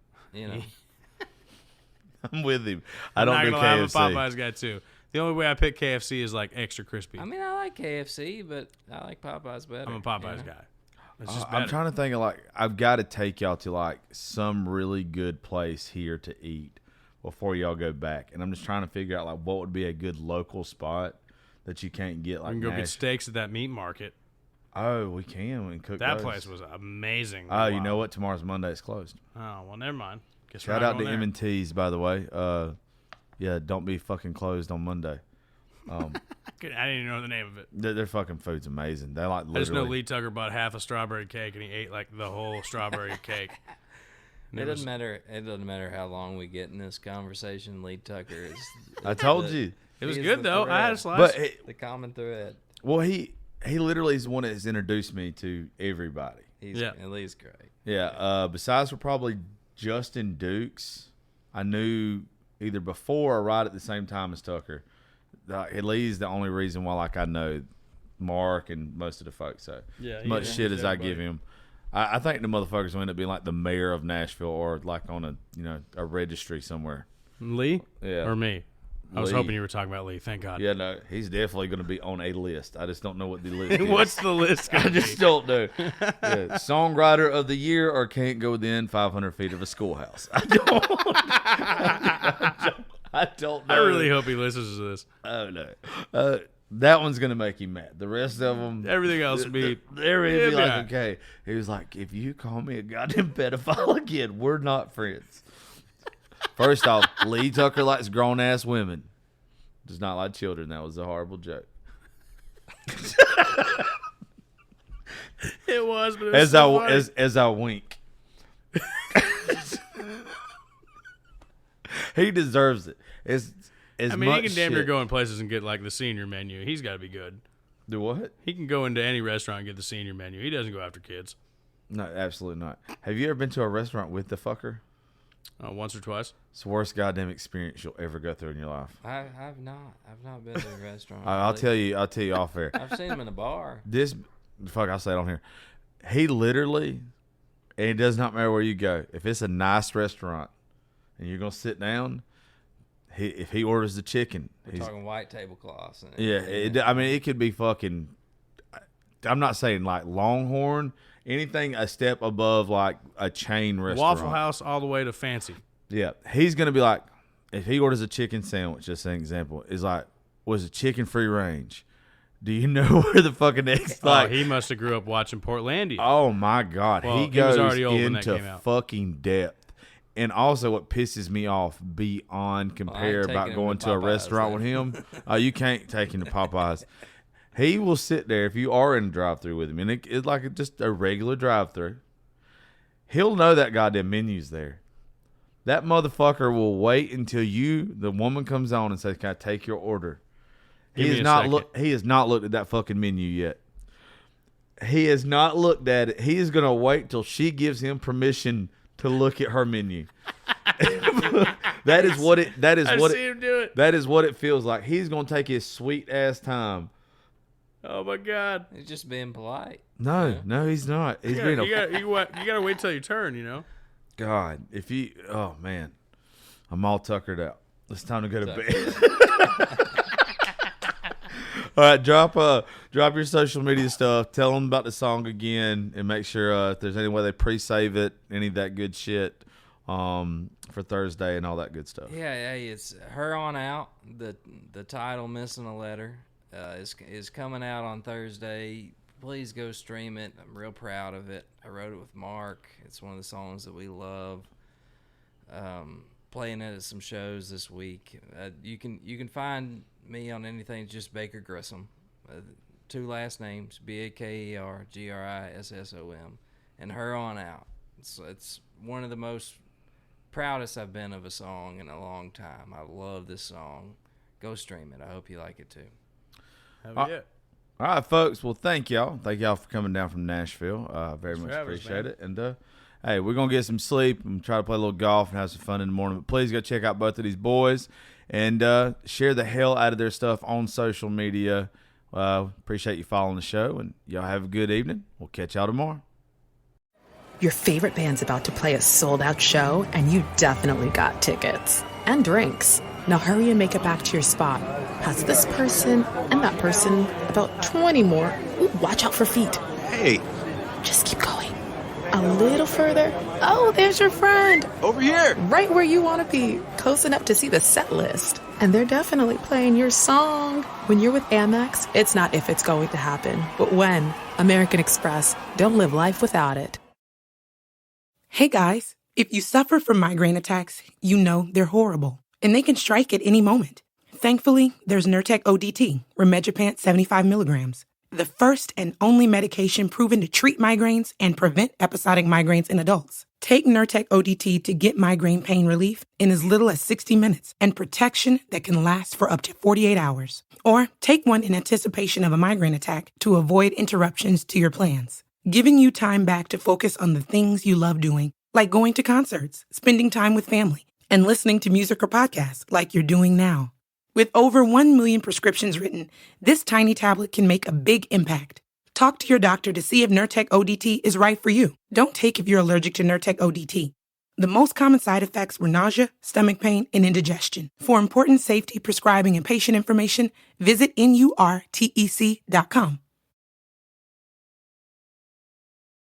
I'm with him. I don't I'm do not gonna lie, KFC. I'm a Popeyes guy too. The only way I pick KFC is like extra crispy. I mean, I like KFC, but I like Popeyes better. I'm a Popeyes guy. It's just I'm better. trying to think of like I've got to take y'all to like some really good place here to eat before y'all go back, and I'm just trying to figure out like what would be a good local spot that you can't get like. We can go get steaks at that meat market. Oh, we can. We can cook That those. place was amazing. Oh, you know what? Tomorrow's Monday. It's closed. Oh, well, never mind. Guess we're Shout not out to going there. M&T's, by the way. Yeah, don't be fucking closed on Monday. I didn't even know the name of it. Their fucking food's amazing. They like I just know literally. Lee Tucker bought half a strawberry cake and he ate like the whole strawberry cake. And It doesn't matter. It doesn't matter how long we get in this conversation. Lee Tucker is. I told you. It was he's good the though. I had a thread. slice. But The common thread. well, he literally is the one that has introduced me to everybody. Lee's great. Yeah. Besides for probably Justin Dukes, I knew either before or right at the same time as Tucker. Lee's the only reason why like I know Marc and most of the folks. So as much shit as I give him, I think the motherfuckers will end up being like the mayor of Nashville or like on a registry somewhere. Lee? Yeah. Or me? I was Lee. hoping you were talking about Lee. Thank God. Yeah, no, he's definitely going to be on a list. I just don't know what the list is. What's the list? I just don't know. Yeah, songwriter of the year or can't go within 500 feet of a schoolhouse. I don't know. I really hope he listens to this. Oh, no. That one's going to make him mad. The rest of them. Everything else would be. Everything be yeah. like, okay. He was like, if you call me a goddamn pedophile again, we're not friends. First off, Lee Tucker likes grown-ass women. Does not like children. That was a horrible joke. It was, but it was so funny. As I wink. He deserves it. I mean, he can damn near go in places and get like the senior menu. He's got to be good. Do what? He can go into any restaurant and get the senior menu. He doesn't go after kids. No, absolutely not. Have you ever been to a restaurant with the fucker? Once or twice. It's the worst goddamn experience you'll ever go through in your life. I've not been to a restaurant. I'll tell you off air. I've seen him in a bar. I'll say it on here. He literally, and it does not matter where you go. If it's a nice restaurant and you're gonna sit down, if he orders the chicken, We're talking white tablecloths. And yeah. I mean, it could be fucking. I'm not saying like Longhorn, anything a step above like a chain restaurant. Waffle House all the way to fancy. Yeah, he's gonna be like, if he orders a chicken sandwich, just an example, is like, was it chicken free range? Do you know where the fucking next like? He must have grew up watching Portlandia. Oh my God, Well, he he goes was already old when that into came out. fucking depth. And also, what pisses me off beyond compare taking about him going to to a Popeyes restaurant then. with him, you can't take him to Popeyes. He will sit there if you are in a drive-thru with him, and it's like just a regular drive-thru. He'll know that goddamn menu's there. That motherfucker will wait until the woman comes on and says, "Can I take your order?" He has not looked at that fucking menu yet. He has not looked at it. He is gonna wait till she gives him permission to look at her menu. That is what it feels like. He's gonna take his sweet ass time. Oh my God! He's just being polite. No, he's not. He's you gotta wait till your turn. You know. God, oh man, I'm all tuckered out. It's time to go to bed. All right, drop your social media stuff. Tell them about the song again, and make sure if there's any way they pre-save it, any of that good shit for Thursday and all that good stuff. Yeah, it's Her On Out. The title, Missing a Letter, is coming out on Thursday. Please go stream it. I'm real proud of it. I wrote it with Marc. It's one of the songs that we love. Playing it at some shows this week. You can find me on anything, just Baker Grissom. 2 last names, BakerGrissom, and Her On Out. It's one of the most proudest I've been of a song in a long time. I love this song. Go stream it. I hope you like it too. All right, folks. Well, thank y'all. Thank y'all for coming down from Nashville. Very much appreciate it. And hey, we're going to get some sleep and try to play a little golf and have some fun in the morning. But please go check out both of these boys and share the hell out of their stuff on social media. Appreciate you following the show, and y'all have a good evening. We'll catch y'all tomorrow. Your favorite band's about to play a sold-out show, and you definitely got tickets. And drinks. Now hurry and make it back to your spot. Pass this person and that person, about 20 more. Ooh, watch out for feet. Hey. Just keep going. A little further. Oh, there's your friend. Over here. Right where you want to be. Close enough to see the set list. And they're definitely playing your song. When you're with Amex, it's not if it's going to happen, but when. American Express. Don't live life without it. Hey guys, if you suffer from migraine attacks, you know they're horrible, and they can strike at any moment. Thankfully, there's Nurtec ODT, Rimegepant 75 milligrams, the first and only medication proven to treat migraines and prevent episodic migraines in adults. Take Nurtec ODT to get migraine pain relief in as little as 60 minutes and protection that can last for up to 48 hours. Or take one in anticipation of a migraine attack to avoid interruptions to your plans, giving you time back to focus on the things you love doing, like going to concerts, spending time with family, and listening to music or podcasts like you're doing now. With over 1 million prescriptions written, this tiny tablet can make a big impact. Talk to your doctor to see if Nurtec ODT is right for you. Don't take if you're allergic to Nurtec ODT. The most common side effects were nausea, stomach pain, and indigestion. For important safety, prescribing, and patient information, visit NURTEC.com.